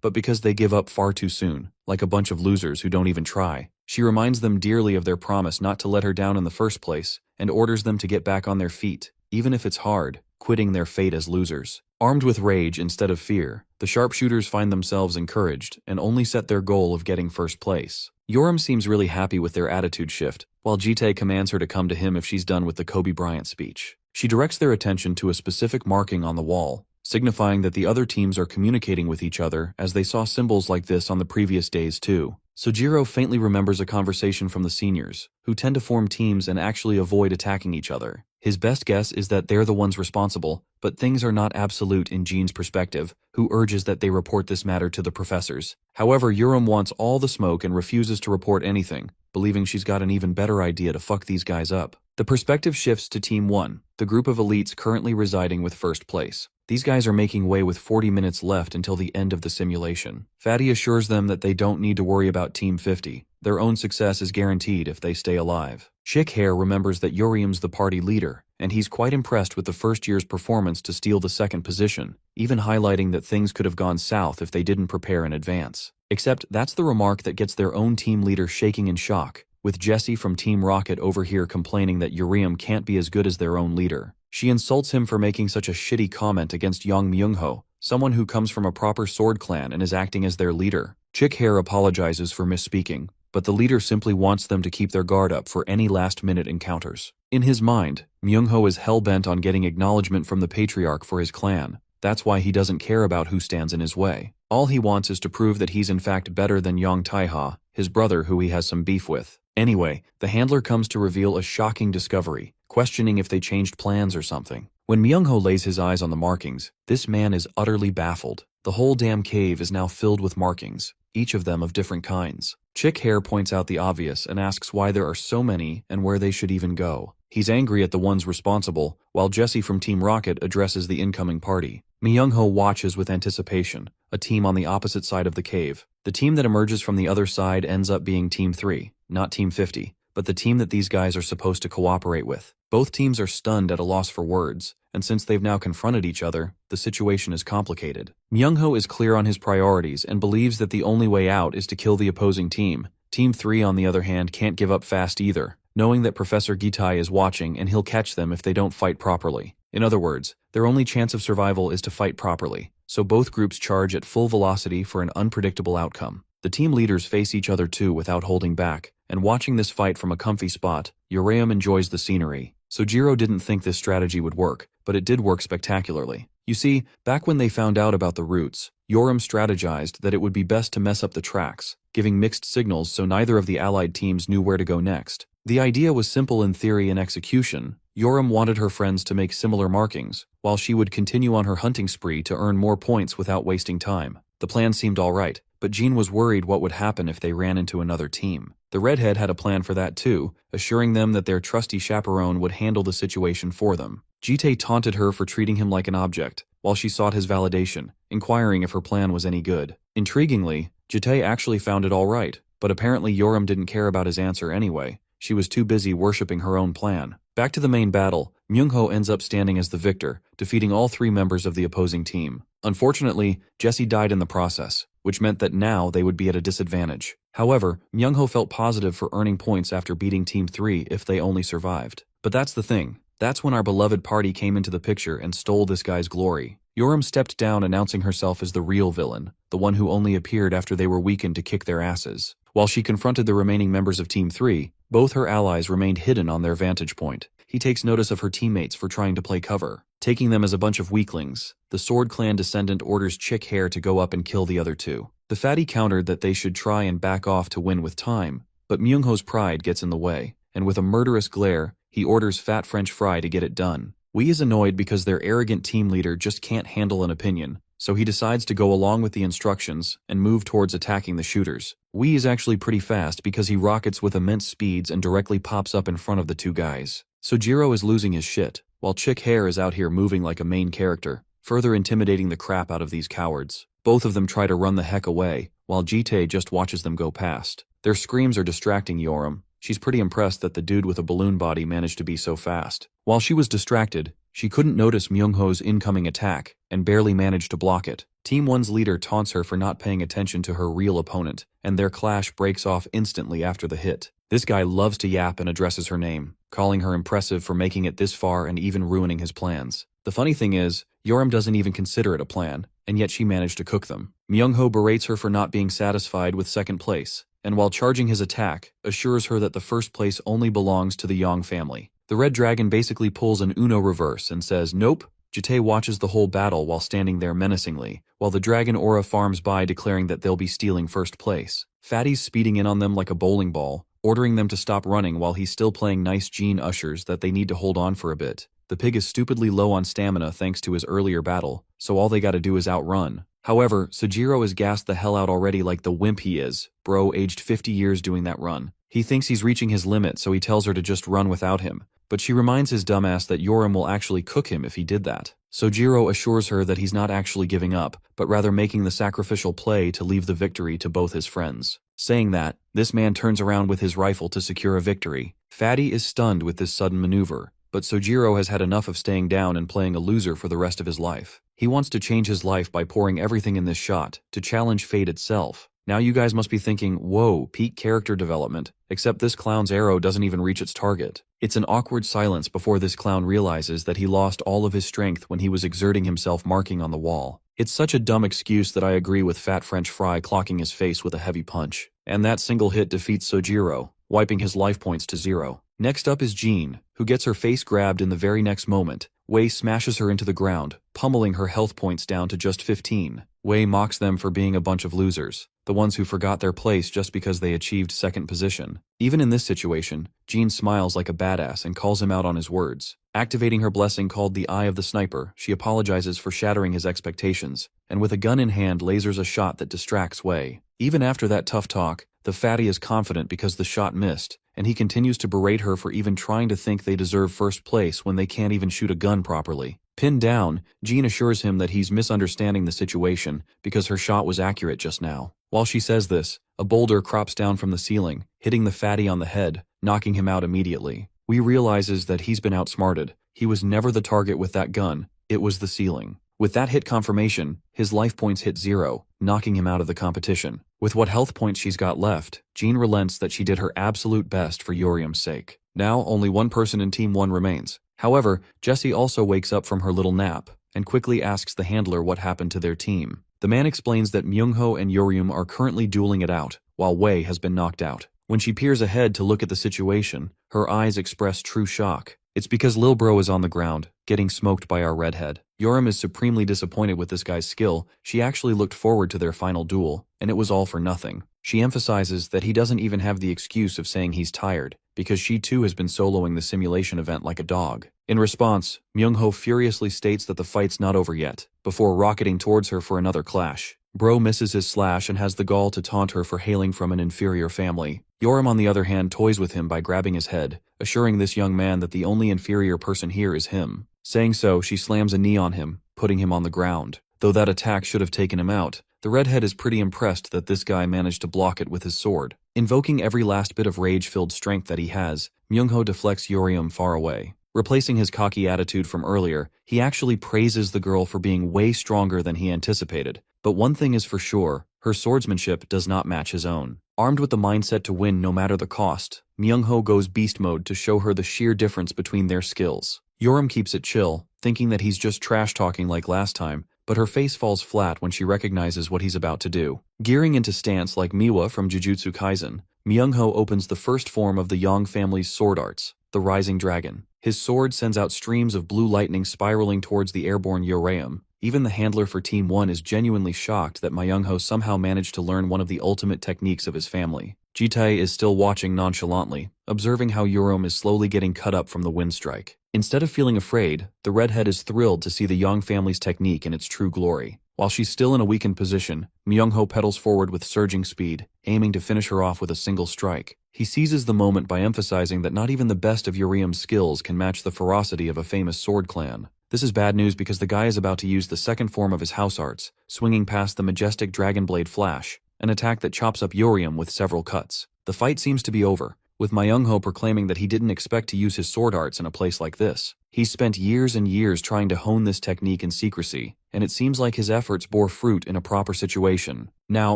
but because they give up far too soon, like a bunch of losers who don't even try. She reminds them dearly of their promise not to let her down in the first place, and orders them to get back on their feet, even if it's hard, quitting their fate as losers. Armed with rage instead of fear, the sharpshooters find themselves encouraged and only set their goal of getting first place. Yoram seems really happy with their attitude shift, while Jite commands her to come to him if she's done with the Kobe Bryant speech. She directs their attention to a specific marking on the wall, signifying that the other teams are communicating with each other as they saw symbols like this on the previous days too. Sojiro faintly remembers a conversation from the seniors, who tend to form teams and actually avoid attacking each other. His best guess is that they're the ones responsible, but things are not absolute in Jean's perspective, who urges that they report this matter to the professors. However, Yoram wants all the smoke and refuses to report anything, believing she's got an even better idea to fuck these guys up. The perspective shifts to Team 1, the group of elites currently residing with first place. These guys are making way with 40 minutes left until the end of the simulation. Fatty assures them that they don't need to worry about Team 50. Their own success is guaranteed if they stay alive. Chick Hair remembers that Yuriam's the party leader, and he's quite impressed with the first year's performance to steal the second position, even highlighting that things could have gone south if they didn't prepare in advance. Except that's the remark that gets their own team leader shaking in shock, with Jessie from Team Rocket over here complaining that Uriam can't be as good as their own leader. She insults him for making such a shitty comment against Yang Myungho, someone who comes from a proper sword clan and is acting as their leader. Chick Hair apologizes for misspeaking, but the leader simply wants them to keep their guard up for any last-minute encounters. In his mind, Myungho is hell-bent on getting acknowledgement from the patriarch for his clan. That's why he doesn't care about who stands in his way. All he wants is to prove that he's in fact better than Yang Taiha, his brother who he has some beef with. Anyway, the handler comes to reveal a shocking discovery, questioning if they changed plans or something. When Myungho lays his eyes on the markings, this man is utterly baffled. The whole damn cave is now filled with markings, each of them of different kinds. Chick Hair points out the obvious and asks why there are so many and where they should even go. He's angry at the ones responsible, while Jessie from Team Rocket addresses the incoming party. Myungho watches with anticipation, a team on the opposite side of the cave. The team that emerges from the other side ends up being Team 3, not Team 50, but the team that these guys are supposed to cooperate with. Both teams are stunned at a loss for words, and since they've now confronted each other, the situation is complicated. Myungho is clear on his priorities and believes that the only way out is to kill the opposing team. Team 3, on the other hand, can't give up fast either, knowing that Professor Gitai is watching and he'll catch them if they don't fight properly. In other words, their only chance of survival is to fight properly, so both groups charge at full velocity for an unpredictable outcome. The team leaders face each other too without holding back, and watching this fight from a comfy spot, Uriam enjoys the scenery. Sojiro didn't think this strategy would work, but it did work spectacularly. You see, back when they found out about the routes, Yoram strategized that it would be best to mess up the tracks, giving mixed signals so neither of the allied teams knew where to go next. The idea was simple in theory and execution. Yoram wanted her friends to make similar markings, while she would continue on her hunting spree to earn more points without wasting time. The plan seemed alright, but Jean was worried what would happen if they ran into another team. The redhead had a plan for that too, assuring them that their trusty chaperone would handle the situation for them. Jite taunted her for treating him like an object, while she sought his validation, inquiring if her plan was any good. Intriguingly, Jite actually found it alright, but apparently Yoram didn't care about his answer anyway. She was too busy worshipping her own plan. Back to the main battle, Myungho ends up standing as the victor, defeating all 3 members of the opposing team. Unfortunately, Jesse died in the process, which meant that now they would be at a disadvantage. However, Myungho felt positive for earning points after beating Team 3 if they only survived. But that's the thing. That's when our beloved party came into the picture and stole this guy's glory. Yoram stepped down, announcing herself as the real villain, the one who only appeared after they were weakened to kick their asses. While she confronted the remaining members of Team 3, both her allies remained hidden on their vantage point. He takes notice of her teammates for trying to play cover, taking them as a bunch of weaklings. The Sword Clan descendant orders Chick Hair to go up and kill the other 2. The fatty countered that they should try and back off to win with time, but Myungho's pride gets in the way, and with a murderous glare, he orders Fat French Fry to get it done. Wee is annoyed because their arrogant team leader just can't handle an opinion, so he decides to go along with the instructions and move towards attacking the shooters. Wee is actually pretty fast because he rockets with immense speeds and directly pops up in front of the 2 guys. Sojiro is losing his shit, while Chick Hair is out here moving like a main character, further intimidating the crap out of these cowards. Both of them try to run the heck away, while Jite just watches them go past. Their screams are distracting Yoram. She's pretty impressed that the dude with a balloon body managed to be so fast. While she was distracted, she couldn't notice Myungho's incoming attack, and barely managed to block it. Team 1's leader taunts her for not paying attention to her real opponent, and their clash breaks off instantly after the hit. This guy loves to yap and addresses her name, calling her impressive for making it this far and even ruining his plans. The funny thing is, Yoram doesn't even consider it a plan, and yet she managed to cook them. Myungho berates her for not being satisfied with second place, and while charging his attack, assures her that the first place only belongs to the Yang family. The Red Dragon basically pulls an Uno reverse and says, "Nope." Jite watches the whole battle while standing there menacingly, while the Dragon Aura farms by declaring that they'll be stealing first place. Fatty's speeding in on them like a bowling ball, ordering them to stop running while he's still playing nice Gene ushers that they need to hold on for a bit. The pig is stupidly low on stamina thanks to his earlier battle, so all they gotta do is outrun. However, Sojiro is gassed the hell out already like the wimp he is, bro aged 50 years doing that run. He thinks he's reaching his limit, so he tells her to just run without him, but she reminds his dumbass that Yoram will actually cook him if he did that. Sojiro assures her that he's not actually giving up, but rather making the sacrificial play to leave the victory to both his friends. Saying that, this man turns around with his rifle to secure a victory. Fatty is stunned with this sudden maneuver, but Sojiro has had enough of staying down and playing a loser for the rest of his life. He wants to change his life by pouring everything in this shot, to challenge fate itself. Now you guys must be thinking, whoa, peak character development, except this clown's arrow doesn't even reach its target. It's an awkward silence before this clown realizes that he lost all of his strength when he was exerting himself marking on the wall. It's such a dumb excuse that I agree with Fat French Fry clocking his face with a heavy punch. And that single hit defeats Sojiro, wiping his life points to 0. Next up is Jean, who gets her face grabbed in the very next moment. Wei smashes her into the ground, pummeling her health points down to just 15. Wei mocks them for being a bunch of losers, the ones who forgot their place just because they achieved second position. Even in this situation, Jean smiles like a badass and calls him out on his words. Activating her blessing called the Eye of the Sniper, she apologizes for shattering his expectations, and with a gun in hand lasers a shot that distracts Wei. Even after that tough talk, the fatty is confident because the shot missed, and he continues to berate her for even trying to think they deserve first place when they can't even shoot a gun properly. Pinned down, Jean assures him that he's misunderstanding the situation because her shot was accurate just now. While she says this, a boulder crops down from the ceiling, hitting the fatty on the head, knocking him out immediately. Wee realizes that he's been outsmarted. He was never the target with that gun, it was the ceiling. With that hit confirmation, his life points hit 0, knocking him out of the competition. With what health points she's got left, Jean relents that she did her absolute best for Yoriam's sake. Now, only one person in Team 1 remains. However, Jessie also wakes up from her little nap, and quickly asks the handler what happened to their team. The man explains that Myungho and Yoriam are currently dueling it out, while Wei has been knocked out. When she peers ahead to look at the situation, her eyes express true shock. It's because Lil Bro is on the ground, getting smoked by our redhead. Yoram is supremely disappointed with this guy's skill. She actually looked forward to their final duel, and it was all for nothing. She emphasizes that he doesn't even have the excuse of saying he's tired, because she too has been soloing the simulation event like a dog. In response, Myungho furiously states that the fight's not over yet, before rocketing towards her for another clash. Bro misses his slash and has the gall to taunt her for hailing from an inferior family. Yoram on the other hand toys with him by grabbing his head, assuring this young man that the only inferior person here is him. Saying so, she slams a knee on him, putting him on the ground. Though that attack should have taken him out, the redhead is pretty impressed that this guy managed to block it with his sword. Invoking every last bit of rage-filled strength that he has, Myungho deflects Yorium far away. Replacing his cocky attitude from earlier, he actually praises the girl for being way stronger than he anticipated. But one thing is for sure, her swordsmanship does not match his own. Armed with the mindset to win no matter the cost, Myungho goes beast mode to show her the sheer difference between their skills. Yoram keeps it chill, thinking that he's just trash-talking like last time, but her face falls flat when she recognizes what he's about to do. Gearing into stance like Miwa from Jujutsu Kaisen, Myungho opens the first form of the Yang family's sword arts, the Rising Dragon. His sword sends out streams of blue lightning spiraling towards the airborne Yoreum. Even the handler for Team 1 is genuinely shocked that Myungho somehow managed to learn one of the ultimate techniques of his family. Jitae is still watching nonchalantly, observing how Yoram is slowly getting cut up from the wind strike. Instead of feeling afraid, the redhead is thrilled to see the Yang family's technique in its true glory. While she's still in a weakened position, Myungho pedals forward with surging speed, aiming to finish her off with a single strike. He seizes the moment by emphasizing that not even the best of Yorium's skills can match the ferocity of a famous sword clan. This is bad news because the guy is about to use the second form of his house arts, swinging past the majestic Dragon Blade Flash, an attack that chops up Yorium with several cuts. The fight seems to be over, with Myungho proclaiming that he didn't expect to use his sword arts in a place like this. He's spent years and years trying to hone this technique in secrecy, and it seems like his efforts bore fruit in a proper situation. Now,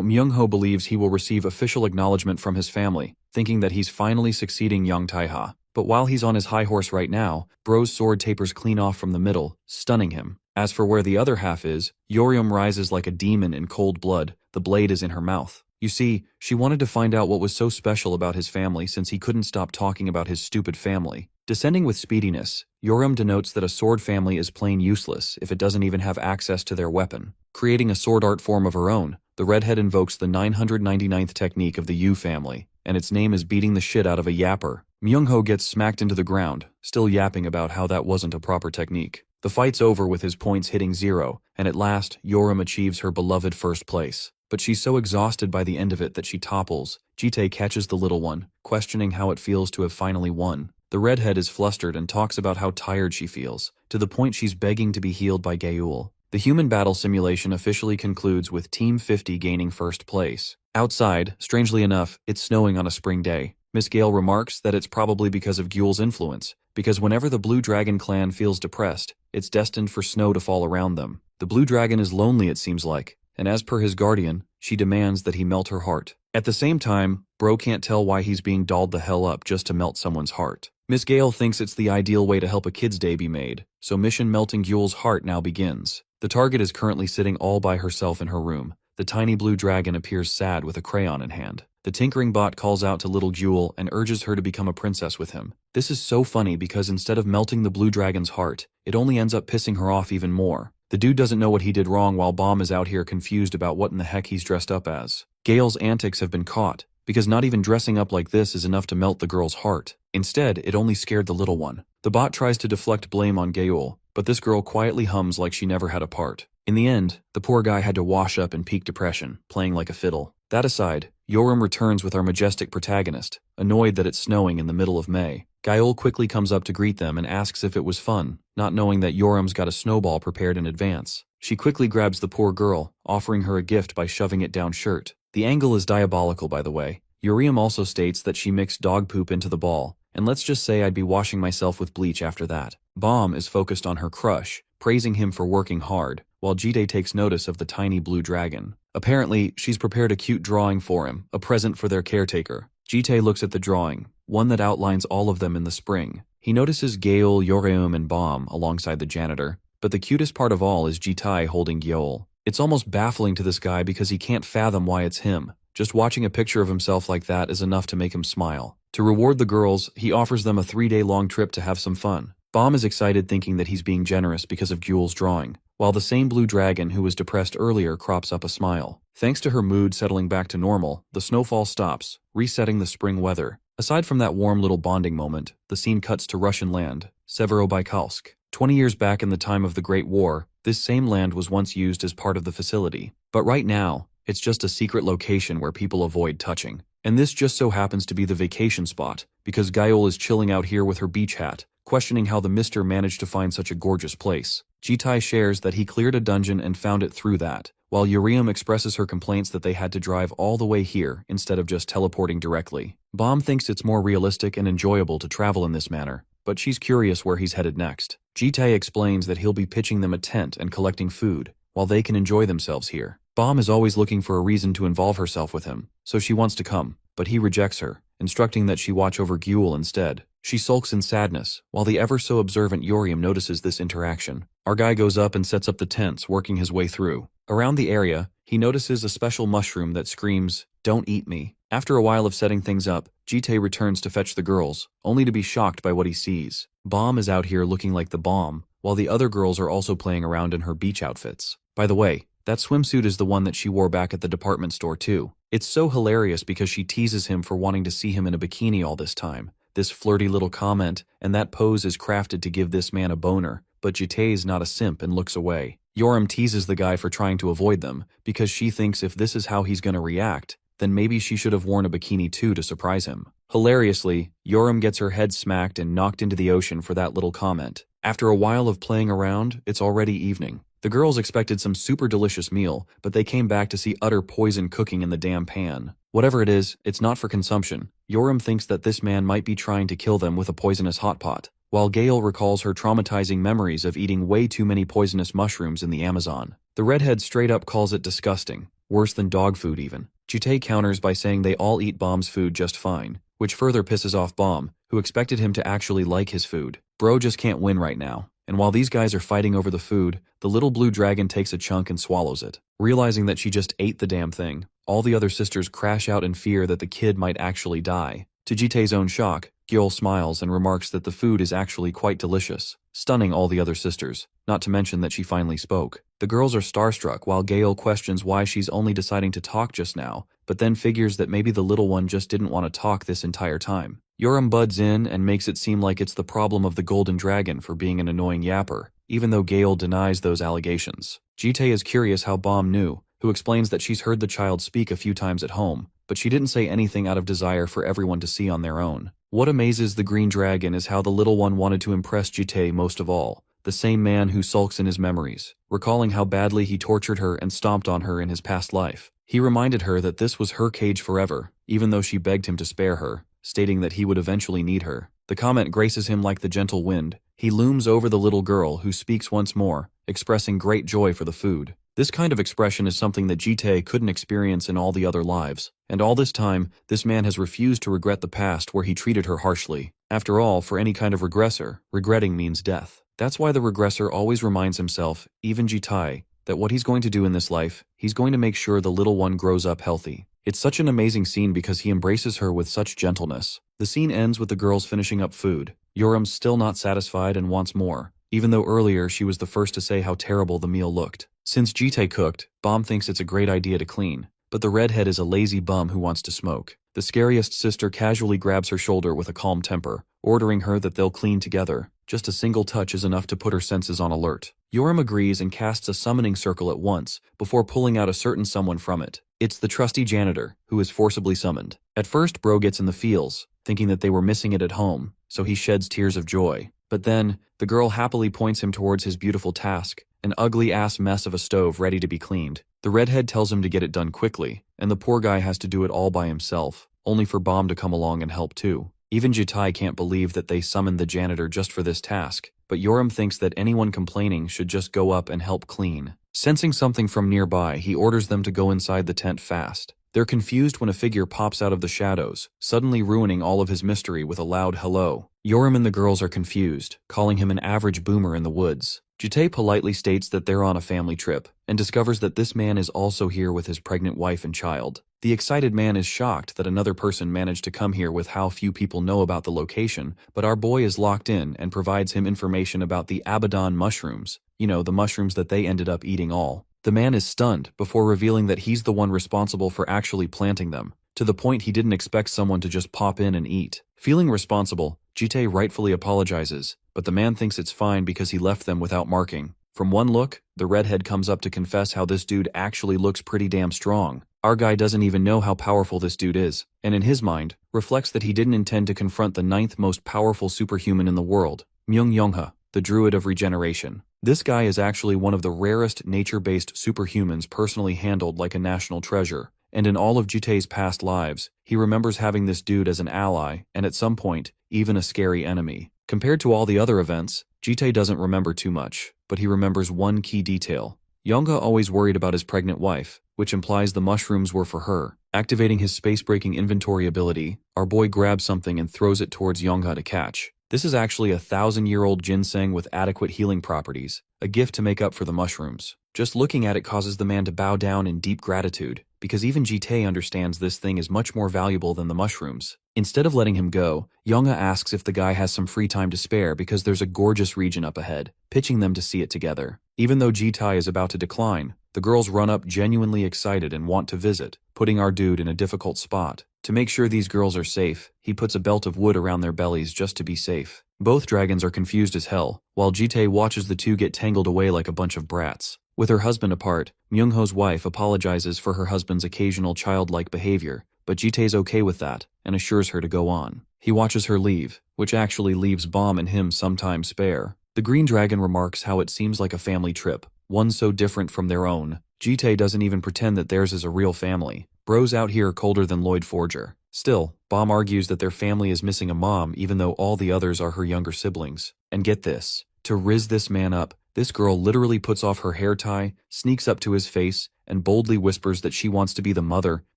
Myungho believes he will receive official acknowledgement from his family, thinking that he's finally succeeding Yang Taiha. But while he's on his high horse right now, Bro's sword tapers clean off from the middle, stunning him. As for where the other half is, Yorium rises like a demon in cold blood. The blade is in her mouth. You see, she wanted to find out what was so special about his family since he couldn't stop talking about his stupid family. Descending with speediness, Yorium denotes that a sword family is plain useless if it doesn't even have access to their weapon. Creating a sword art form of her own, the redhead invokes the 999th technique of the Yu family, and its name is beating the shit out of a yapper. Myungho gets smacked into the ground, still yapping about how that wasn't a proper technique. The fight's over with his points hitting 0, and at last, Yorium achieves her beloved first place. But she's so exhausted by the end of it that she topples. Jitae catches the little one, questioning how it feels to have finally won. The redhead is flustered and talks about how tired she feels, to the point she's begging to be healed by Gaeul. The human battle simulation officially concludes with Team 50 gaining first place. Outside, strangely enough, it's snowing on a spring day. Miss Gale remarks that it's probably because of Guel's influence, because whenever the Blue Dragon clan feels depressed, it's destined for snow to fall around them. The Blue Dragon is lonely, it seems like, and as per his guardian, she demands that he melt her heart. At the same time, Bro can't tell why he's being dolled the hell up just to melt someone's heart. Miss Gale thinks it's the ideal way to help a kid's day be made, so mission melting Guel's heart now begins. The target is currently sitting all by herself in her room. The tiny blue dragon appears sad with a crayon in hand. The tinkering bot calls out to little Jewel and urges her to become a princess with him. This is so funny because instead of melting the blue dragon's heart, it only ends up pissing her off even more. The dude doesn't know what he did wrong while Bomb is out here confused about what in the heck he's dressed up as. Gale's antics have been caught, because not even dressing up like this is enough to melt the girl's heart. Instead, it only scared the little one. The bot tries to deflect blame on Gaeul, but this girl quietly hums like she never had a part. In the end, the poor guy had to wash up in peak depression, playing like a fiddle. That aside, Yoram returns with our majestic protagonist, annoyed that it's snowing in the middle of May. Gaeul quickly comes up to greet them and asks if it was fun, not knowing that Yoram's got a snowball prepared in advance. She quickly grabs the poor girl, offering her a gift by shoving it down shirt. The angle is diabolical, by the way. Yorium also states that she mixed dog poop into the ball, and let's just say I'd be washing myself with bleach after that. Bomb is focused on her crush, praising him for working hard, while Jide takes notice of the tiny blue dragon. Apparently, she's prepared a cute drawing for him, a present for their caretaker. Jite looks at the drawing, one that outlines all of them in the spring. He notices Gaeul, Yorium, and Bomb alongside the janitor, but the cutest part of all is Jitai holding Gyeol. It's almost baffling to this guy because he can't fathom why it's him. Just watching a picture of himself like that is enough to make him smile. To reward the girls, he offers them a 3-day-long trip to have some fun. Bomb is excited thinking that he's being generous because of Gule's drawing, while the same blue dragon who was depressed earlier crops up a smile. Thanks to her mood settling back to normal, the snowfall stops, resetting the spring weather. Aside from that warm little bonding moment, the scene cuts to Russian land, Severobaykalsk. 20 years back in the time of the Great War, this same land was once used as part of the facility. But right now, it's just a secret location where people avoid touching. And this just so happens to be the vacation spot, because Yahello is chilling out here with her beach hat, questioning how the mister managed to find such a gorgeous place. Jitai shares that he cleared a dungeon and found it through that, while Yuriam expresses her complaints that they had to drive all the way here instead of just teleporting directly. Bomb thinks it's more realistic and enjoyable to travel in this manner, but she's curious where he's headed next. Jitai explains that he'll be pitching them a tent and collecting food, while they can enjoy themselves here. Bomb is always looking for a reason to involve herself with him, so she wants to come, but he rejects her, instructing that she watch over Gule instead. She sulks in sadness, while the ever-so-observant Yuriam notices this interaction. Our guy goes up and sets up the tents, working his way through. Around the area, he notices a special mushroom that screams, "Don't eat me." After a while of setting things up, Jitai returns to fetch the girls, only to be shocked by what he sees. Bomb is out here looking like the bomb, while the other girls are also playing around in her beach outfits. By the way, that swimsuit is the one that she wore back at the department store too. It's so hilarious because she teases him for wanting to see him in a bikini all this time. This flirty little comment, and that pose is crafted to give this man a boner, but Jitai's not a simp and looks away. Yoram teases the guy for trying to avoid them, because she thinks if this is how he's gonna react, then maybe she should have worn a bikini too to surprise him. Hilariously, Yoram gets her head smacked and knocked into the ocean for that little comment. After a while of playing around, it's already evening. The girls expected some super delicious meal, but they came back to see utter poison cooking in the damn pan. Whatever it is, it's not for consumption. Yoram thinks that this man might be trying to kill them with a poisonous hot pot, while Gale recalls her traumatizing memories of eating way too many poisonous mushrooms in the Amazon. The redhead straight up calls it disgusting, worse than dog food even. Jitai counters by saying they all eat Bomb's food just fine, which further pisses off Bomb, who expected him to actually like his food. Bro just can't win right now. And while these guys are fighting over the food, the little blue dragon takes a chunk and swallows it. Realizing that she just ate the damn thing, all the other sisters crash out in fear that the kid might actually die. To Jitai's own shock, Gyul smiles and remarks that the food is actually quite delicious, stunning all the other sisters, not to mention that she finally spoke. The girls are starstruck while Gale questions why she's only deciding to talk just now, but then figures that maybe the little one just didn't want to talk this entire time. Yoram buds in and makes it seem like it's the problem of the golden dragon for being an annoying yapper, even though Gale denies those allegations. Jitai is curious how Bomb knew, who explains that she's heard the child speak a few times at home, but she didn't say anything out of desire for everyone to see on their own. What amazes the green dragon is how the little one wanted to impress Jitai most of all, the same man who sulks in his memories, recalling how badly he tortured her and stomped on her in his past life. He reminded her that this was her cage forever, even though she begged him to spare her, stating that he would eventually need her. The comment graces him like the gentle wind. He looms over the little girl, who speaks once more, expressing great joy for the food. This kind of expression is something that Jitai couldn't experience in all the other lives, and all this time, this man has refused to regret the past where he treated her harshly. After all, for any kind of regressor, regretting means death. That's why the regressor always reminds himself, even Jitai, that what he's going to do in this life, he's going to make sure the little one grows up healthy. It's such an amazing scene because he embraces her with such gentleness. The scene ends with the girls finishing up food. Yoram's still not satisfied and wants more, even though earlier she was the first to say how terrible the meal looked. Since Jitai cooked, Bomb thinks it's a great idea to clean, but the redhead is a lazy bum who wants to smoke. The scariest sister casually grabs her shoulder with a calm temper, ordering her that they'll clean together. Just a single touch is enough to put her senses on alert. Yoram agrees and casts a summoning circle at once, before pulling out a certain someone from it. It's the trusty janitor, who is forcibly summoned. At first, Bro gets in the feels, thinking that they were missing it at home, so he sheds tears of joy. But then, the girl happily points him towards his beautiful task, an ugly-ass mess of a stove ready to be cleaned. The redhead tells him to get it done quickly, and the poor guy has to do it all by himself, only for Bomb to come along and help too. Even Jitai can't believe that they summoned the janitor just for this task, but Yoram thinks that anyone complaining should just go up and help clean. Sensing something from nearby, he orders them to go inside the tent fast. They're confused when a figure pops out of the shadows, suddenly ruining all of his mystery with a loud hello. Yoram and the girls are confused, calling him an average boomer in the woods. Jitae politely states that they're on a family trip, and discovers that this man is also here with his pregnant wife and child. The excited man is shocked that another person managed to come here with how few people know about the location, but our boy is locked in and provides him information about the Abaddon mushrooms, the mushrooms that they ended up eating all. The man is stunned before revealing that he's the one responsible for actually planting them, to the point he didn't expect someone to just pop in and eat. Feeling responsible, Jitae rightfully apologizes, but the man thinks it's fine because he left them without marking. From one look, the redhead comes up to confess how this dude actually looks pretty damn strong. Our guy doesn't even know how powerful this dude is, and in his mind, reflects that he didn't intend to confront the 9th most powerful superhuman in the world, Myung-Yongha, the Druid of Regeneration. This guy is actually one of the rarest nature-based superhumans personally handled like a national treasure, and in all of Jitae's past lives, he remembers having this dude as an ally, and at some point, even a scary enemy. Compared to all the other events, Jitae doesn't remember too much, but he remembers one key detail. Yongha always worried about his pregnant wife, which implies the mushrooms were for her. Activating his space-breaking inventory ability, our boy grabs something and throws it towards Yongha to catch. This is actually a 1,000-year-old ginseng with adequate healing properties, a gift to make up for the mushrooms. Just looking at it causes the man to bow down in deep gratitude, because even Jitae understands this thing is much more valuable than the mushrooms. Instead of letting him go, Yongha asks if the guy has some free time to spare because there's a gorgeous region up ahead, pitching them to see it together. Even though Jitae is about to decline, the girls run up genuinely excited and want to visit, putting our dude in a difficult spot. To make sure these girls are safe, he puts a belt of wood around their bellies just to be safe. Both dragons are confused as hell, while Jitae watches the two get tangled away like a bunch of brats. With her husband apart, Myungho's wife apologizes for her husband's occasional childlike behavior, but Jitae's okay with that, and assures her to go on. He watches her leave, which actually leaves Bomb and him some time spare. The green dragon remarks how it seems like a family trip, one so different from their own. Jitae doesn't even pretend that theirs is a real family. Bros out here colder than Lloyd Forger. Still, Bomb argues that their family is missing a mom even though all the others are her younger siblings. And get this, to rizz this man up, this girl literally puts off her hair tie, sneaks up to his face, and boldly whispers that she wants to be the mother.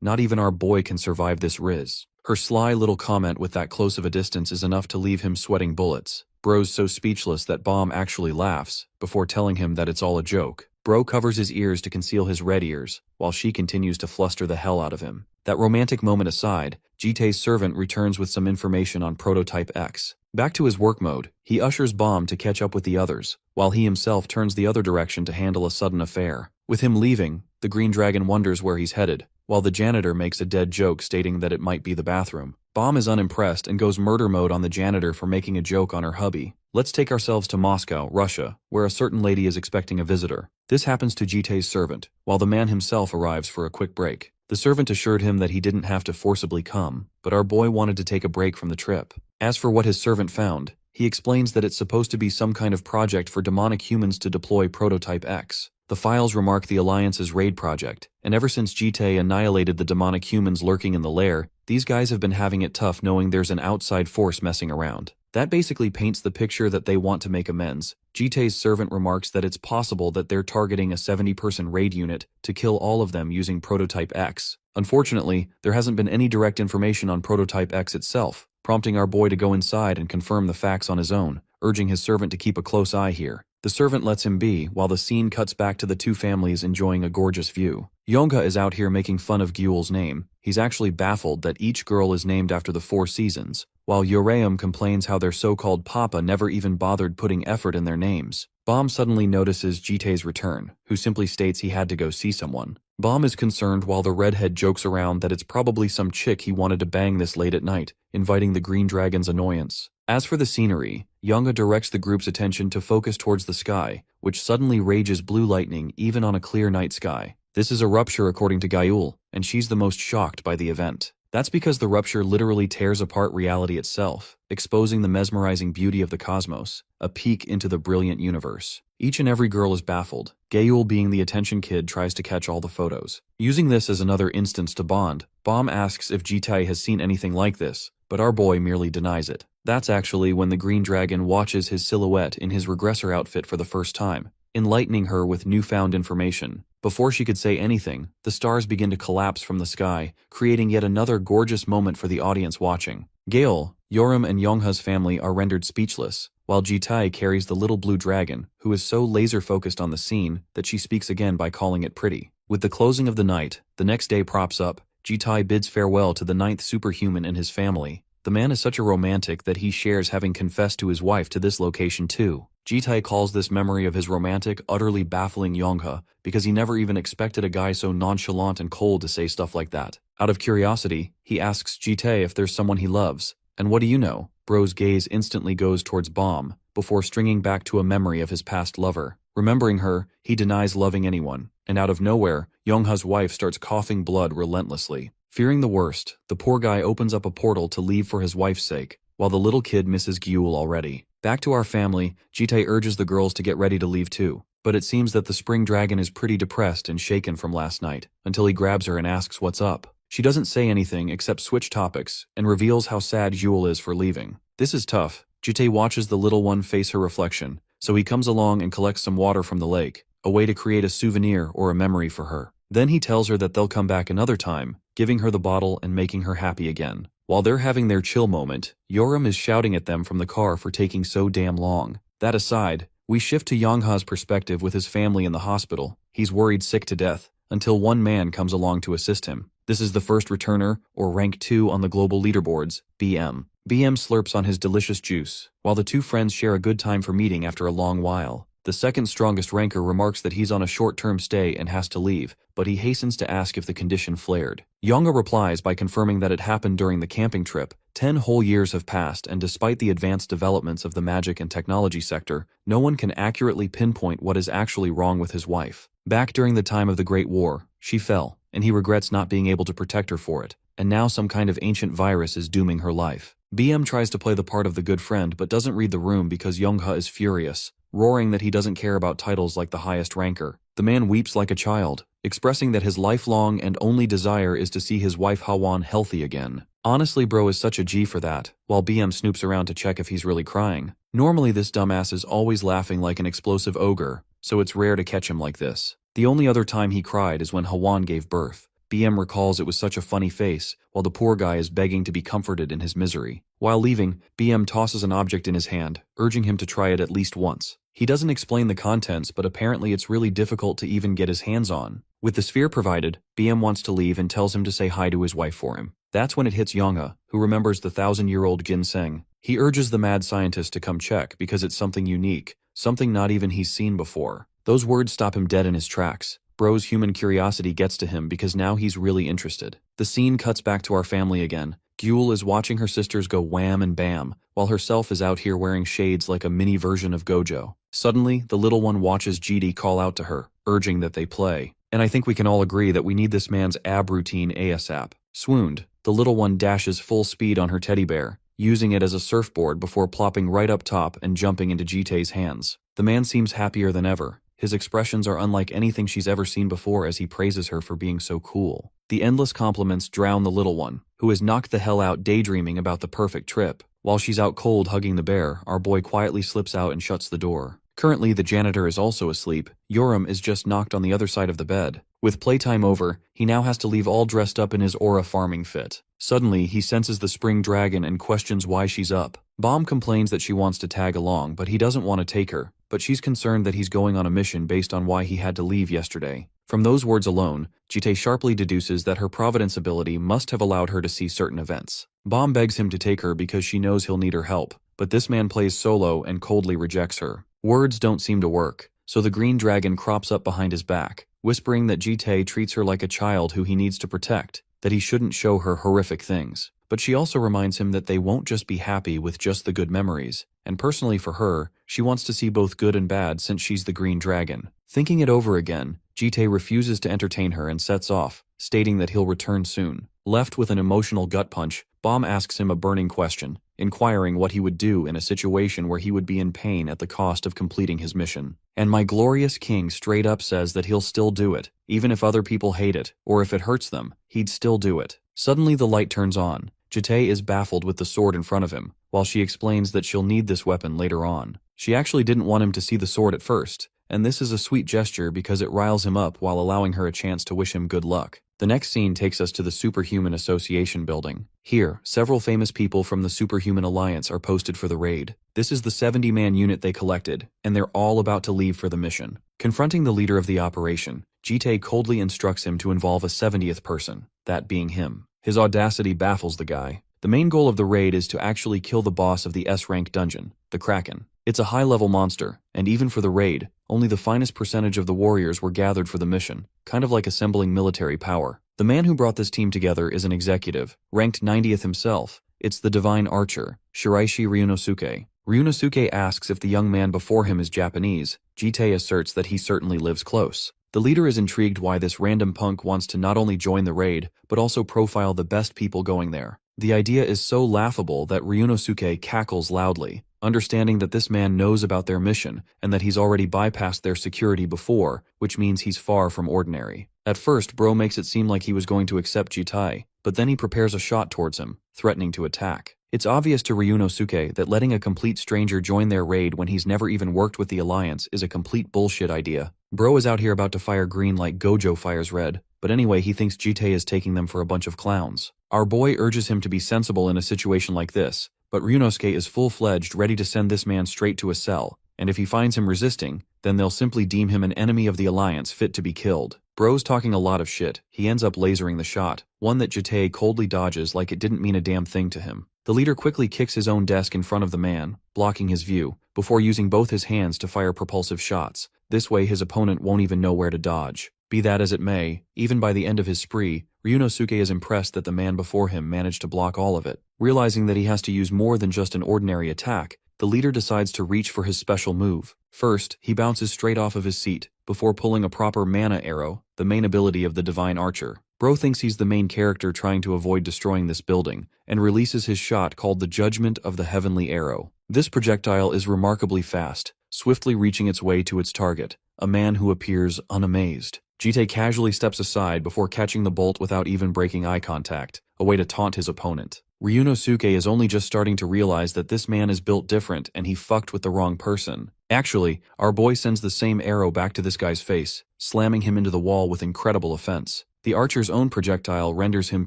Not even our boy can survive this rizz. Her sly little comment with that close of a distance is enough to leave him sweating bullets. Bro's so speechless that Bomb actually laughs, before telling him that it's all a joke. Bro covers his ears to conceal his red ears, while she continues to fluster the hell out of him. That romantic moment aside, Jitae's servant returns with some information on Prototype X. Back to his work mode, he ushers Bomb to catch up with the others, while he himself turns the other direction to handle a sudden affair. With him leaving, the green dragon wonders where he's headed, while the janitor makes a dead joke stating that it might be the bathroom. Bomb is unimpressed and goes murder mode on the janitor for making a joke on her hubby. Let's take ourselves to Moscow, Russia, where a certain lady is expecting a visitor. This happens to Jitae's servant, while the man himself arrives for a quick break. The servant assured him that he didn't have to forcibly come, but our boy wanted to take a break from the trip. As for what his servant found, he explains that it's supposed to be some kind of project for demonic humans to deploy Prototype X. The files remark the Alliance's raid project, and ever since Jitae annihilated the demonic humans lurking in the lair, these guys have been having it tough knowing there's an outside force messing around. That basically paints the picture that they want to make amends. Jitae's servant remarks that it's possible that they're targeting a 70-person raid unit to kill all of them using Prototype X. Unfortunately, there hasn't been any direct information on Prototype X itself, prompting our boy to go inside and confirm the facts on his own, urging his servant to keep a close eye here. The servant lets him be, while the scene cuts back to the two families enjoying a gorgeous view. Yongha is out here making fun of Gyul's name. He's actually baffled that each girl is named after the 4 seasons, while Yoreum complains how their so-called papa never even bothered putting effort in their names. Bomb suddenly notices Jitae's return, who simply states he had to go see someone. Bomb is concerned while the redhead jokes around that it's probably some chick he wanted to bang this late at night, inviting the green dragon's annoyance. As for the scenery, Yongha directs the group's attention to focus towards the sky, which suddenly rages blue lightning even on a clear night sky. This is a rupture according to Gyul, and she's the most shocked by the event. That's because the rupture literally tears apart reality itself, exposing the mesmerizing beauty of the cosmos, a peek into the brilliant universe. Each and every girl is baffled. Gyul, being the attention kid, tries to catch all the photos. Using this as another instance to bond, Bomb asks if Jitae has seen anything like this, but our boy merely denies it. That's actually when the green dragon watches his silhouette in his regressor outfit for the first time, enlightening her with newfound information. Before she could say anything, the stars begin to collapse from the sky, creating yet another gorgeous moment for the audience watching. Gale, Yoram and Yongha's family are rendered speechless, while Jitai carries the little blue dragon, who is so laser-focused on the scene that she speaks again by calling it pretty. With the closing of the night, the next day props up, Jitai bids farewell to the 9th superhuman and his family. The man is such a romantic that he shares having confessed to his wife to this location too. Jitai calls this memory of his romantic, utterly baffling Yongha because he never even expected a guy so nonchalant and cold to say stuff like that. Out of curiosity, he asks Jitai if there's someone he loves. And what do you know? Bro's gaze instantly goes towards Bomb, before stringing back to a memory of his past lover. Remembering her, he denies loving anyone, and out of nowhere, Yongha's wife starts coughing blood relentlessly. Fearing the worst, the poor guy opens up a portal to leave for his wife's sake, while the little kid misses Gyul already. Back to our family, Jitai urges the girls to get ready to leave too, but it seems that the spring dragon is pretty depressed and shaken from last night, until he grabs her and asks what's up. She doesn't say anything except switch topics, and reveals how sad Gyul is for leaving. This is tough. Jitai watches the little one face her reflection, so he comes along and collects some water from the lake, a way to create a souvenir or a memory for her. Then he tells her that they'll come back another time, giving her the bottle and making her happy again. While they're having their chill moment, Yoram is shouting at them from the car for taking so damn long. That aside, we shift to Yongha's perspective with his family in the hospital. He's worried sick to death, until one man comes along to assist him. This is the first returner, or rank 2 on the global leaderboards, BM. BM slurps on his delicious juice, while the two friends share a good time for meeting after a long while. The second strongest ranker remarks that he's on a short-term stay and has to leave, but he hastens to ask if the condition flared. Yongha replies by confirming that it happened during the camping trip. 10 whole years have passed, and despite the advanced developments of the magic and technology sector, no one can accurately pinpoint what is actually wrong with his wife. Back during the time of the Great War, she fell, and he regrets not being able to protect her for it, and now some kind of ancient virus is dooming her life. BM tries to play the part of the good friend but doesn't read the room because Yongha is furious, roaring that he doesn't care about titles like the highest ranker. The man weeps like a child, expressing that his lifelong and only desire is to see his wife Hawan healthy again. Honestly, bro is such a G for that, while BM snoops around to check if he's really crying. Normally this dumbass is always laughing like an explosive ogre, so it's rare to catch him like this. The only other time he cried is when Hawan gave birth. BM recalls it was such a funny face, while the poor guy is begging to be comforted in his misery. While leaving, BM tosses an object in his hand, urging him to try it at least once. He doesn't explain the contents, but apparently it's really difficult to even get his hands on. With the sphere provided, BM wants to leave and tells him to say hi to his wife for him. That's when it hits Yongha, who remembers the 1,000-year-old ginseng. He urges the mad scientist to come check because it's something unique, something not even he's seen before. Those words stop him dead in his tracks. Bro's human curiosity gets to him because now he's really interested. The scene cuts back to our family again. Gyul is watching her sisters go wham and bam, while herself is out here wearing shades like a mini version of Gojo. Suddenly, the little one watches GD call out to her, urging that they play. And I think we can all agree that we need this man's ab routine ASAP. Swooned, the little one dashes full speed on her teddy bear, using it as a surfboard before plopping right up top and jumping into Jitei's hands. The man seems happier than ever. His expressions are unlike anything she's ever seen before as he praises her for being so cool. The endless compliments drown the little one, who is knocked the hell out daydreaming about the perfect trip. While she's out cold hugging the bear, our boy quietly slips out and shuts the door. Currently, the janitor is also asleep. Yoram is just knocked on the other side of the bed. With playtime over, he now has to leave all dressed up in his aura farming fit. Suddenly, he senses the spring dragon and questions why she's up. Bomb complains that she wants to tag along, but he doesn't want to take her. But she's concerned that he's going on a mission based on why he had to leave yesterday. From those words alone, Jitei sharply deduces that her providence ability must have allowed her to see certain events. Bomb begs him to take her because she knows he'll need her help, but this man plays solo and coldly rejects her. Words don't seem to work, so the green dragon crops up behind his back, whispering that Jitei treats her like a child who he needs to protect, that he shouldn't show her horrific things. But she also reminds him that they won't just be happy with just the good memories, and personally for her, she wants to see both good and bad since she's the green dragon. Thinking it over again, Jitei refuses to entertain her and sets off, stating that he'll return soon. Left with an emotional gut punch, Bomb asks him a burning question, inquiring what he would do in a situation where he would be in pain at the cost of completing his mission. And my glorious king straight up says that he'll still do it, even if other people hate it, or if it hurts them, he'd still do it. Suddenly the light turns on. Jitei is baffled with the sword in front of him, while she explains that she'll need this weapon later on. She actually didn't want him to see the sword at first, and this is a sweet gesture because it riles him up while allowing her a chance to wish him good luck. The next scene takes us to the Superhuman Association building. Here, several famous people from the Superhuman Alliance are posted for the raid. This is the 70-man unit they collected, and they're all about to leave for the mission. Confronting the leader of the operation, Jite coldly instructs him to involve a 70th person, that being him. His audacity baffles the guy. The main goal of the raid is to actually kill the boss of the S-rank dungeon, the Kraken. It's a high-level monster, and even for the raid, only the finest percentage of the warriors were gathered for the mission, kind of like assembling military power. The man who brought this team together is an executive, ranked 90th himself. It's the divine archer, Shiraishi Ryunosuke. Ryunosuke asks if the young man before him is Japanese. Jite asserts that he certainly lives close. The leader is intrigued why this random punk wants to not only join the raid, but also profile the best people going there. The idea is so laughable that Ryunosuke cackles loudly, understanding that this man knows about their mission and that he's already bypassed their security before, which means he's far from ordinary. At first, Bro makes it seem like he was going to accept Jitai, but then he prepares a shot towards him, threatening to attack. It's obvious to Ryunosuke that letting a complete stranger join their raid when he's never even worked with the Alliance is a complete bullshit idea. Bro is out here about to fire green like Gojo fires red, but anyway he thinks Jite is taking them for a bunch of clowns. Our boy urges him to be sensible in a situation like this, but Ryunosuke is full-fledged ready to send this man straight to a cell, and if he finds him resisting, then they'll simply deem him an enemy of the Alliance fit to be killed. Bro's talking a lot of shit. He ends up lasering the shot, one that Jite coldly dodges like it didn't mean a damn thing to him. The leader quickly kicks his own desk in front of the man, blocking his view, before using both his hands to fire propulsive shots. This way his opponent won't even know where to dodge. Be that as it may, even by the end of his spree, Ryunosuke is impressed that the man before him managed to block all of it. Realizing that he has to use more than just an ordinary attack, the leader decides to reach for his special move. First, he bounces straight off of his seat, before pulling a proper mana arrow, the main ability of the divine archer. Bro thinks he's the main character trying to avoid destroying this building, and releases his shot called the Judgment of the Heavenly Arrow. This projectile is remarkably fast, swiftly reaching its way to its target, a man who appears unamazed. Jite casually steps aside before catching the bolt without even breaking eye contact, a way to taunt his opponent. Ryunosuke is only just starting to realize that this man is built different and he fucked with the wrong person. Actually, our boy sends the same arrow back to this guy's face, slamming him into the wall with incredible offense. The archer's own projectile renders him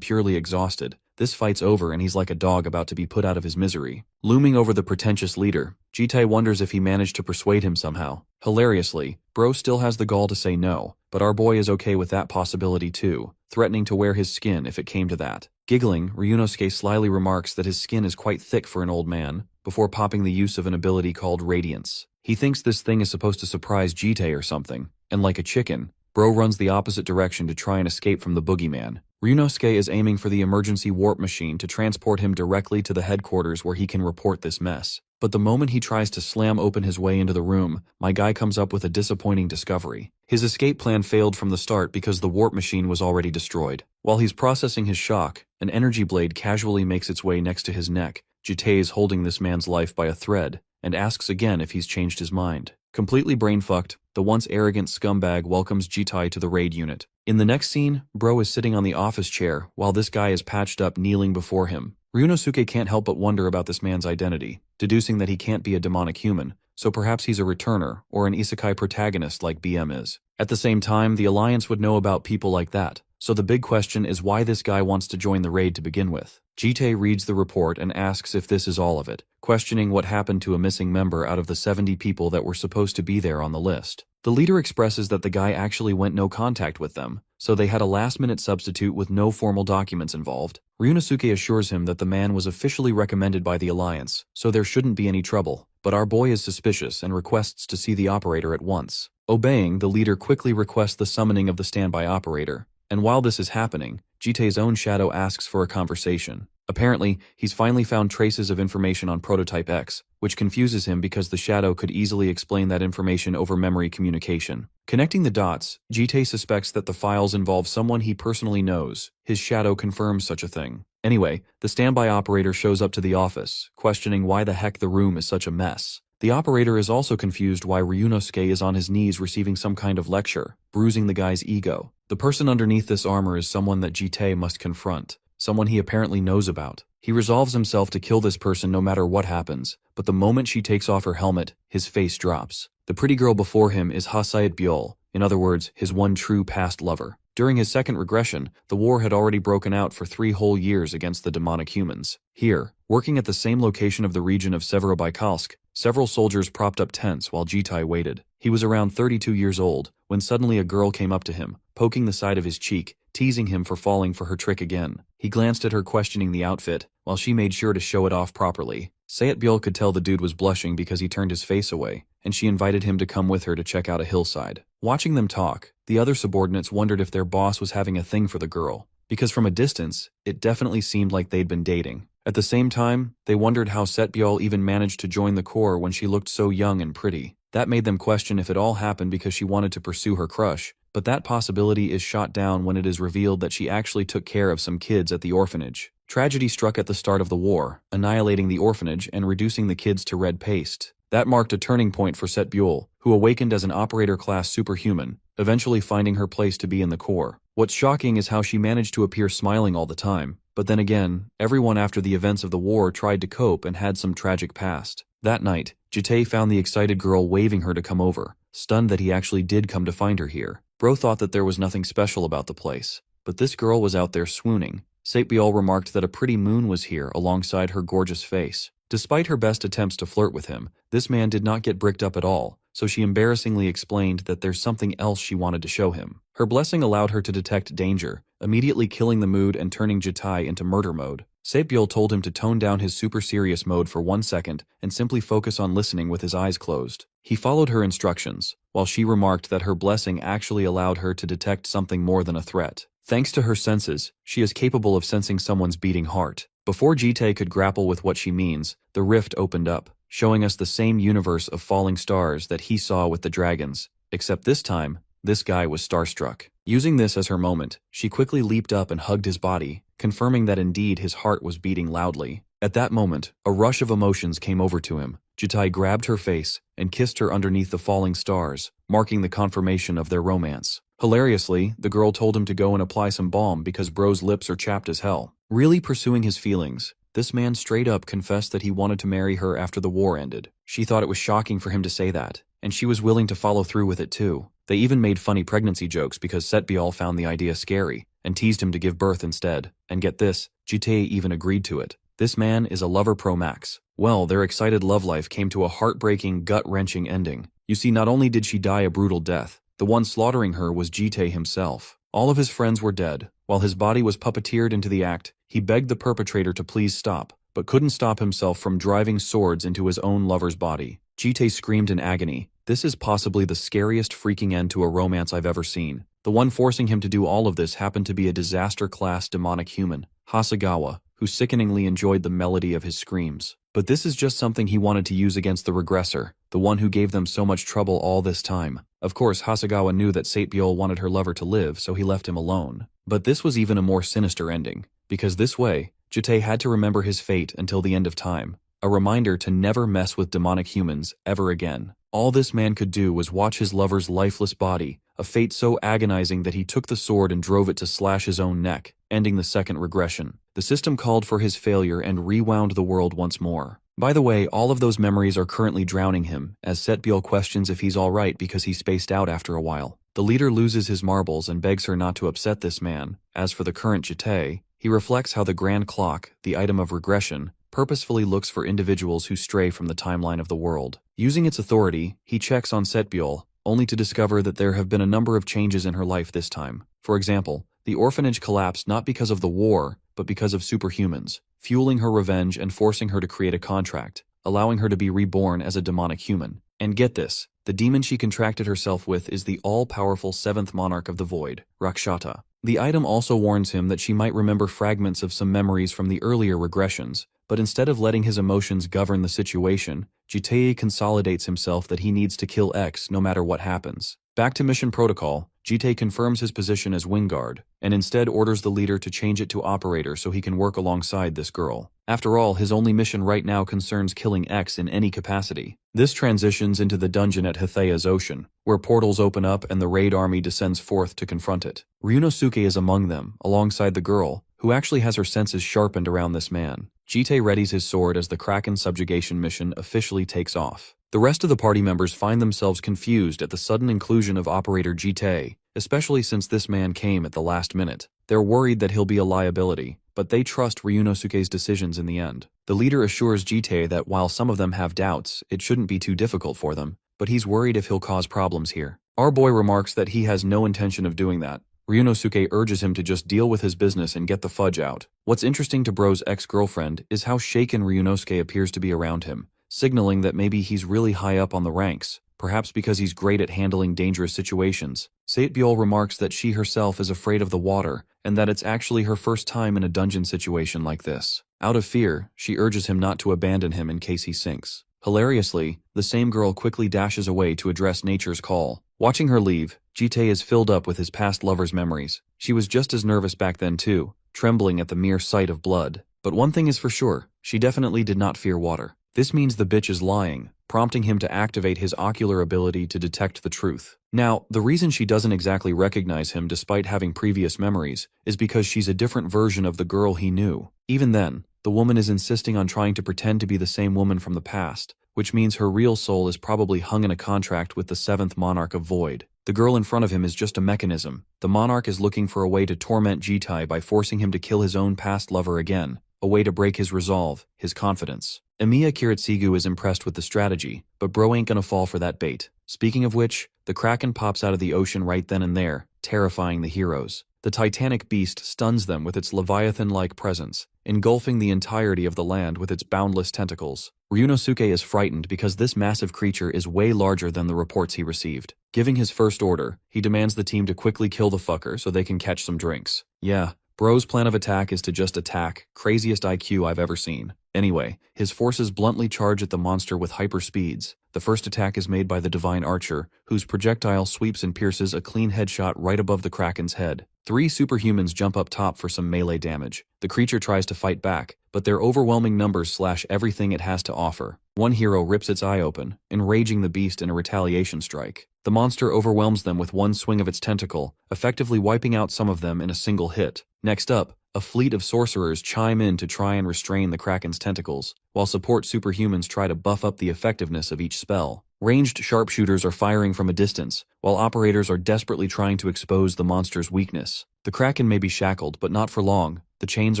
purely exhausted. This fight's over and he's like a dog about to be put out of his misery. Looming over the pretentious leader, Jite wonders if he managed to persuade him somehow. Hilariously, Bro still has the gall to say no, but our boy is okay with that possibility too, threatening to wear his skin if it came to that. Giggling, Ryunosuke slyly remarks that his skin is quite thick for an old man, before popping the use of an ability called Radiance. He thinks this thing is supposed to surprise Jite or something, and like a chicken, Bro runs the opposite direction to try and escape from the boogeyman. Ryunosuke is aiming for the emergency warp machine to transport him directly to the headquarters where he can report this mess. But the moment he tries to slam open his way into the room, my guy comes up with a disappointing discovery. His escape plan failed from the start because the warp machine was already destroyed. While he's processing his shock, an energy blade casually makes its way next to his neck. Jite is holding this man's life by a thread, and asks again if he's changed his mind. Completely brain-fucked, the once arrogant scumbag welcomes Jite to the raid unit. In the next scene, Bro is sitting on the office chair while this guy is patched up kneeling before him. Ryunosuke can't help but wonder about this man's identity, deducing that he can't be a demonic human, so perhaps he's a returner or an isekai protagonist like BM is. At the same time, the Alliance would know about people like that, so the big question is why this guy wants to join the raid to begin with. Jite reads the report and asks if this is all of it, questioning what happened to a missing member out of the 70 people that were supposed to be there on the list. The leader expresses that the guy actually went no contact with them, so they had a last-minute substitute with no formal documents involved. Ryunosuke assures him that the man was officially recommended by the Alliance, so there shouldn't be any trouble, but our boy is suspicious and requests to see the operator at once. Obeying, the leader quickly requests the summoning of the standby operator, and while this is happening, Jite's own shadow asks for a conversation. Apparently, he's finally found traces of information on Prototype X, which confuses him because the shadow could easily explain that information over memory communication. Connecting the dots, Jite suspects that the files involve someone he personally knows. His shadow confirms such a thing. Anyway, the standby operator shows up to the office, questioning why the heck the room is such a mess. The operator is also confused why Ryunosuke is on his knees receiving some kind of lecture, bruising the guy's ego. The person underneath this armor is someone that Jite must confront, someone he apparently knows about. He resolves himself to kill this person no matter what happens, but the moment she takes off her helmet, his face drops. The pretty girl before him is Hasayat Biol, in other words, his one true past lover. During his second regression, the war had already broken out for 3 whole years against the demonic humans. Here, working at the same location of the region of Severodvaikalsk, several soldiers propped up tents while Jitai waited. He was around 32 years old, when suddenly a girl came up to him, poking the side of his cheek, teasing him for falling for her trick again. He glanced at her questioning the outfit, while she made sure to show it off properly. Sayatbyul could tell the dude was blushing because he turned his face away, and she invited him to come with her to check out a hillside. Watching them talk, the other subordinates wondered if their boss was having a thing for the girl, because from a distance, it definitely seemed like they'd been dating. At the same time, they wondered how Setbyul even managed to join the corps when she looked so young and pretty. That made them question if it all happened because she wanted to pursue her crush, but that possibility is shot down when it is revealed that she actually took care of some kids at the orphanage. Tragedy struck at the start of the war, annihilating the orphanage and reducing the kids to red paste. That marked a turning point for Setbyul, who awakened as an operator-class superhuman, eventually finding her place to be in the corps. What's shocking is how she managed to appear smiling all the time, but then again, everyone after the events of the war tried to cope and had some tragic past. That night, Jite found the excited girl waving her to come over, stunned that he actually did come to find her here. Bro thought that there was nothing special about the place, but this girl was out there swooning. Setbyul remarked that a pretty moon was here alongside her gorgeous face. Despite her best attempts to flirt with him, this man did not get bricked up at all, so she embarrassingly explained that there's something else she wanted to show him. Her blessing allowed her to detect danger, immediately killing the mood and turning Jitai into murder mode. Setbyul told him to tone down his super serious mode for 1 second and simply focus on listening with his eyes closed. He followed her instructions, while she remarked that her blessing actually allowed her to detect something more than a threat. Thanks to her senses, she is capable of sensing someone's beating heart. Before Jite could grapple with what she means, the rift opened up, showing us the same universe of falling stars that he saw with the dragons, except this time, this guy was starstruck. Using this as her moment, she quickly leaped up and hugged his body, confirming that indeed his heart was beating loudly. At that moment, a rush of emotions came over to him. Jitai grabbed her face and kissed her underneath the falling stars, marking the confirmation of their romance. Hilariously, the girl told him to go and apply some balm because bro's lips are chapped as hell. Really pursuing his feelings, this man straight up confessed that he wanted to marry her after the war ended. She thought it was shocking for him to say that, and she was willing to follow through with it too. They even made funny pregnancy jokes because Setbyul found the idea scary and teased him to give birth instead. And get this, Jite even agreed to it. This man is a lover pro max. Well, their excited love life came to a heartbreaking, gut-wrenching ending. You see, not only did she die a brutal death, the one slaughtering her was Jite himself. All of his friends were dead. While his body was puppeteered into the act, he begged the perpetrator to please stop, but couldn't stop himself from driving swords into his own lover's body. Jite screamed in agony. This is possibly the scariest freaking end to a romance I've ever seen. The one forcing him to do all of this happened to be a disaster-class demonic human, Hasegawa, who sickeningly enjoyed the melody of his screams. But this is just something he wanted to use against the regressor, the one who gave them so much trouble all this time. Of course, Hasegawa knew that Setbyul wanted her lover to live, so he left him alone. But this was even a more sinister ending, because this way, Jite had to remember his fate until the end of time, a reminder to never mess with demonic humans ever again. All this man could do was watch his lover's lifeless body, a fate so agonizing that he took the sword and drove it to slash his own neck, ending the second regression. The system called for his failure and rewound the world once more. By the way, all of those memories are currently drowning him, as Setbyul questions if he's alright because he spaced out after a while. The leader loses his marbles and begs her not to upset this man. As for the current Jite, he reflects how the Grand Clock, the item of regression, purposefully looks for individuals who stray from the timeline of the world. Using its authority, he checks on Setbyul, only to discover that there have been a number of changes in her life this time. For example, the orphanage collapsed not because of the war, but because of superhumans, fueling her revenge and forcing her to create a contract, allowing her to be reborn as a demonic human. And get this, the demon she contracted herself with is the all-powerful 7th monarch of the void, Rakshata. The item also warns him that she might remember fragments of some memories from the earlier regressions, but instead of letting his emotions govern the situation, Jite consolidates himself that he needs to kill X no matter what happens. Back to mission protocol, Jite confirms his position as Wingguard, and instead orders the leader to change it to Operator so he can work alongside this girl. After all, his only mission right now concerns killing X in any capacity. This transitions into the dungeon at Hethea's Ocean, where portals open up and the raid army descends forth to confront it. Ryunosuke is among them, alongside the girl, who actually has her senses sharpened around this man. Jite readies his sword as the Kraken subjugation mission officially takes off. The rest of the party members find themselves confused at the sudden inclusion of Operator Jite, especially since this man came at the last minute. They're worried that he'll be a liability, but they trust Ryunosuke's decisions in the end. The leader assures Jite that while some of them have doubts, it shouldn't be too difficult for them, but he's worried if he'll cause problems here. Our boy remarks that he has no intention of doing that. Ryunosuke urges him to just deal with his business and get the fudge out. What's interesting to Bro's ex-girlfriend is how shaken Ryunosuke appears to be around him, signaling that maybe he's really high up on the ranks, perhaps because he's great at handling dangerous situations. Satebyol remarks that she herself is afraid of the water, and that it's actually her first time in a dungeon situation like this. Out of fear, she urges him not to abandon him in case he sinks. Hilariously, the same girl quickly dashes away to address nature's call. Watching her leave, Jite is filled up with his past lover's memories. She was just as nervous back then too, trembling at the mere sight of blood. But one thing is for sure, she definitely did not fear water. This means the bitch is lying, prompting him to activate his ocular ability to detect the truth. Now, the reason she doesn't exactly recognize him despite having previous memories is because she's a different version of the girl he knew. Even then, the woman is insisting on trying to pretend to be the same woman from the past, which means her real soul is probably hung in a contract with the 7th Monarch of Void. The girl in front of him is just a mechanism. The Monarch is looking for a way to torment Jitai by forcing him to kill his own past lover again, a way to break his resolve, his confidence. Emiya Kiritsugu is impressed with the strategy, but bro ain't gonna fall for that bait. Speaking of which, the Kraken pops out of the ocean right then and there, terrifying the heroes. The titanic beast stuns them with its leviathan-like presence, engulfing the entirety of the land with its boundless tentacles. Ryunosuke is frightened because this massive creature is way larger than the reports he received. Giving his first order, he demands the team to quickly kill the fucker so they can catch some drinks. Yeah, bro's plan of attack is to just attack, craziest IQ I've ever seen. Anyway, his forces bluntly charge at the monster with hyperspeeds. The first attack is made by the Divine Archer, whose projectile sweeps and pierces a clean headshot right above the Kraken's head. 3 superhumans jump up top for some melee damage. The creature tries to fight back, but their overwhelming numbers slash everything it has to offer. One hero rips its eye open, enraging the beast in a retaliation strike. The monster overwhelms them with one swing of its tentacle, effectively wiping out some of them in a single hit. Next up, a fleet of sorcerers chime in to try and restrain the Kraken's tentacles, while support superhumans try to buff up the effectiveness of each spell. Ranged sharpshooters are firing from a distance, while operators are desperately trying to expose the monster's weakness. The Kraken may be shackled, but not for long. The chains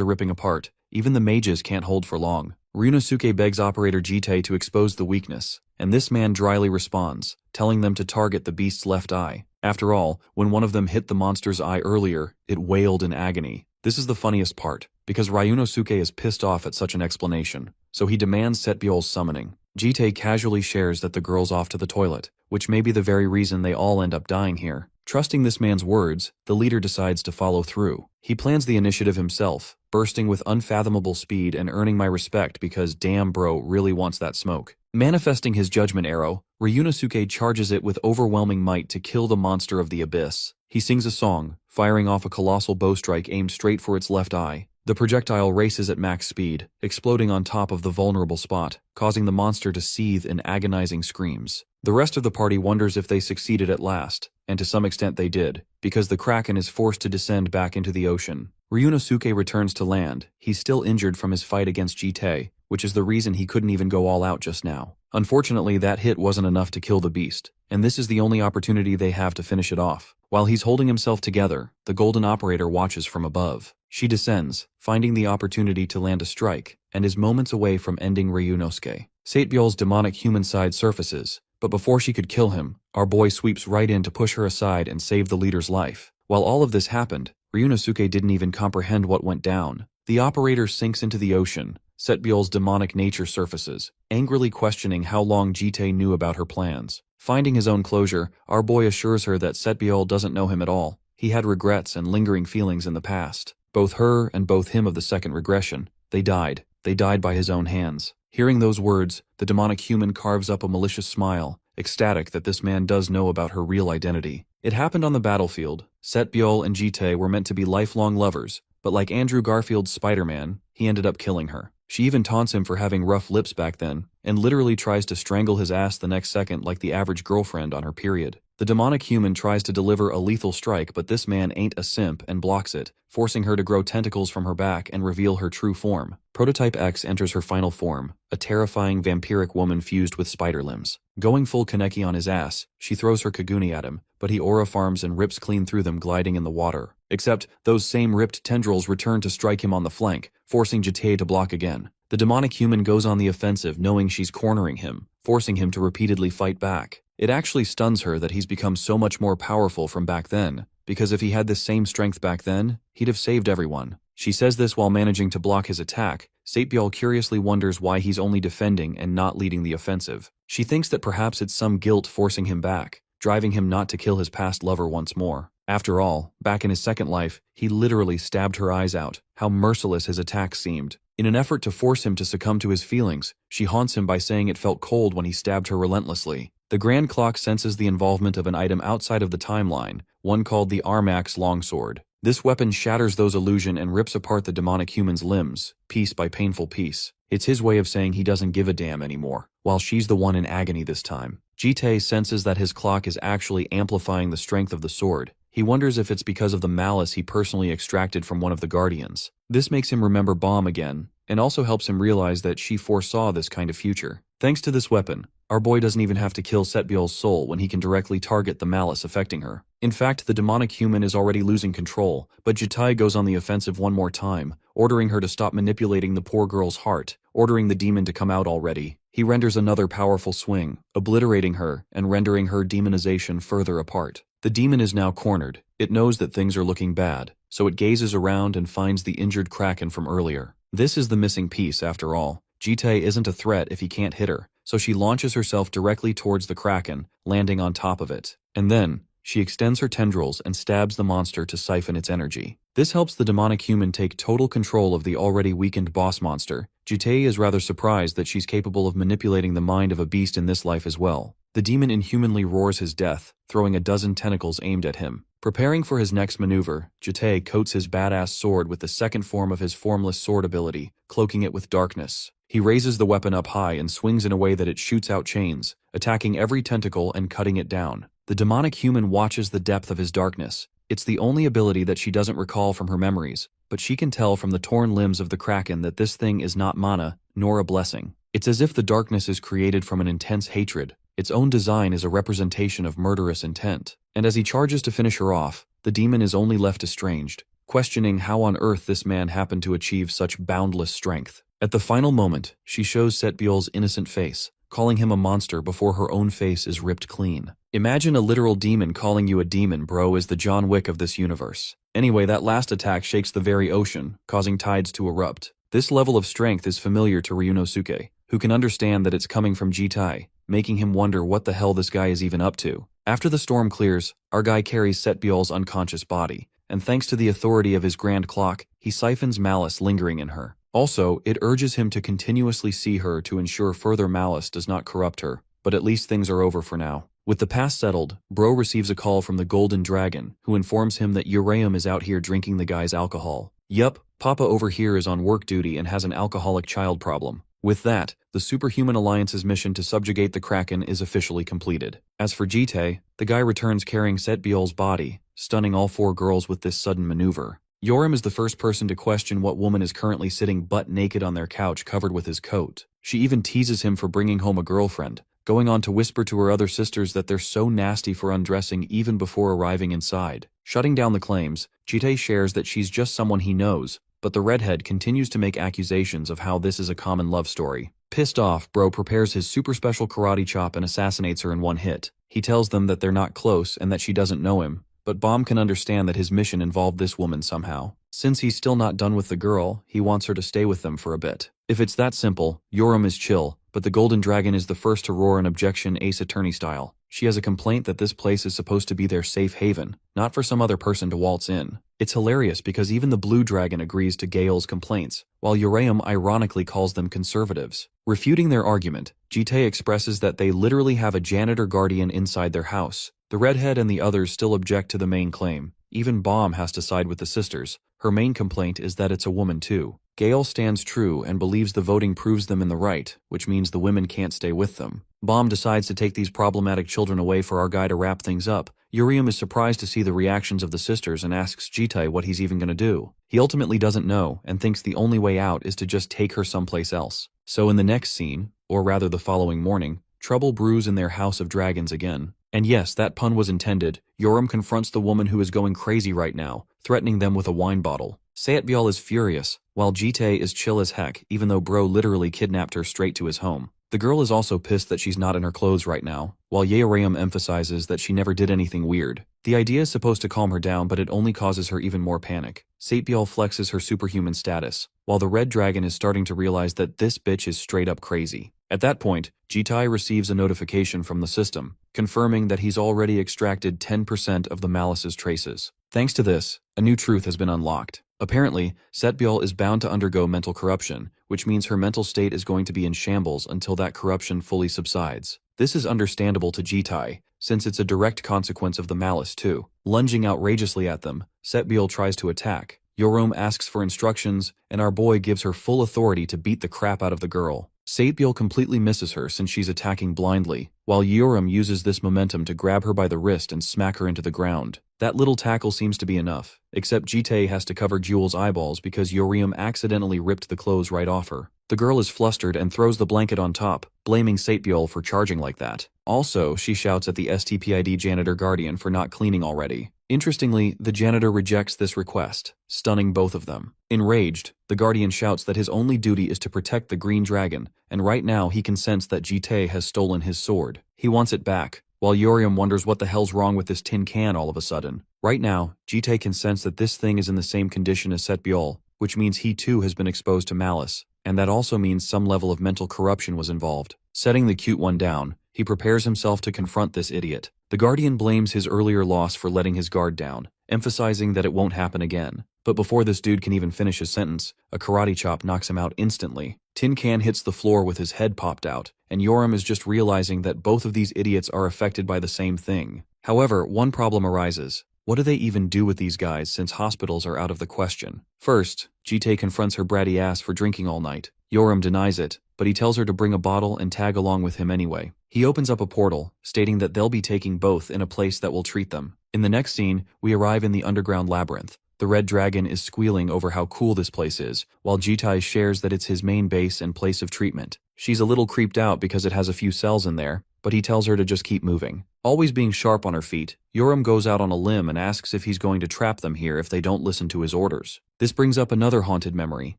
are ripping apart. Even the mages can't hold for long. Ryunosuke begs Operator Jite to expose the weakness, and this man dryly responds, telling them to target the beast's left eye. After all, when one of them hit the monster's eye earlier, it wailed in agony. This is the funniest part, because Ryunosuke is pissed off at such an explanation, so he demands Setbyol's summoning. Jite casually shares that the girl's off to the toilet, which may be the very reason they all end up dying here. Trusting this man's words, the leader decides to follow through. He plans the initiative himself, bursting with unfathomable speed and earning my respect because damn bro really wants that smoke. Manifesting his judgment arrow, Ryunosuke charges it with overwhelming might to kill the monster of the abyss. He sings a song, firing off a colossal bow strike aimed straight for its left eye. The projectile races at max speed, exploding on top of the vulnerable spot, causing the monster to seethe in agonizing screams. The rest of the party wonders if they succeeded at last, and to some extent they did, because the Kraken is forced to descend back into the ocean. Ryunosuke returns to land. He's still injured from his fight against Jite, which is the reason he couldn't even go all out just now. Unfortunately, that hit wasn't enough to kill the beast, and this is the only opportunity they have to finish it off. While he's holding himself together, the Golden Operator watches from above. She descends, finding the opportunity to land a strike, and is moments away from ending Ryunosuke. Satebyol's demonic human side surfaces, but before she could kill him, our boy sweeps right in to push her aside and save the leader's life. While all of this happened, Ryunosuke didn't even comprehend what went down. The operator sinks into the ocean. Setbyol's demonic nature surfaces, angrily questioning how long Jite knew about her plans. Finding his own closure, our boy assures her that Setbyol doesn't know him at all. He had regrets and lingering feelings in the past. Both her and both him of the second regression. They died. They died by his own hands. Hearing those words, the demonic human carves up a malicious smile, ecstatic that this man does know about her real identity. It happened on the battlefield. Setbyol and Jite were meant to be lifelong lovers, but like Andrew Garfield's Spider-Man, he ended up killing her. She even taunts him for having rough lips back then, and literally tries to strangle his ass the next second like the average girlfriend on her period. The demonic human tries to deliver a lethal strike, but this man ain't a simp and blocks it, forcing her to grow tentacles from her back and reveal her true form. Prototype X enters her final form, a terrifying vampiric woman fused with spider limbs. Going full Kaneki on his ass, she throws her Kaguni at him, but he aura farms and rips clean through them, gliding in the water. Except, those same ripped tendrils return to strike him on the flank, forcing Jite to block again. The demonic human goes on the offensive, knowing she's cornering him, forcing him to repeatedly fight back. It actually stuns her that he's become so much more powerful from back then, because if he had this same strength back then, he'd have saved everyone. She says this while managing to block his attack. Satbiel curiously wonders why he's only defending and not leading the offensive. She thinks that perhaps it's some guilt forcing him back, driving him not to kill his past lover once more. After all, back in his second life, he literally stabbed her eyes out. How merciless his attack seemed. In an effort to force him to succumb to his feelings, she haunts him by saying it felt cold when he stabbed her relentlessly. The Grand Clock senses the involvement of an item outside of the timeline, one called the Armax Longsword. This weapon shatters those illusion and rips apart the demonic human's limbs, piece by painful piece. It's his way of saying he doesn't give a damn anymore, while she's the one in agony this time. Jite senses that his clock is actually amplifying the strength of the sword. He wonders if it's because of the malice he personally extracted from one of the Guardians. This makes him remember Bomb again, and also helps him realize that she foresaw this kind of future. Thanks to this weapon, our boy doesn't even have to kill Setbiel's soul when he can directly target the malice affecting her. In fact, the demonic human is already losing control, but Jitai goes on the offensive one more time, ordering her to stop manipulating the poor girl's heart, ordering the demon to come out already. He renders another powerful swing, obliterating her and rendering her demonization further apart. The demon is now cornered. It knows that things are looking bad, so it gazes around and finds the injured Kraken from earlier. This is the missing piece after all. Jite isn't a threat if he can't hit her, so she launches herself directly towards the Kraken, landing on top of it. And then, she extends her tendrils and stabs the monster to siphon its energy. This helps the demonic human take total control of the already weakened boss monster. Jite is rather surprised that she's capable of manipulating the mind of a beast in this life as well. The demon inhumanly roars his death, throwing a dozen tentacles aimed at him. Preparing for his next maneuver, Jite coats his badass sword with the second form of his formless sword ability, cloaking it with darkness. He raises the weapon up high and swings in a way that it shoots out chains, attacking every tentacle and cutting it down. The demonic human watches the depth of his darkness. It's the only ability that she doesn't recall from her memories, but she can tell from the torn limbs of the Kraken that this thing is not mana, nor a blessing. It's as if the darkness is created from an intense hatred. Its own design is a representation of murderous intent. And as he charges to finish her off, the demon is only left estranged, questioning how on earth this man happened to achieve such boundless strength. At the final moment, she shows Setbiel's innocent face, calling him a monster before her own face is ripped clean. Imagine a literal demon calling you a demon, bro, is the John Wick of this universe. Anyway, that last attack shakes the very ocean, causing tides to erupt. This level of strength is familiar to Ryunosuke, who can understand that it's coming from Jitai, making him wonder what the hell this guy is even up to. After the storm clears, our guy carries Setbiel's unconscious body, and thanks to the authority of his grand clock, he siphons malice lingering in her. Also, it urges him to continuously see her to ensure further malice does not corrupt her, but at least things are over for now. With the past settled, Bro receives a call from the Golden Dragon, who informs him that Uraeum is out here drinking the guy's alcohol. Yup, Papa over here is on work duty and has an alcoholic child problem. With that, the Superhuman Alliance's mission to subjugate the Kraken is officially completed. As for Jite, the guy returns carrying Setbiel's body, stunning all four girls with this sudden maneuver. Yoram is the first person to question what woman is currently sitting butt naked on their couch covered with his coat. She even teases him for bringing home a girlfriend, going on to whisper to her other sisters that they're so nasty for undressing even before arriving inside. Shutting down the claims, Jite shares that she's just someone he knows, but the redhead continues to make accusations of how this is a common love story. Pissed off, Bro prepares his super special karate chop and assassinates her in one hit. He tells them that they're not close and that she doesn't know him, but Bomb can understand that his mission involved this woman somehow. Since he's still not done with the girl, he wants her to stay with them for a bit. If it's that simple, Yoram is chill, but the Golden Dragon is the first to roar an objection Ace Attorney style. She has a complaint that this place is supposed to be their safe haven, not for some other person to waltz in. It's hilarious because even the Blue Dragon agrees to Gale's complaints, while Uraeum ironically calls them conservatives. Refuting their argument, Jite expresses that they literally have a janitor guardian inside their house. The redhead and the others still object to the main claim. Even Bomb has to side with the sisters. Her main complaint is that it's a woman too. Gale stands true and believes the voting proves them in the right, which means the women can't stay with them. Bomb decides to take these problematic children away for our guy to wrap things up. Urium is surprised to see the reactions of the sisters and asks Jitai what he's even gonna do. He ultimately doesn't know and thinks the only way out is to just take her someplace else. So in the next scene, or rather the following morning, trouble brews in their House of Dragons again. And yes, that pun was intended. Urium confronts the woman who is going crazy right now, threatening them with a wine bottle. Saetbyal is furious, while Jitai is chill as heck even though bro literally kidnapped her straight to his home. The girl is also pissed that she's not in her clothes right now, while Yahello emphasizes that she never did anything weird. The idea is supposed to calm her down, but it only causes her even more panic. Saetbyal flexes her superhuman status, while the red dragon is starting to realize that this bitch is straight up crazy. At that point, Jitai receives a notification from the system, confirming that he's already extracted 10% of the Malice's traces. Thanks to this, a new truth has been unlocked. Apparently, Saetbyal is bound to undergo mental corruption, which means her mental state is going to be in shambles until that corruption fully subsides. This is understandable to Jitai, since it's a direct consequence of the Malice too. Lunging outrageously at them, Saetbyal tries to attack. Urium asks for instructions, and our boy gives her full authority to beat the crap out of the girl. Saetbyal completely misses her since she's attacking blindly, while Urium uses this momentum to grab her by the wrist and smack her into the ground. That little tackle seems to be enough, except Jitai has to cover Jewel's eyeballs because Urium accidentally ripped the clothes right off her. The girl is flustered and throws the blanket on top, blaming Saetbyal for charging like that. Also, she shouts at the STPID janitor guardian for not cleaning already. Interestingly, the janitor rejects this request, stunning both of them. Enraged, the guardian shouts that his only duty is to protect the green dragon, and right now he can sense that Jitai has stolen his sword. He wants it back, while Urium wonders what the hell's wrong with this tin can all of a sudden. Right now, Jitai can sense that this thing is in the same condition as Saetbyal, which means he too has been exposed to malice, and that also means some level of mental corruption was involved. Setting the cute one down, he prepares himself to confront this idiot. The guardian blames his earlier loss for letting his guard down, emphasizing that it won't happen again. But before this dude can even finish his sentence, a karate chop knocks him out instantly. Tin Can hits the floor with his head popped out, and Urium is just realizing that both of these idiots are affected by the same thing. However, one problem arises. What do they even do with these guys since hospitals are out of the question? First, Jitai confronts her bratty ass for drinking all night. Urium denies it, but he tells her to bring a bottle and tag along with him anyway. He opens up a portal, stating that they'll be taking both in a place that will treat them. In the next scene, we arrive in the underground labyrinth. The red dragon is squealing over how cool this place is, while Jitai shares that it's his main base and place of treatment. She's a little creeped out because it has a few cells in there, but he tells her to just keep moving. Always being sharp on her feet, Urium goes out on a limb and asks if he's going to trap them here if they don't listen to his orders. This brings up another haunted memory.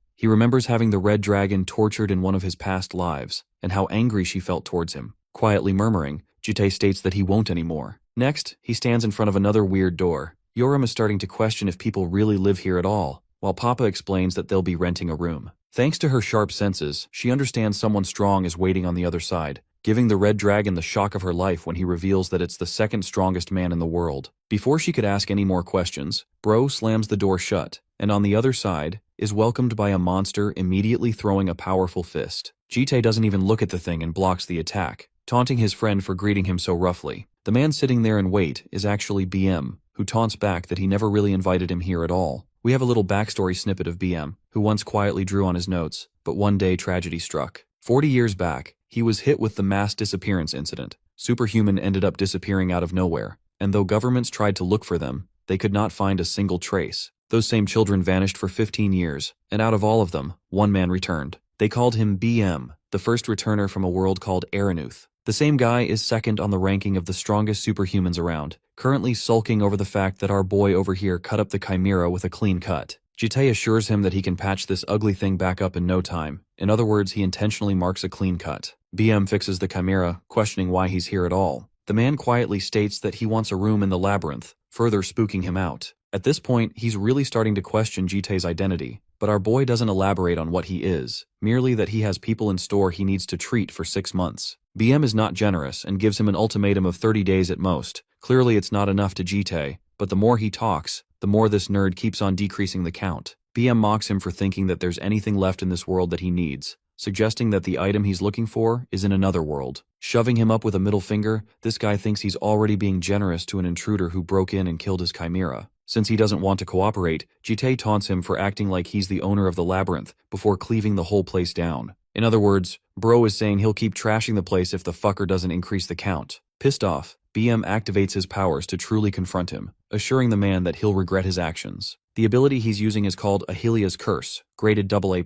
He remembers having the red dragon tortured in one of his past lives, and how angry she felt towards him. Quietly murmuring, Jitai states that he won't anymore. Next, he stands in front of another weird door. Urium is starting to question if people really live here at all, while Papa explains that they'll be renting a room. Thanks to her sharp senses, she understands someone strong is waiting on the other side, giving the red dragon the shock of her life when he reveals that it's the second strongest man in the world. Before she could ask any more questions, Bro slams the door shut, and on the other side, is welcomed by a monster immediately throwing a powerful fist. Jitai doesn't even look at the thing and blocks the attack, taunting his friend for greeting him so roughly. The man sitting there in wait is actually BM, who taunts back that he never really invited him here at all. We have a little backstory snippet of BM, who once quietly drew on his notes, but one day tragedy struck. 40 years back, he was hit with the mass disappearance incident. Superhuman ended up disappearing out of nowhere, and though governments tried to look for them, they could not find a single trace. Those same children vanished for 15 years, and out of all of them, one man returned. They called him BM, the first returner from a world called Aranuth. The same guy is second on the ranking of the strongest superhumans around, currently sulking over the fact that our boy over here cut up the chimera with a clean cut. Jitai assures him that he can patch this ugly thing back up in no time. In other words, he intentionally marks a clean cut. BM fixes the chimera, questioning why he's here at all. The man quietly states that he wants a room in the labyrinth, further spooking him out. At this point, he's really starting to question Jitai's identity, but our boy doesn't elaborate on what he is, merely that he has people in store he needs to treat for 6 months. BM is not generous and gives him an ultimatum of 30 days at most. Clearly it's not enough to Jitai, but the more he talks, the more this nerd keeps on decreasing the count. BM mocks him for thinking that there's anything left in this world that he needs, suggesting that the item he's looking for is in another world. Shoving him up with a middle finger, this guy thinks he's already being generous to an intruder who broke in and killed his chimera. Since he doesn't want to cooperate, Jitai taunts him for acting like he's the owner of the labyrinth before cleaving the whole place down. In other words, Bro is saying he'll keep trashing the place if the fucker doesn't increase the count. Pissed off, BM activates his powers to truly confront him, assuring the man that he'll regret his actions. The ability he's using is called Ahilia's Curse, graded AA+.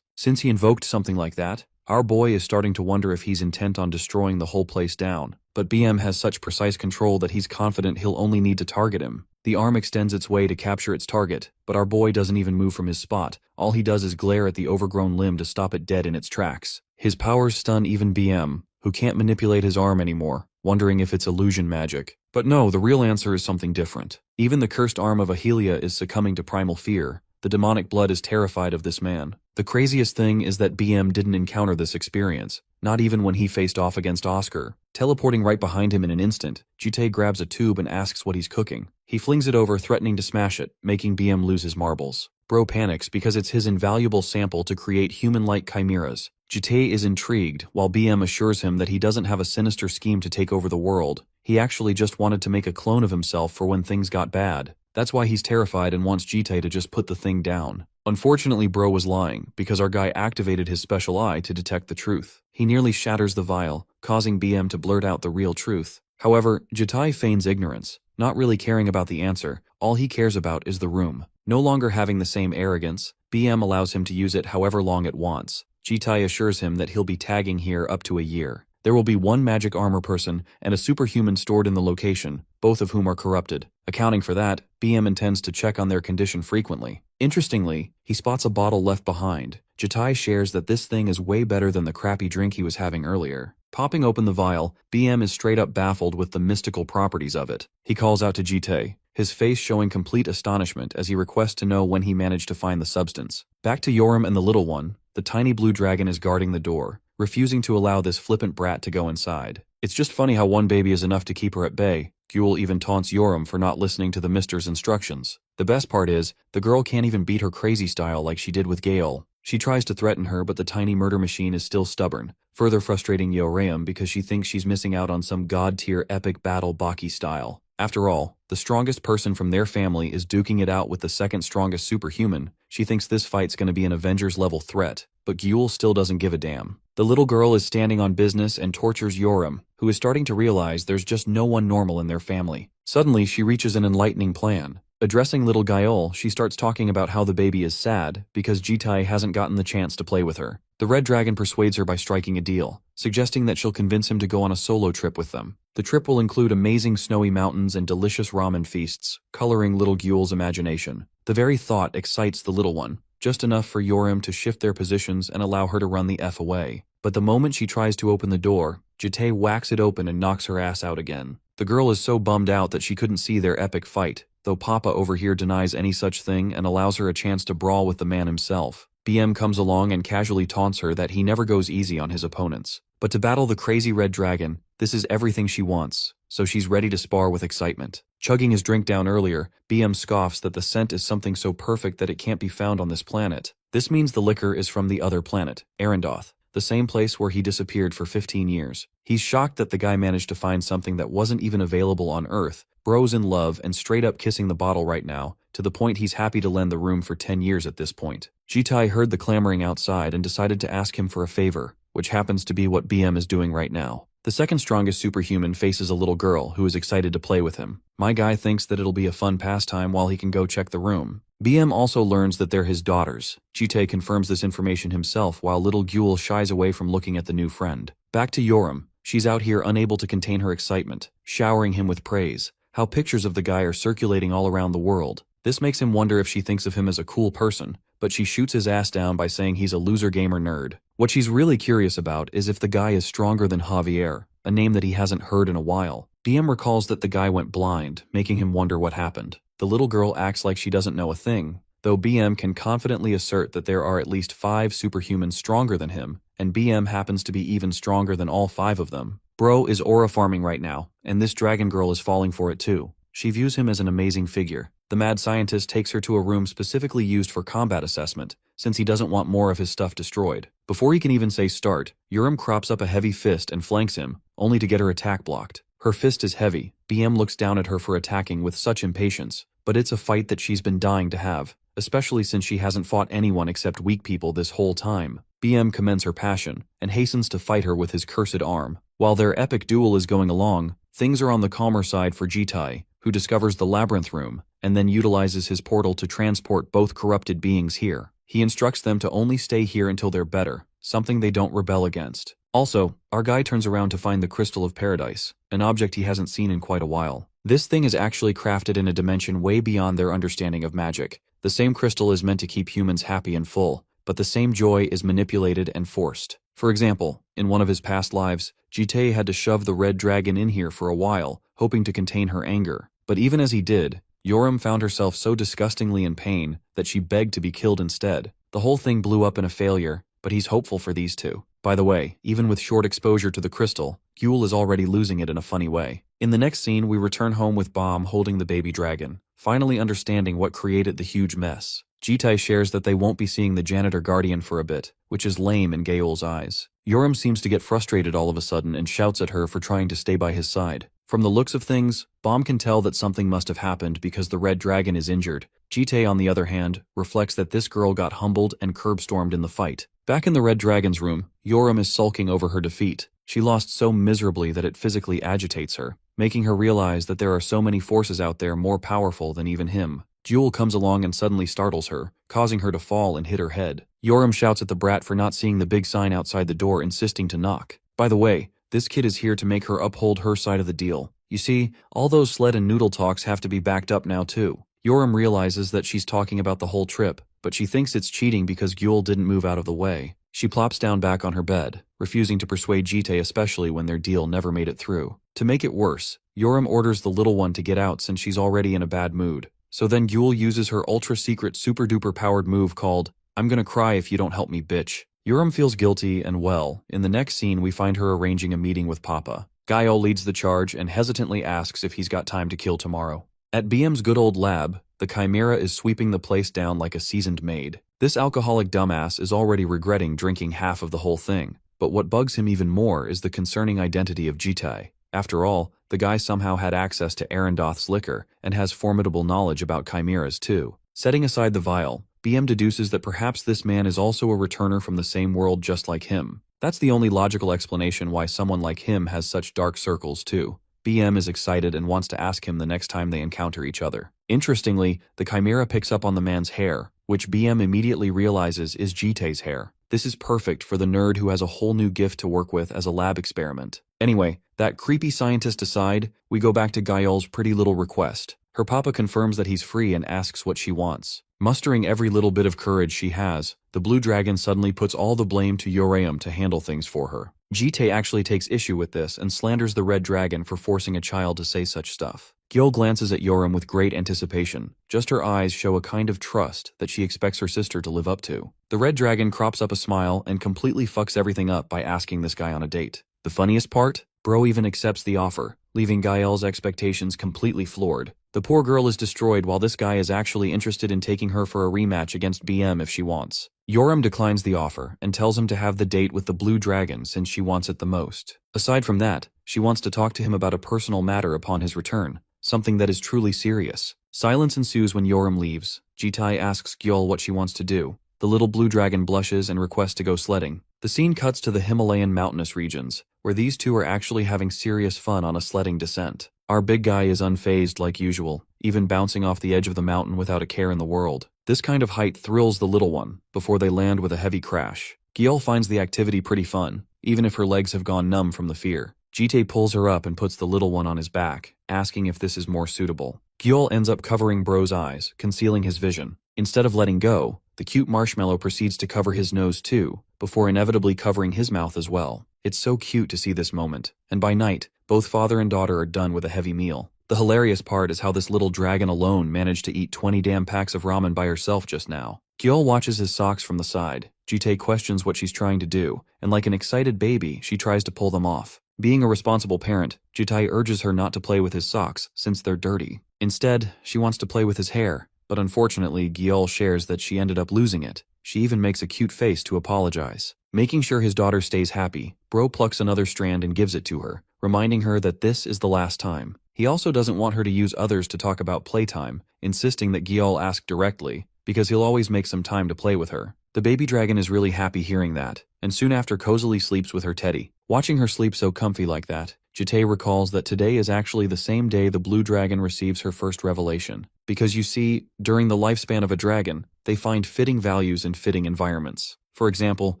Since he invoked something like that, our boy is starting to wonder if he's intent on destroying the whole place down. But BM has such precise control that he's confident he'll only need to target him. The arm extends its way to capture its target, but our boy doesn't even move from his spot. All he does is glare at the overgrown limb to stop it dead in its tracks. His powers stun even BM, who can't manipulate his arm anymore, wondering if it's illusion magic. But no, the real answer is something different. Even the cursed arm of Ahilia is succumbing to primal fear. The demonic blood is terrified of this man. The craziest thing is that BM didn't encounter this experience, not even when he faced off against Oscar. Teleporting right behind him in an instant, Jite grabs a tube and asks what he's cooking. He flings it over, threatening to smash it, making BM lose his marbles. Bro panics because it's his invaluable sample to create human-like chimeras. Jite is intrigued, while BM assures him that he doesn't have a sinister scheme to take over the world. He actually just wanted to make a clone of himself for when things got bad. That's why he's terrified and wants Jite to just put the thing down. Unfortunately, Bro was lying, because our guy activated his special eye to detect the truth. He nearly shatters the vial, causing BM to blurt out the real truth. However, Jite feigns ignorance, not really caring about the answer. All he cares about is the room. No longer having the same arrogance, BM allows him to use it however long it wants. Jite assures him that he'll be tagging here up to a year. There will be one magic armor person and a superhuman stored in the location, both of whom are corrupted. Accounting for that, BM intends to check on their condition frequently. Interestingly, he spots a bottle left behind. Jite shares that this thing is way better than the crappy drink he was having earlier. Popping open the vial, BM is straight up baffled with the mystical properties of it. He calls out to Jite, his face showing complete astonishment as he requests to know when he managed to find the substance. Back to Yoram and the little one, the tiny blue dragon is guarding the door, refusing to allow this flippant brat to go inside. It's just funny how one baby is enough to keep her at bay. Gyul even taunts Yoram for not listening to the mister's instructions. The best part is, the girl can't even beat her crazy style like she did with Gale. She tries to threaten her, but the tiny murder machine is still stubborn, further frustrating Yoram because she thinks she's missing out on some god-tier epic battle Baki style. After all, the strongest person from their family is duking it out with the second strongest superhuman. She thinks this fight's gonna be an Avengers-level threat, but Gyul still doesn't give a damn. The little girl is standing on business and tortures Yoram, who is starting to realize there's just no one normal in their family. Suddenly, she reaches an enlightening plan. Addressing little Gael, she starts talking about how the baby is sad because Jite hasn't gotten the chance to play with her. The red dragon persuades her by striking a deal, suggesting that she'll convince him to go on a solo trip with them. The trip will include amazing snowy mountains and delicious ramen feasts, coloring little Gyul's imagination. The very thought excites the little one, just enough for Yoram to shift their positions and allow her to run the F away. But the moment she tries to open the door, Jite whacks it open and knocks her ass out again. The girl is so bummed out that she couldn't see their epic fight, though Papa over here denies any such thing and allows her a chance to brawl with the man himself. BM comes along and casually taunts her that he never goes easy on his opponents. But to battle the crazy red dragon, this is everything she wants, so she's ready to spar with excitement. Chugging his drink down earlier, BM scoffs that the scent is something so perfect that it can't be found on this planet. This means the liquor is from the other planet, Arendoth, the same place where he disappeared for 15 years. He's shocked that the guy managed to find something that wasn't even available on Earth. Bro's in love and straight up kissing the bottle right now, to the point he's happy to lend the room for 10 years at this point. Jite heard the clamoring outside and decided to ask him for a favor, which happens to be what BM is doing right now. The second strongest superhuman faces a little girl who is excited to play with him. My guy thinks that it'll be a fun pastime while he can go check the room. BM also learns that they're his daughters. Jite confirms this information himself while little Gyul shies away from looking at the new friend. Back to Yoram. She's out here unable to contain her excitement, showering him with praise. How pictures of the guy are circulating all around the world. This makes him wonder if she thinks of him as a cool person, but she shoots his ass down by saying he's a loser gamer nerd. What she's really curious about is if the guy is stronger than Javier, a name that he hasn't heard in a while. BM recalls that the guy went blind, making him wonder what happened. The little girl acts like she doesn't know a thing, though BM can confidently assert that there are at least 5 superhumans stronger than him, and BM happens to be even stronger than all 5 of them. Bro is aura farming right now, and this dragon girl is falling for it too. She views him as an amazing figure. The mad scientist takes her to a room specifically used for combat assessment, since he doesn't want more of his stuff destroyed. Before he can even say start, Yoram crops up a heavy fist and flanks him, only to get her attack blocked. Her fist is heavy. BM looks down at her for attacking with such impatience, but it's a fight that she's been dying to have, especially since she hasn't fought anyone except weak people this whole time. BM commends her passion and hastens to fight her with his cursed arm. While their epic duel is going along, things are on the calmer side for Jitai, who discovers the labyrinth room and then utilizes his portal to transport both corrupted beings here. He instructs them to only stay here until they're better, something they don't rebel against. Also, our guy turns around to find the Crystal of Paradise, an object he hasn't seen in quite a while. This thing is actually crafted in a dimension way beyond their understanding of magic. The same crystal is meant to keep humans happy and full, but the same joy is manipulated and forced. For example, in one of his past lives, Jitai had to shove the red dragon in here for a while, hoping to contain her anger. But even as he did, Yoram found herself so disgustingly in pain that she begged to be killed instead. The whole thing blew up in a failure, but he's hopeful for these two. By the way, even with short exposure to the crystal, Yule is already losing it in a funny way. In the next scene, we return home with Bomb holding the baby dragon, finally understanding what created the huge mess. Jitai shares that they won't be seeing the janitor guardian for a bit, which is lame in Gaol's eyes. Yoram seems to get frustrated all of a sudden and shouts at her for trying to stay by his side. From the looks of things, Bomb can tell that something must have happened because the red dragon is injured. Jitai, on the other hand, reflects that this girl got humbled and curb-stormed in the fight. Back in the red dragon's room, Yoram is sulking over her defeat. She lost so miserably that it physically agitates her, making her realize that there are so many forces out there more powerful than even him. Jewel comes along and suddenly startles her, causing her to fall and hit her head. Yoram shouts at the brat for not seeing the big sign outside the door, insisting to knock. By the way, this kid is here to make her uphold her side of the deal. You see, all those sled and noodle talks have to be backed up now too. Yoram realizes that she's talking about the whole trip, but she thinks it's cheating because Gyul didn't move out of the way. She plops down back on her bed, refusing to persuade Jitai, especially when their deal never made it through. To make it worse, Yoram orders the little one to get out since she's already in a bad mood. So then Gyul uses her ultra-secret super-duper powered move called, "I'm gonna cry if you don't help me, bitch." Yoram feels guilty and well, in the next scene we find her arranging a meeting with Papa. Gael leads the charge and hesitantly asks if he's got time to kill tomorrow. At BM's good old lab, the Chimera is sweeping the place down like a seasoned maid. This alcoholic dumbass is already regretting drinking half of the whole thing, but what bugs him even more is the concerning identity of Jitai. After all, the guy somehow had access to Arendoth's liquor and has formidable knowledge about chimeras too. Setting aside the vial, BM deduces that perhaps this man is also a returner from the same world just like him. That's the only logical explanation why someone like him has such dark circles too. BM is excited and wants to ask him the next time they encounter each other. Interestingly, the Chimera picks up on the man's hair, which BM immediately realizes is Jitai's hair. This is perfect for the nerd who has a whole new gift to work with as a lab experiment. Anyway, that creepy scientist aside, we go back to Gael's pretty little request. Her papa confirms that he's free and asks what she wants. Mustering every little bit of courage she has, the blue dragon suddenly puts all the blame to Yoram to handle things for her. Jitai actually takes issue with this and slanders the red dragon for forcing a child to say such stuff. Gyul glances at Yoram with great anticipation. Just her eyes show a kind of trust that she expects her sister to live up to. The red dragon crops up a smile and completely fucks everything up by asking this guy on a date. The funniest part? Bro even accepts the offer, leaving Gael's expectations completely floored. The poor girl is destroyed while this guy is actually interested in taking her for a rematch against BM if she wants. Yoram declines the offer and tells him to have the date with the blue dragon since she wants it the most. Aside from that, she wants to talk to him about a personal matter upon his return, something that is truly serious. Silence ensues when Yoram leaves. Jitai asks Gyul what she wants to do. The little blue dragon blushes and requests to go sledding. The scene cuts to the Himalayan mountainous regions, where these two are actually having serious fun on a sledding descent. Our big guy is unfazed like usual, even bouncing off the edge of the mountain without a care in the world. This kind of height thrills the little one, before they land with a heavy crash. Gyul finds the activity pretty fun, even if her legs have gone numb from the fear. Jitai pulls her up and puts the little one on his back, asking if this is more suitable. Gyul ends up covering Bro's eyes, concealing his vision. Instead of letting go, the cute marshmallow proceeds to cover his nose too, before inevitably covering his mouth as well. It's so cute to see this moment, and by night, both father and daughter are done with a heavy meal. The hilarious part is how this little dragon alone managed to eat 20 damn packs of ramen by herself just now. Gyul watches his socks from the side. Jitai questions what she's trying to do, and like an excited baby, she tries to pull them off. Being a responsible parent, Jitai urges her not to play with his socks since they're dirty. Instead, she wants to play with his hair, but unfortunately Gyul shares that she ended up losing it. She even makes a cute face to apologize. Making sure his daughter stays happy, Bro plucks another strand and gives it to her, reminding her that this is the last time. He also doesn't want her to use others to talk about playtime, insisting that Gyul ask directly, because he'll always make some time to play with her. The baby dragon is really happy hearing that, and soon after cozily sleeps with her teddy. Watching her sleep so comfy like that, Jite recalls that today is actually the same day the blue dragon receives her first revelation. Because you see, during the lifespan of a dragon, they find fitting values in fitting environments. For example,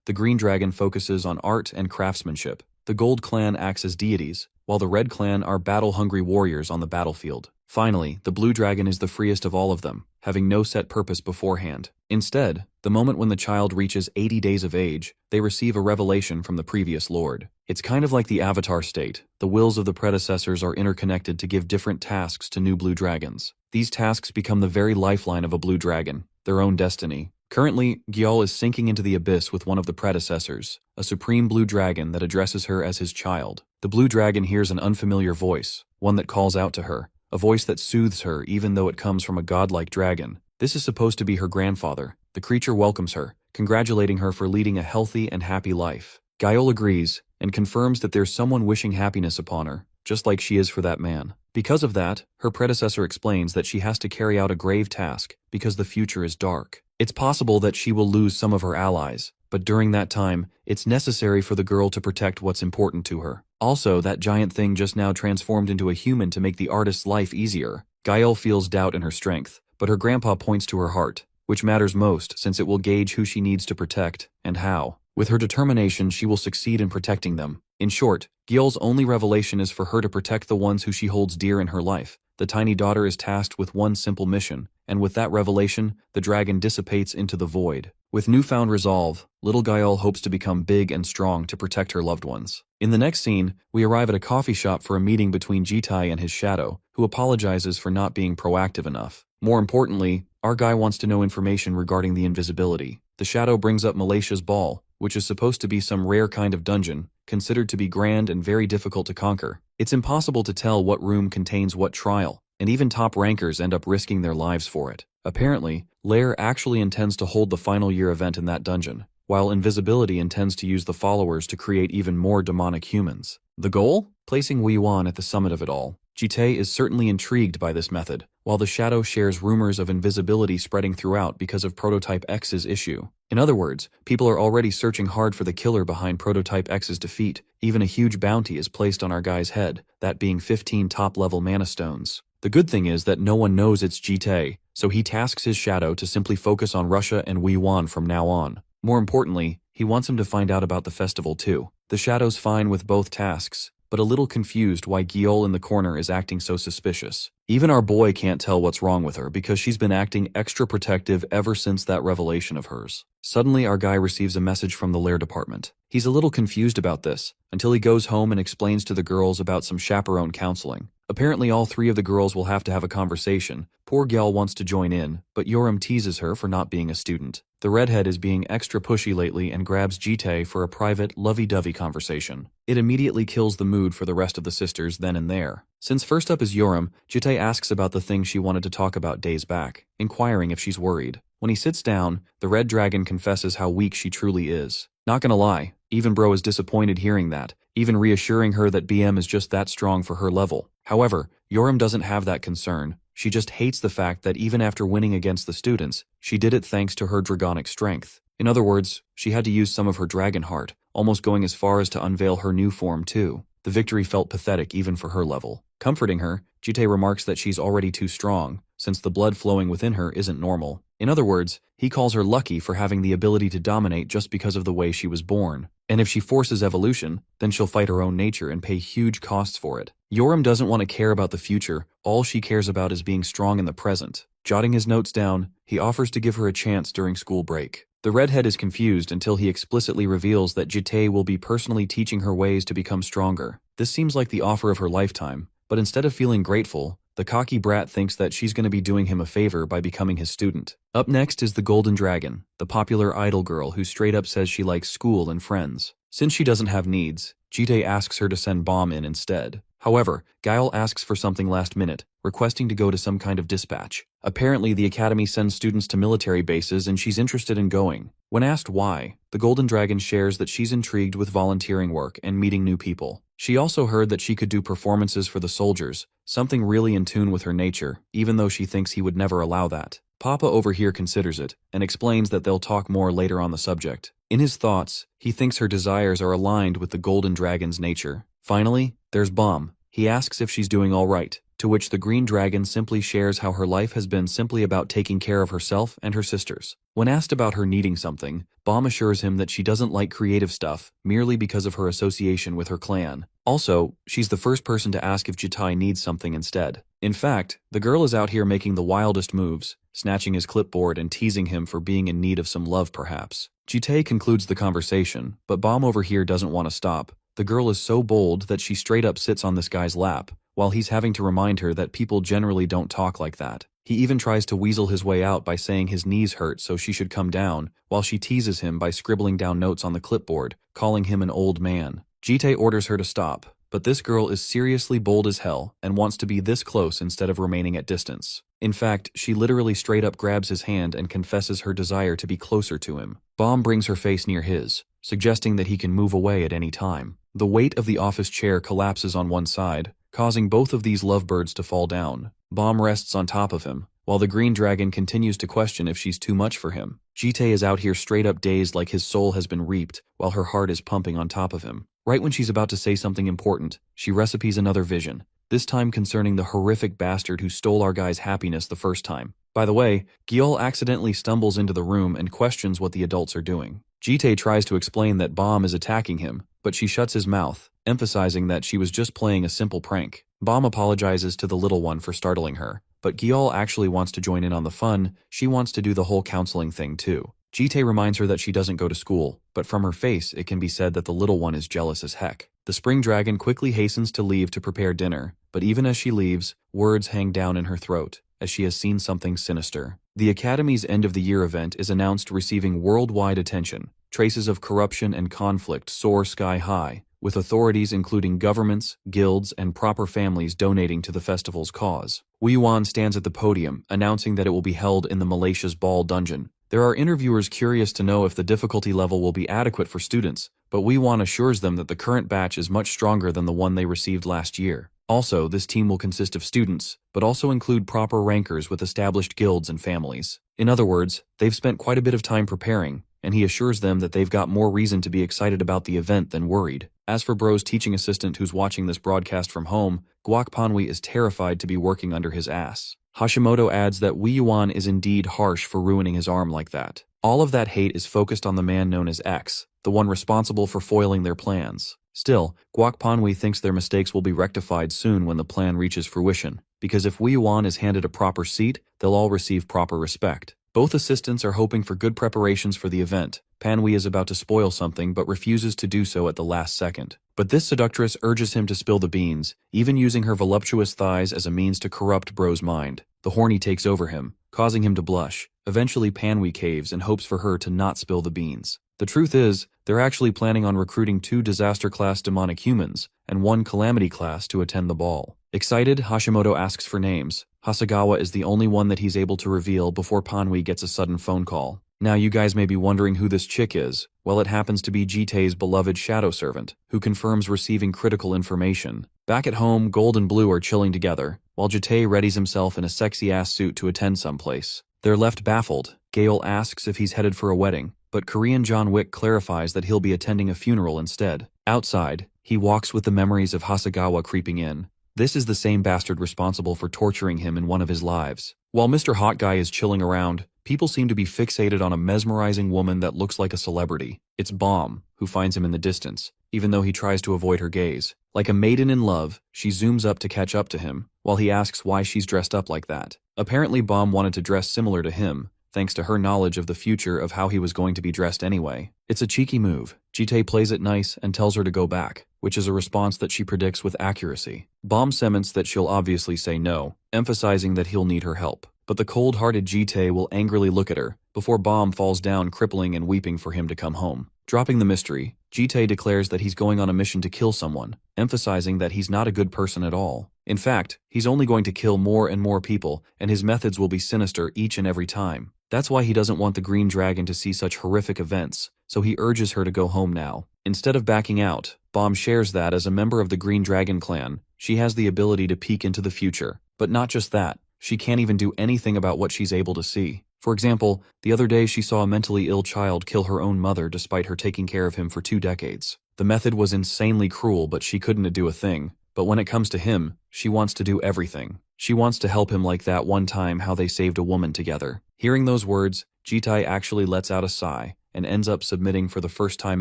the green dragon focuses on art and craftsmanship. The gold clan acts as deities, while the red clan are battle-hungry warriors on the battlefield. Finally, the blue dragon is the freest of all of them, having no set purpose beforehand. Instead, the moment when the child reaches 80 days of age, they receive a revelation from the previous lord. It's kind of like the Avatar state. The wills of the predecessors are interconnected to give different tasks to new blue dragons. These tasks become the very lifeline of a blue dragon, their own destiny. Currently, Gyal is sinking into the abyss with one of the predecessors, a supreme blue dragon that addresses her as his child. The blue dragon hears an unfamiliar voice, one that calls out to her, a voice that soothes her even though it comes from a godlike dragon. This is supposed to be her grandfather. The creature welcomes her, congratulating her for leading a healthy and happy life. Gyal agrees, and confirms that there's someone wishing happiness upon her, just like she is for that man. Because of that, her predecessor explains that she has to carry out a grave task, because the future is dark. It's possible that she will lose some of her allies, but during that time, it's necessary for the girl to protect what's important to her. Also, that giant thing just now transformed into a human to make the artist's life easier. Gyal feels doubt in her strength, but her grandpa points to her heart, which matters most since it will gauge who she needs to protect, and how. With her determination, she will succeed in protecting them. In short, Gyal's only revelation is for her to protect the ones who she holds dear in her life. The tiny daughter is tasked with one simple mission, and with that revelation, the dragon dissipates into the void. With newfound resolve, little Gyal hopes to become big and strong to protect her loved ones. In the next scene, we arrive at a coffee shop for a meeting between Jitai and his shadow, who apologizes for not being proactive enough. More importantly, our guy wants to know information regarding the invisibility. The shadow brings up Malaysia's Ball, which is supposed to be some rare kind of dungeon, considered to be grand and very difficult to conquer. It's impossible to tell what room contains what trial, and even top rankers end up risking their lives for it. Apparently, Lair actually intends to hold the final year event in that dungeon, while Invisibility intends to use the followers to create even more demonic humans. The goal? Placing Wei Wan at the summit of it all. Jite is certainly intrigued by this method, while the Shadow shares rumors of invisibility spreading throughout because of Prototype X's issue. In other words, people are already searching hard for the killer behind Prototype X's defeat. Even a huge bounty is placed on our guy's head, that being 15 top-level mana stones. The good thing is that no one knows it's Jite, so he tasks his Shadow to simply focus on Russia and Wei Wan from now on. More importantly, he wants him to find out about the festival too. The Shadow's fine with both tasks, but a little confused why Gyal in the corner is acting so suspicious. Even our boy can't tell what's wrong with her because she's been acting extra protective ever since that revelation of hers. Suddenly, our guy receives a message from the Lair department. He's a little confused about this, until he goes home and explains to the girls about some chaperone counseling. Apparently all three of the girls will have to have a conversation. Poor Gyal wants to join in, but Yoram teases her for not being a student. The redhead is being extra pushy lately and grabs Jite for a private, lovey-dovey conversation. It immediately kills the mood for the rest of the sisters then and there. Since first up is Yoram, Jite asks about the thing she wanted to talk about days back, inquiring if she's worried. When he sits down, the red dragon confesses how weak she truly is. Not gonna lie, even bro is disappointed hearing that, even reassuring her that BM is just that strong for her level. However, Yoram doesn't have that concern. She just hates the fact that even after winning against the students, she did it thanks to her dragonic strength. In other words, she had to use some of her dragon heart, almost going as far as to unveil her new form too. The victory felt pathetic even for her level. Comforting her, Jite remarks that she's already too strong, since the blood flowing within her isn't normal. In other words, he calls her lucky for having the ability to dominate just because of the way she was born. And if she forces evolution, then she'll fight her own nature and pay huge costs for it. Yoram doesn't want to care about the future, all she cares about is being strong in the present. Jotting his notes down, he offers to give her a chance during school break. The redhead is confused until he explicitly reveals that Jite will be personally teaching her ways to become stronger. This seems like the offer of her lifetime, but instead of feeling grateful, the cocky brat thinks that she's going to be doing him a favor by becoming his student. Up next is the Golden Dragon, the popular idol girl who straight up says she likes school and friends. Since she doesn't have needs, Jite asks her to send Bomb in instead. However, Gyal asks for something last minute, requesting to go to some kind of dispatch. Apparently, the academy sends students to military bases and she's interested in going. When asked why, the Golden Dragon shares that she's intrigued with volunteering work and meeting new people. She also heard that she could do performances for the soldiers, something really in tune with her nature, even though she thinks he would never allow that. Papa over here considers it, and explains that they'll talk more later on the subject. In his thoughts, he thinks her desires are aligned with the golden dragon's nature. Finally, there's Bomb. He asks if she's doing alright, to which the green dragon simply shares how her life has been simply about taking care of herself and her sisters. When asked about her needing something, Bomb assures him that she doesn't like creative stuff, merely because of her association with her clan. Also, she's the first person to ask if Jitai needs something instead. In fact, the girl is out here making the wildest moves, snatching his clipboard and teasing him for being in need of some love perhaps. Jitai concludes the conversation, but Bomb over here doesn't want to stop. The girl is so bold that she straight up sits on this guy's lap, while he's having to remind her that people generally don't talk like that. He even tries to weasel his way out by saying his knees hurt so she should come down, while she teases him by scribbling down notes on the clipboard, calling him an old man. Jitai orders her to stop, but this girl is seriously bold as hell and wants to be this close instead of remaining at distance. In fact, she literally straight up grabs his hand and confesses her desire to be closer to him. Bomb brings her face near his, suggesting that he can move away at any time. The weight of the office chair collapses on one side, causing both of these lovebirds to fall down. Bomb rests on top of him, while the green dragon continues to question if she's too much for him. Jitai is out here straight up dazed like his soul has been reaped, while her heart is pumping on top of him. Right when she's about to say something important, she recipes another vision, this time concerning the horrific bastard who stole our guy's happiness the first time. By the way, Gyeol accidentally stumbles into the room and questions what the adults are doing. Jitai tries to explain that Bomb is attacking him, but she shuts his mouth, emphasizing that she was just playing a simple prank. Bomb apologizes to the little one for startling her, but Gyeol actually wants to join in on the fun. She wants to do the whole counseling thing too. Jitai reminds her that she doesn't go to school, but from her face it can be said that the little one is jealous as heck. The spring dragon quickly hastens to leave to prepare dinner, but even as she leaves, words hang down in her throat, as she has seen something sinister. The Academy's end-of-the-year event is announced receiving worldwide attention. Traces of corruption and conflict soar sky-high, with authorities including governments, guilds, and proper families donating to the festival's cause. Woo Yuan stands at the podium, announcing that it will be held in the Malaysia's Ball Dungeon. There are interviewers curious to know if the difficulty level will be adequate for students, but Woo Yuan assures them that the current batch is much stronger than the one they received last year. Also, this team will consist of students, but also include proper rankers with established guilds and families. In other words, they've spent quite a bit of time preparing, and he assures them that they've got more reason to be excited about the event than worried. As for Bro's teaching assistant who's watching this broadcast from home, Guak Panwi is terrified to be working under his ass. Hashimoto adds that Woo Yuan is indeed harsh for ruining his arm like that. All of that hate is focused on the man known as X, the one responsible for foiling their plans. Still, Guak Panwi thinks their mistakes will be rectified soon when the plan reaches fruition, because if Woo Yuan is handed a proper seat, they'll all receive proper respect. Both assistants are hoping for good preparations for the event. Panwi is about to spoil something but refuses to do so at the last second. But this seductress urges him to spill the beans, even using her voluptuous thighs as a means to corrupt Bro's mind. The horny takes over him, causing him to blush. Eventually Panwi caves and hopes for her to not spill the beans. The truth is, they're actually planning on recruiting 2 disaster-class demonic humans and 1 calamity class to attend the ball. Excited, Hashimoto asks for names. Hasegawa is the only one that he's able to reveal before Panwi gets a sudden phone call. Now you guys may be wondering who this chick is. Well, it happens to be Jitai's beloved shadow servant, who confirms receiving critical information. Back at home, Gold and Blue are chilling together, while Jitai readies himself in a sexy-ass suit to attend someplace. They're left baffled. Gale asks if he's headed for a wedding, but Korean John Wick clarifies that he'll be attending a funeral instead. Outside, he walks with the memories of Hasegawa creeping in. This is the same bastard responsible for torturing him in one of his lives. While Mr. Hot Guy is chilling around, people seem to be fixated on a mesmerizing woman that looks like a celebrity. It's Bomb, who finds him in the distance, even though he tries to avoid her gaze. Like a maiden in love, she zooms up to catch up to him, while he asks why she's dressed up like that. Apparently Bomb wanted to dress similar to him, thanks to her knowledge of the future of how he was going to be dressed anyway. It's a cheeky move. Jitai plays it nice and tells her to go back, which is a response that she predicts with accuracy. Bomb cements that she'll obviously say no, emphasizing that he'll need her help. But the cold-hearted Jitai will angrily look at her, before Bomb falls down crippling and weeping for him to come home. Dropping the mystery, Jitai declares that he's going on a mission to kill someone, emphasizing that he's not a good person at all. In fact, he's only going to kill more and more people, and his methods will be sinister each and every time. That's why he doesn't want the Green Dragon to see such horrific events, so he urges her to go home now. Instead of backing out, Bomb shares that as a member of the Green Dragon clan, she has the ability to peek into the future. But not just that, She can't even do anything about what she's able to see. For example, the other day she saw a mentally ill child kill her own mother despite her taking care of him for 2 decades. The method was insanely cruel, but she couldn't do a thing. But when it comes to him, she wants to do everything. She wants to help him, like that one time how they saved a woman together. Hearing those words, Jitai actually lets out a sigh and ends up submitting for the first time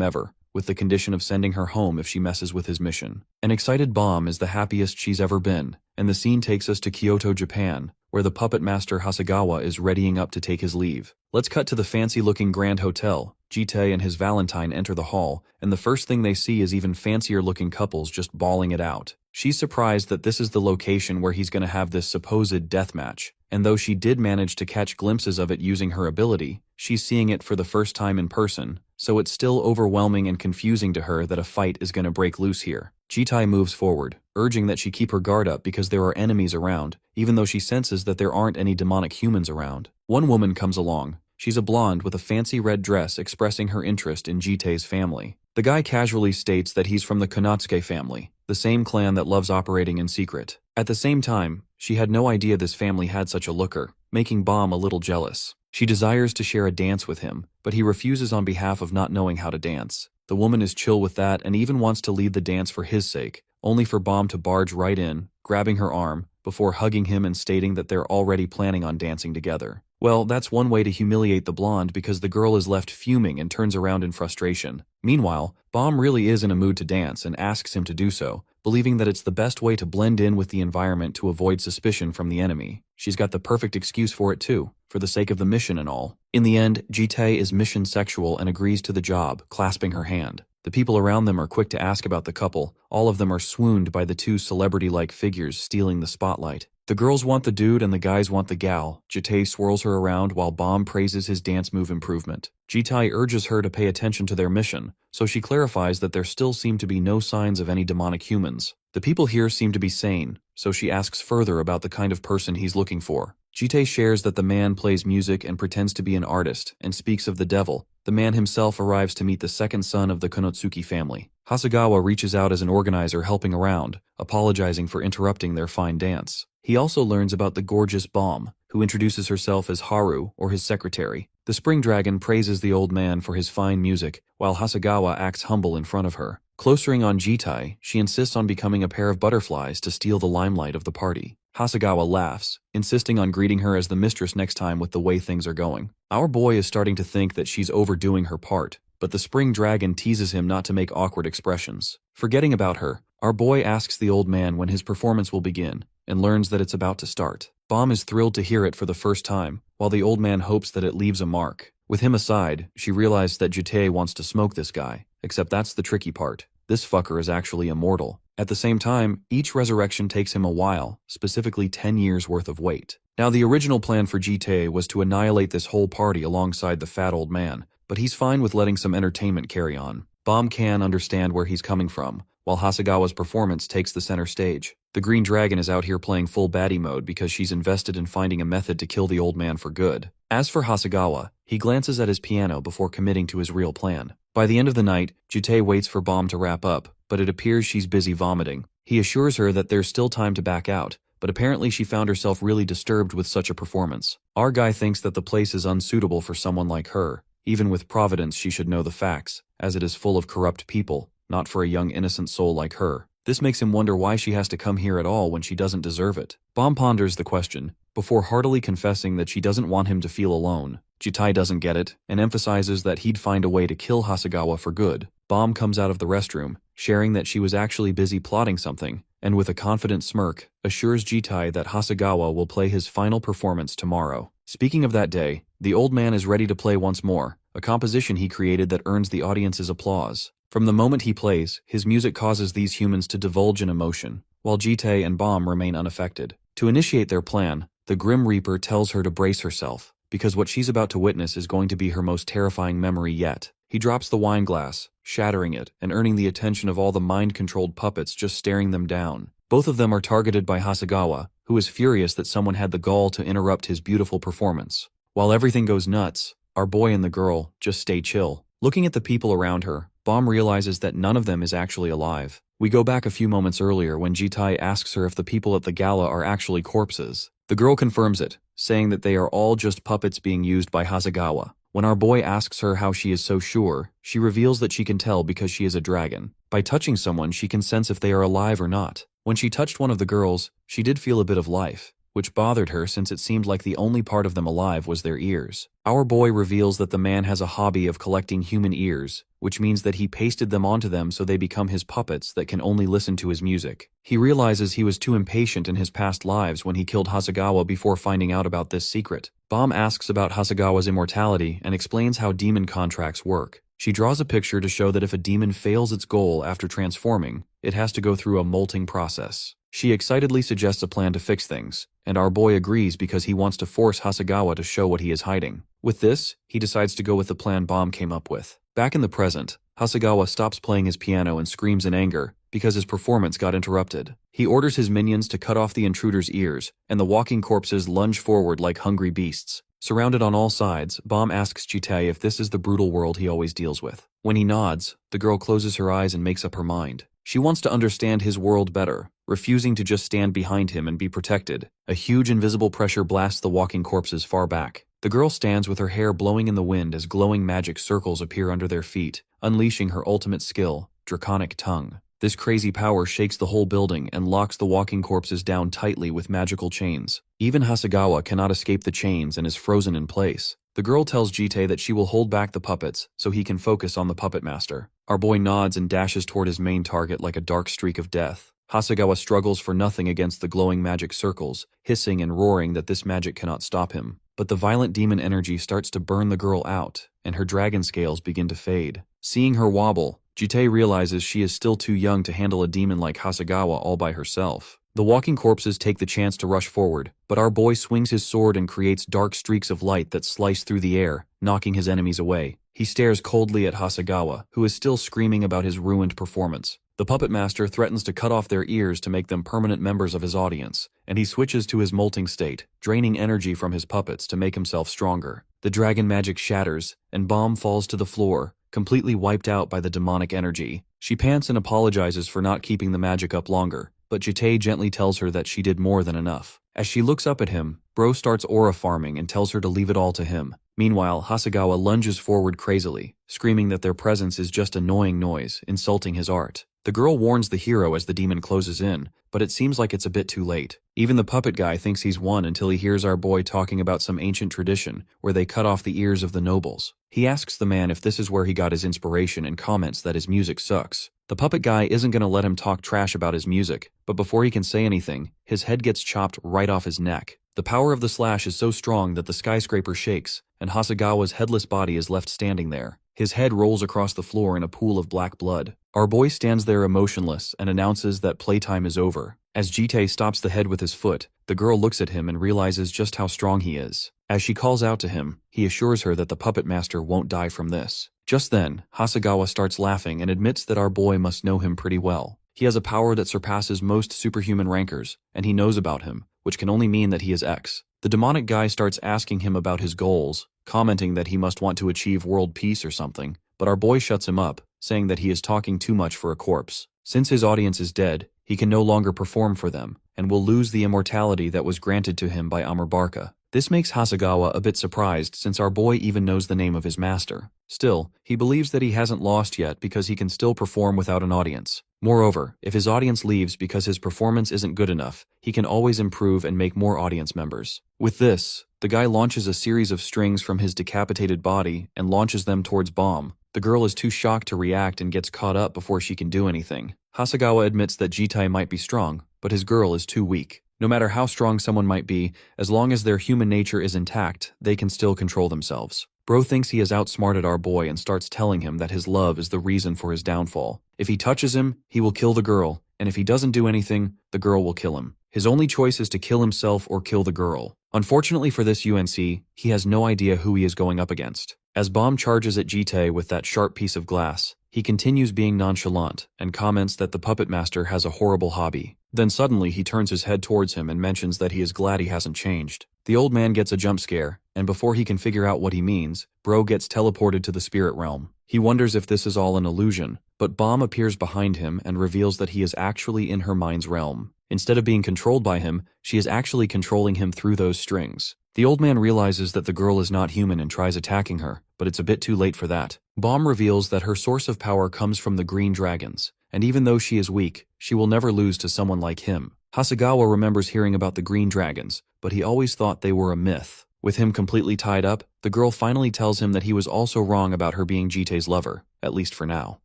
ever, with the condition of sending her home if she messes with his mission. An excited Bomb is the happiest she's ever been, and the scene takes us to Kyoto, Japan, where the puppet master Hasegawa is readying up to take his leave. Let's cut to the fancy-looking Grand Hotel. Jitai and his Valentine enter the hall, and the first thing they see is even fancier-looking couples just bawling it out. She's surprised that this is the location where he's going to have this supposed death match, and though she did manage to catch glimpses of it using her ability, she's seeing it for the first time in person, so it's still overwhelming and confusing to her that a fight is going to break loose here. Jitai moves forward, urging that she keep her guard up because there are enemies around, even though she senses that there aren't any demonic humans around. One woman comes along. She's a blonde with a fancy red dress expressing her interest in Jitai's family. The guy casually states that he's from the Konatsuke family, the same clan that loves operating in secret. At the same time, she had no idea this family had such a looker, making Bomb a little jealous. She desires to share a dance with him, but he refuses on behalf of not knowing how to dance. The woman is chill with that and even wants to lead the dance for his sake, only for Bomb to barge right in, grabbing her arm, before hugging him and stating that they're already planning on dancing together. Well, that's one way to humiliate the blonde because the girl is left fuming and turns around in frustration. Meanwhile, Bomb really is in a mood to dance and asks him to do so, believing that it's the best way to blend in with the environment to avoid suspicion from the enemy. She's got the perfect excuse for it too, for the sake of the mission and all. In the end, Jitai is mission sexual and agrees to the job, clasping her hand. The people around them are quick to ask about the couple. All of them are swooned by the two celebrity-like figures stealing the spotlight. The girls want the dude and the guys want the gal. Jitai swirls her around while Bomb praises his dance move improvement. Jitai urges her to pay attention to their mission, so she clarifies that there still seem to be no signs of any demonic humans. The people here seem to be sane, so she asks further about the kind of person he's looking for. Jitai shares that the man plays music and pretends to be an artist, and speaks of the devil. The man himself arrives to meet the second son of the Konotsuki family. Hasegawa reaches out as an organizer helping around, apologizing for interrupting their fine dance. He also learns about the gorgeous Bomb, who introduces herself as Haru, or his secretary. The spring dragon praises the old man for his fine music, while Hasegawa acts humble in front of her. Closering on Jitai, she insists on becoming a pair of butterflies to steal the limelight of the party. Hasegawa laughs, insisting on greeting her as the mistress next time with the way things are going. Our boy is starting to think that she's overdoing her part, but the spring dragon teases him not to make awkward expressions. Forgetting about her, our boy asks the old man when his performance will begin, and learns that it's about to start. Bomb is thrilled to hear it for the first time, while the old man hopes that it leaves a mark. With him aside, she realizes that Jitai wants to smoke this guy, except that's the tricky part. This fucker is actually immortal. At the same time, each resurrection takes him a while, specifically 10 years worth of wait. Now the original plan for Jitai was to annihilate this whole party alongside the fat old man, but he's fine with letting some entertainment carry on. Bomb can understand where he's coming from, while Hasegawa's performance takes the center stage. The Green Dragon is out here playing full baddie mode because she's invested in finding a method to kill the old man for good. As for Hasegawa, he glances at his piano before committing to his real plan. By the end of the night, Jitai waits for Bomb to wrap up, but it appears she's busy vomiting. He assures her that there's still time to back out, but apparently she found herself really disturbed with such a performance. Our guy thinks that the place is unsuitable for someone like her. Even with Providence, she should know the facts, as it is full of corrupt people, not for a young innocent soul like her. This makes him wonder why she has to come here at all when she doesn't deserve it. Bomb ponders the question, before heartily confessing that she doesn't want him to feel alone. Jitai doesn't get it, and emphasizes that he'd find a way to kill Hasegawa for good. Bomb comes out of the restroom, sharing that she was actually busy plotting something, and with a confident smirk, assures Jitai that Hasegawa will play his final performance tomorrow. Speaking of that day, the old man is ready to play once more, a composition he created that earns the audience's applause. From the moment he plays, his music causes these humans to divulge in emotion, while Jitai and Bomb remain unaffected. To initiate their plan, the Grim Reaper tells her to brace herself, because what she's about to witness is going to be her most terrifying memory yet. He drops the wine glass, shattering it and earning the attention of all the mind-controlled puppets just staring them down. Both of them are targeted by Hasegawa, who is furious that someone had the gall to interrupt his beautiful performance. While everything goes nuts, our boy and the girl just stay chill. Looking at the people around her, Bomb realizes that none of them is actually alive. We go back a few moments earlier when Jitai asks her if the people at the gala are actually corpses. The girl confirms it, saying that they are all just puppets being used by Hasegawa. When our boy asks her how she is so sure, she reveals that she can tell because she is a dragon. By touching someone, she can sense if they are alive or not. When she touched one of the girls, she did feel a bit of life, which bothered her since it seemed like the only part of them alive was their ears. Our boy reveals that the man has a hobby of collecting human ears, which means that he pasted them onto them so they become his puppets that can only listen to his music. He realizes he was too impatient in his past lives when he killed Hasegawa before finding out about this secret. Bomb asks about Hasegawa's immortality and explains how demon contracts work. She draws a picture to show that if a demon fails its goal after transforming, it has to go through a molting process. She excitedly suggests a plan to fix things, and our boy agrees because he wants to force Hasegawa to show what he is hiding. With this, he decides to go with the plan Bomb came up with. Back in the present, Hasegawa stops playing his piano and screams in anger because his performance got interrupted. He orders his minions to cut off the intruder's ears, and the walking corpses lunge forward like hungry beasts. Surrounded on all sides, Bomb asks Jitei if this is the brutal world he always deals with. When he nods, the girl closes her eyes and makes up her mind. She wants to understand his world better, refusing to just stand behind him and be protected. A huge invisible pressure blasts the walking corpses far back. The girl stands with her hair blowing in the wind as glowing magic circles appear under their feet, unleashing her ultimate skill, Draconic Tongue. This crazy power shakes the whole building and locks the walking corpses down tightly with magical chains. Even Hasegawa cannot escape the chains and is frozen in place. The girl tells Jitei that she will hold back the puppets so he can focus on the puppet master. Our boy nods and dashes toward his main target like a dark streak of death. Hasegawa struggles for nothing against the glowing magic circles, hissing and roaring that this magic cannot stop him. But the violent demon energy starts to burn the girl out, and her dragon scales begin to fade. Seeing her wobble, Jitei realizes she is still too young to handle a demon like Hasegawa all by herself. The walking corpses take the chance to rush forward, but our boy swings his sword and creates dark streaks of light that slice through the air, knocking his enemies away. He stares coldly at Hasegawa, who is still screaming about his ruined performance. The puppet master threatens to cut off their ears to make them permanent members of his audience, and he switches to his molting state, draining energy from his puppets to make himself stronger. The dragon magic shatters, and Bomb falls to the floor, completely wiped out by the demonic energy. She pants and apologizes for not keeping the magic up longer, but Jitei gently tells her that she did more than enough. As she looks up at him, Bro starts aura farming and tells her to leave it all to him. Meanwhile, Hasegawa lunges forward crazily, screaming that their presence is just annoying noise, insulting his art. The girl warns the hero as the demon closes in, but it seems like it's a bit too late. Even the puppet guy thinks he's won until he hears our boy talking about some ancient tradition where they cut off the ears of the nobles. He asks the man if this is where he got his inspiration and comments that his music sucks. The puppet guy isn't going to let him talk trash about his music, but before he can say anything, his head gets chopped right off his neck. The power of the slash is so strong that the skyscraper shakes, and Hasegawa's headless body is left standing there. His head rolls across the floor in a pool of black blood. Our boy stands there emotionless and announces that playtime is over. As Jitei stops the head with his foot, the girl looks at him and realizes just how strong he is. As she calls out to him, he assures her that the puppet master won't die from this. Just then, Hasegawa starts laughing and admits that our boy must know him pretty well. He has a power that surpasses most superhuman rankers, and he knows about him, which can only mean that he is X. The demonic guy starts asking him about his goals, commenting that he must want to achieve world peace or something, but our boy shuts him up, saying that he is talking too much for a corpse. Since his audience is dead, he can no longer perform for them, and will lose the immortality that was granted to him by Amarbarka. This makes Hasegawa a bit surprised since our boy even knows the name of his master. Still, he believes that he hasn't lost yet because he can still perform without an audience. Moreover, if his audience leaves because his performance isn't good enough, he can always improve and make more audience members. With this, the guy launches a series of strings from his decapitated body and launches them towards Bomb. The girl is too shocked to react and gets caught up before she can do anything. Hasegawa admits that Jitei might be strong, but his girl is too weak. No matter how strong someone might be, as long as their human nature is intact, they can still control themselves. Bro thinks he has outsmarted our boy and starts telling him that his love is the reason for his downfall. If he touches him, he will kill the girl, and if he doesn't do anything, the girl will kill him. His only choice is to kill himself or kill the girl. Unfortunately for this UNC, he has no idea who he is going up against. As Bomb charges at Jitei with that sharp piece of glass, he continues being nonchalant and comments that the puppet master has a horrible hobby. Then suddenly he turns his head towards him and mentions that he is glad he hasn't changed. The old man gets a jump scare, and before he can figure out what he means, Bro gets teleported to the spirit realm. He wonders if this is all an illusion, but Bomb appears behind him and reveals that he is actually in her mind's realm. Instead of being controlled by him, she is actually controlling him through those strings. The old man realizes that the girl is not human and tries attacking her, but it's a bit too late for that. Bomb reveals that her source of power comes from the green dragons, and even though she is weak, she will never lose to someone like him. Hasegawa remembers hearing about the green dragons, but he always thought they were a myth. With him completely tied up, the girl finally tells him that he was also wrong about her being Jitei's lover, at least for now.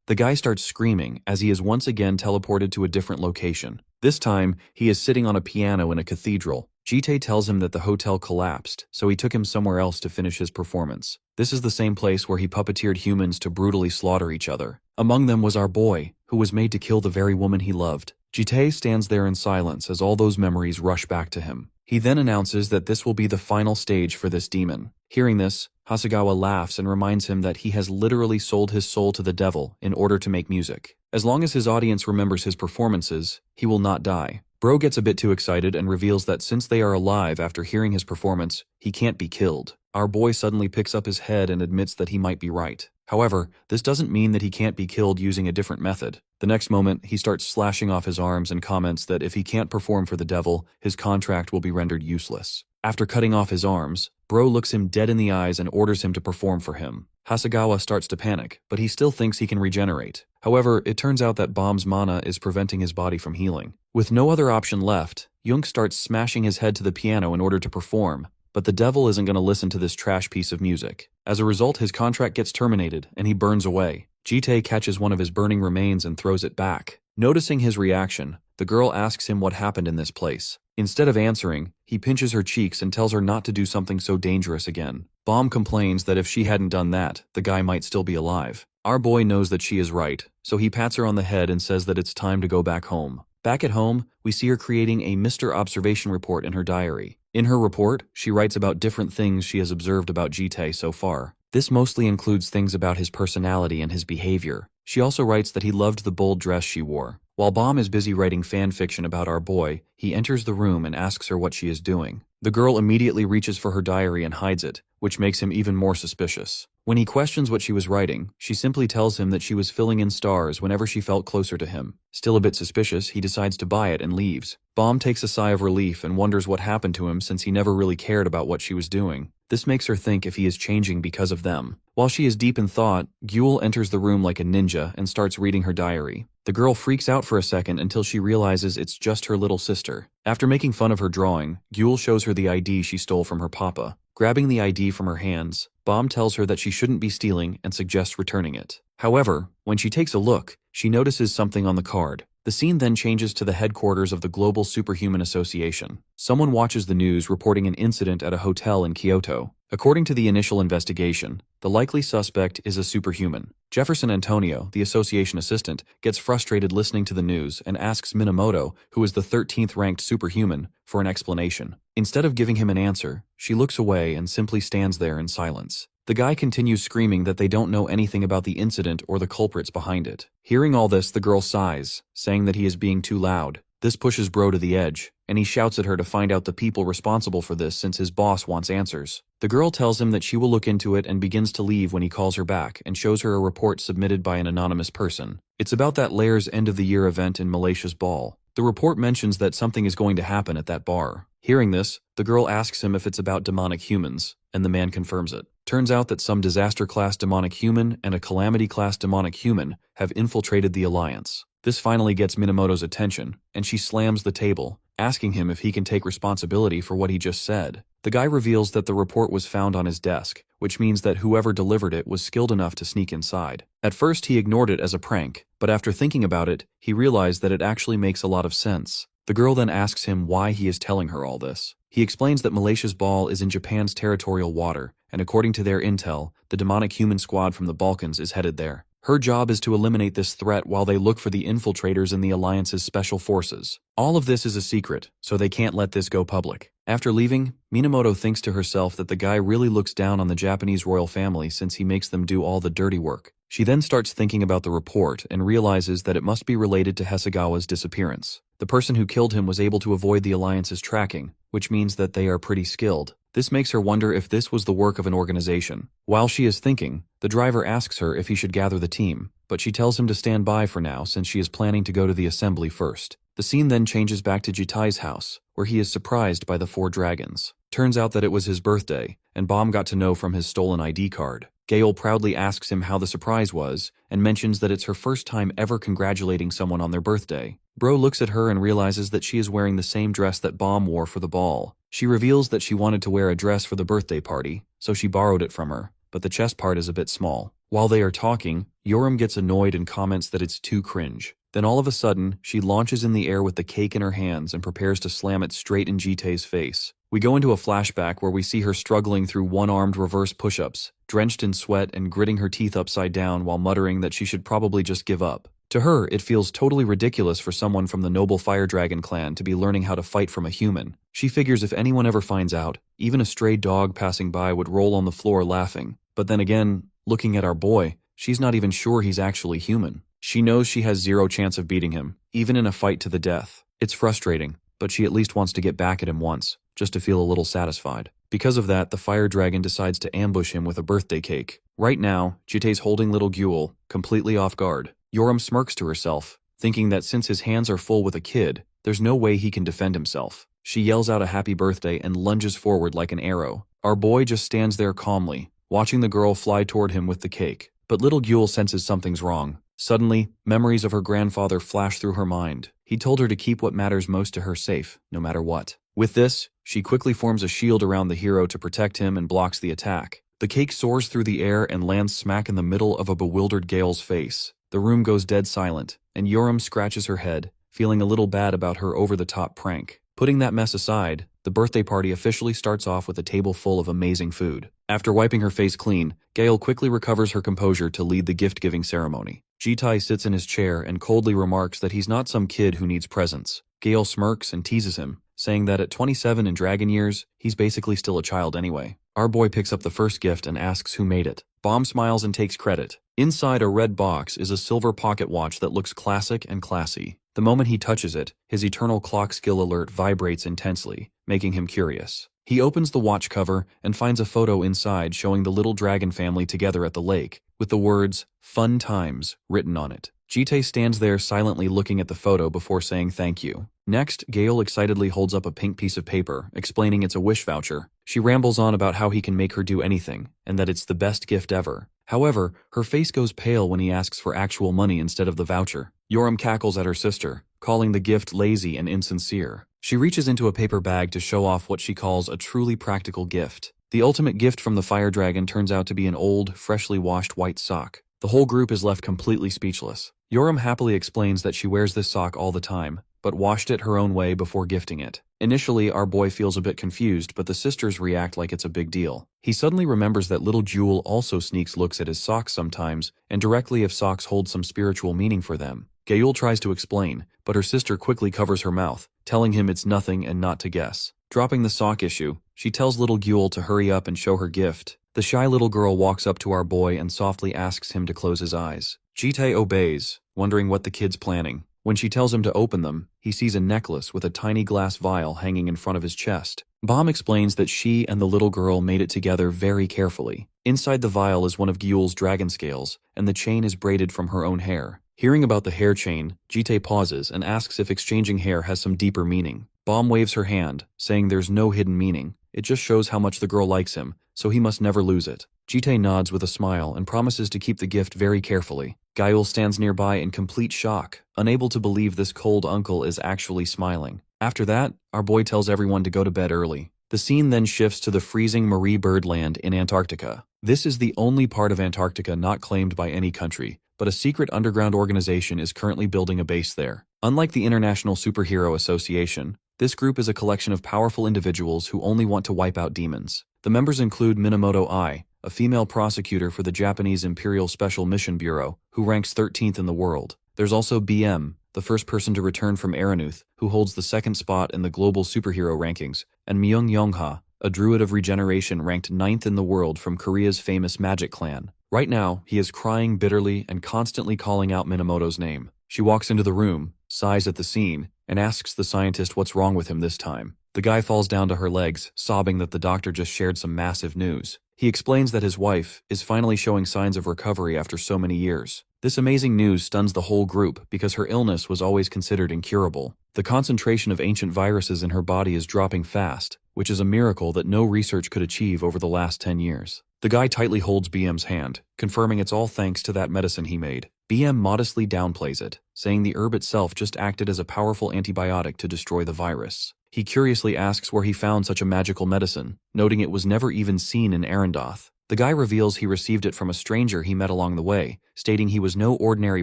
The guy starts screaming as he is once again teleported to a different location. This time, he is sitting on a piano in a cathedral. Jitei tells him that the hotel collapsed, so he took him somewhere else to finish his performance. This is the same place where he puppeteered humans to brutally slaughter each other. Among them was our boy, who was made to kill the very woman he loved. Jitei stands there in silence as all those memories rush back to him. He then announces that this will be the final stage for this demon. Hearing this, Hasegawa laughs and reminds him that he has literally sold his soul to the devil in order to make music. As long as his audience remembers his performances, he will not die. Bro gets a bit too excited and reveals that since they are alive after hearing his performance, he can't be killed. Our boy suddenly picks up his head and admits that he might be right. However, this doesn't mean that he can't be killed using a different method. The next moment, he starts slashing off his arms and comments that if he can't perform for the devil, his contract will be rendered useless. After cutting off his arms, Bro looks him dead in the eyes and orders him to perform for him. Hasegawa starts to panic, but he still thinks he can regenerate. However, it turns out that Bomb's mana is preventing his body from healing. With no other option left, Jung starts smashing his head to the piano in order to perform, but the devil isn't going to listen to this trash piece of music. As a result, his contract gets terminated, and he burns away. Jitei catches one of his burning remains and throws it back. Noticing his reaction, the girl asks him what happened in this place. Instead of answering, he pinches her cheeks and tells her not to do something so dangerous again. Bomb complains that if she hadn't done that, the guy might still be alive. Our boy knows that she is right, so he pats her on the head and says that it's time to go back home. Back at home, we see her creating a Mr. Observation report in her diary. In her report, she writes about different things she has observed about Jitei so far. This mostly includes things about his personality and his behavior. She also writes that he loved the bold dress she wore. While Bomb is busy writing fan fiction about our boy, he enters the room and asks her what she is doing. The girl immediately reaches for her diary and hides it, which makes him even more suspicious. When he questions what she was writing, she simply tells him that she was filling in stars whenever she felt closer to him. Still a bit suspicious, he decides to buy it and leaves. Bomb takes a sigh of relief and wonders what happened to him since he never really cared about what she was doing. This makes her think if he is changing because of them. While she is deep in thought, Gyul enters the room like a ninja and starts reading her diary. The girl freaks out for a second until she realizes it's just her little sister. After making fun of her drawing, Gyul shows her the ID she stole from her papa. Grabbing the ID from her hands, Bomb tells her that she shouldn't be stealing and suggests returning it. However, when she takes a look, she notices something on the card. The scene then changes to the headquarters of the Global Superhuman Association. Someone watches the news reporting an incident at a hotel in Kyoto. According to the initial investigation, the likely suspect is a superhuman. Jefferson Antonio, the association assistant, gets frustrated listening to the news and asks Minamoto, who is the 13th ranked superhuman, for an explanation. Instead of giving him an answer, she looks away and simply stands there in silence. The guy continues screaming that they don't know anything about the incident or the culprits behind it. Hearing all this, the girl sighs, saying that he is being too loud. This pushes Bro to the edge, and he shouts at her to find out the people responsible for this since his boss wants answers. The girl tells him that she will look into it and begins to leave when he calls her back and shows her a report submitted by an anonymous person. It's about that Lairs end-of-the-year event in Malaysia's ball. The report mentions that something is going to happen at that bar. Hearing this, the girl asks him if it's about demonic humans, and the man confirms it. Turns out that some disaster-class demonic human and a calamity-class demonic human have infiltrated the alliance. This finally gets Minamoto's attention, and she slams the table, asking him if he can take responsibility for what he just said. The guy reveals that the report was found on his desk, which means that whoever delivered it was skilled enough to sneak inside. At first he ignored it as a prank, but after thinking about it, he realized that it actually makes a lot of sense. The girl then asks him why he is telling her all this. He explains that Malaysia's ball is in Japan's territorial water, and according to their intel, the demonic human squad from the Balkans is headed there. Her job is to eliminate this threat while they look for the infiltrators in the Alliance's special forces. All of this is a secret, so they can't let this go public. After leaving, Minamoto thinks to herself that the guy really looks down on the Japanese royal family since he makes them do all the dirty work. She then starts thinking about the report and realizes that it must be related to Hasegawa's disappearance. The person who killed him was able to avoid the Alliance's tracking, which means that they are pretty skilled. This makes her wonder if this was the work of an organization. While she is thinking, The driver asks her if he should gather the team, but she tells him to stand by for now since she is planning to go to the assembly first. The scene then changes back to Jitai's house, where he is surprised by the 4 dragons. Turns out that it was his birthday, and Bomb got to know from his stolen ID card. Gale proudly asks him how the surprise was, and mentions that it's her first time ever congratulating someone on their birthday. Bro looks at her and realizes that she is wearing the same dress that Bomb wore for the ball. She reveals that she wanted to wear a dress for the birthday party, so she borrowed it from her, but the chest part is a bit small. While they are talking, Yoram gets annoyed and comments that it's too cringe. Then all of a sudden, she launches in the air with the cake in her hands and prepares to slam it straight in Jitai's face. We go into a flashback where we see her struggling through one-armed reverse push-ups, drenched in sweat and gritting her teeth upside down while muttering that she should probably just give up. To her, it feels totally ridiculous for someone from the noble Fire Dragon clan to be learning how to fight from a human. She figures if anyone ever finds out, even a stray dog passing by would roll on the floor laughing. But then again, looking at our boy, she's not even sure he's actually human. She knows she has 0 chance of beating him, even in a fight to the death. It's frustrating, but she at least wants to get back at him once, just to feel a little satisfied. Because of that, the Fire Dragon decides to ambush him with a birthday cake. Right now, Jitai's holding little Gyul, completely off guard. Yoram smirks to herself, thinking that since his hands are full with a kid, there's no way he can defend himself. She yells out a happy birthday and lunges forward like an arrow. Our boy just stands there calmly, watching the girl fly toward him with the cake. But little Gyul senses something's wrong. Suddenly, memories of her grandfather flash through her mind. He told her to keep what matters most to her safe, no matter what. With this, she quickly forms a shield around the hero to protect him and blocks the attack. The cake soars through the air and lands smack in the middle of a bewildered Gale's face. The room goes dead silent, and Yoram scratches her head, feeling a little bad about her over-the-top prank. Putting that mess aside, the birthday party officially starts off with a table full of amazing food. After wiping her face clean, Gale quickly recovers her composure to lead the gift-giving ceremony. Jitai sits in his chair and coldly remarks that he's not some kid who needs presents. Gale smirks and teases him, saying that at 27 in dragon years, he's basically still a child anyway. Our boy picks up the first gift and asks who made it. Bomb smiles and takes credit. Inside a red box is a silver pocket watch that looks classic and classy. The moment he touches it, his eternal clock skill alert vibrates intensely, making him curious. He opens the watch cover and finds a photo inside showing the little dragon family together at the lake, with the words, "Fun Times," written on it. Jitai stands there silently looking at the photo before saying thank you. Next, Gale excitedly holds up a pink piece of paper, explaining it's a wish voucher. She rambles on about how he can make her do anything, and that it's the best gift ever. However, her face goes pale when he asks for actual money instead of the voucher. Yoram cackles at her sister, calling the gift lazy and insincere. She reaches into a paper bag to show off what she calls a truly practical gift. The ultimate gift from the Fire Dragon turns out to be an old, freshly washed white sock. The whole group is left completely speechless. Yoram happily explains that she wears this sock all the time, but washed it her own way before gifting it. Initially, our boy feels a bit confused, but the sisters react like it's a big deal. He suddenly remembers that little Jewel also sneaks looks at his socks sometimes, and directly if socks hold some spiritual meaning for them. Gayul tries to explain, but her sister quickly covers her mouth, telling him it's nothing and not to guess. Dropping the sock issue, she tells little Gyul to hurry up and show her gift. The shy little girl walks up to our boy and softly asks him to close his eyes. Jitai obeys, wondering what the kid's planning. When she tells him to open them, he sees a necklace with a tiny glass vial hanging in front of his chest. Bomb explains that she and the little girl made it together very carefully. Inside the vial is one of Gyul's dragon scales, and the chain is braided from her own hair. Hearing about the hair chain, Jitai pauses and asks if exchanging hair has some deeper meaning. Bomb waves her hand, saying there's no hidden meaning. It just shows how much the girl likes him, so he must never lose it. Jitai nods with a smile and promises to keep the gift very carefully. Gyul stands nearby in complete shock, unable to believe this cold uncle is actually smiling. After that, our boy tells everyone to go to bed early. The scene then shifts to the freezing Marie Birdland in Antarctica. This is the only part of Antarctica not claimed by any country, but a secret underground organization is currently building a base there. Unlike the International Superhero Association, this group is a collection of powerful individuals who only want to wipe out demons. The members include Minamoto Ai, a female prosecutor for the Japanese Imperial Special Mission Bureau, who ranks 13th in the world. There's also BM, the first person to return from Aranuth, who holds the second spot in the global superhero rankings, and Myung Yongha, a druid of regeneration ranked 9th in the world from Korea's famous magic clan. Right now, he is crying bitterly and constantly calling out Minamoto's name. She walks into the room, sighs at the scene, and asks the scientist what's wrong with him this time. The guy falls down to her legs, sobbing that the doctor just shared some massive news. He explains that his wife is finally showing signs of recovery after so many years. This amazing news stuns the whole group because her illness was always considered incurable. The concentration of ancient viruses in her body is dropping fast, which is a miracle that no research could achieve over the last 10 years. The guy tightly holds BM's hand, confirming it's all thanks to that medicine he made. BM modestly downplays it, saying the herb itself just acted as a powerful antibiotic to destroy the virus. He curiously asks where he found such a magical medicine, noting it was never even seen in Arendoth. The guy reveals he received it from a stranger he met along the way, stating he was no ordinary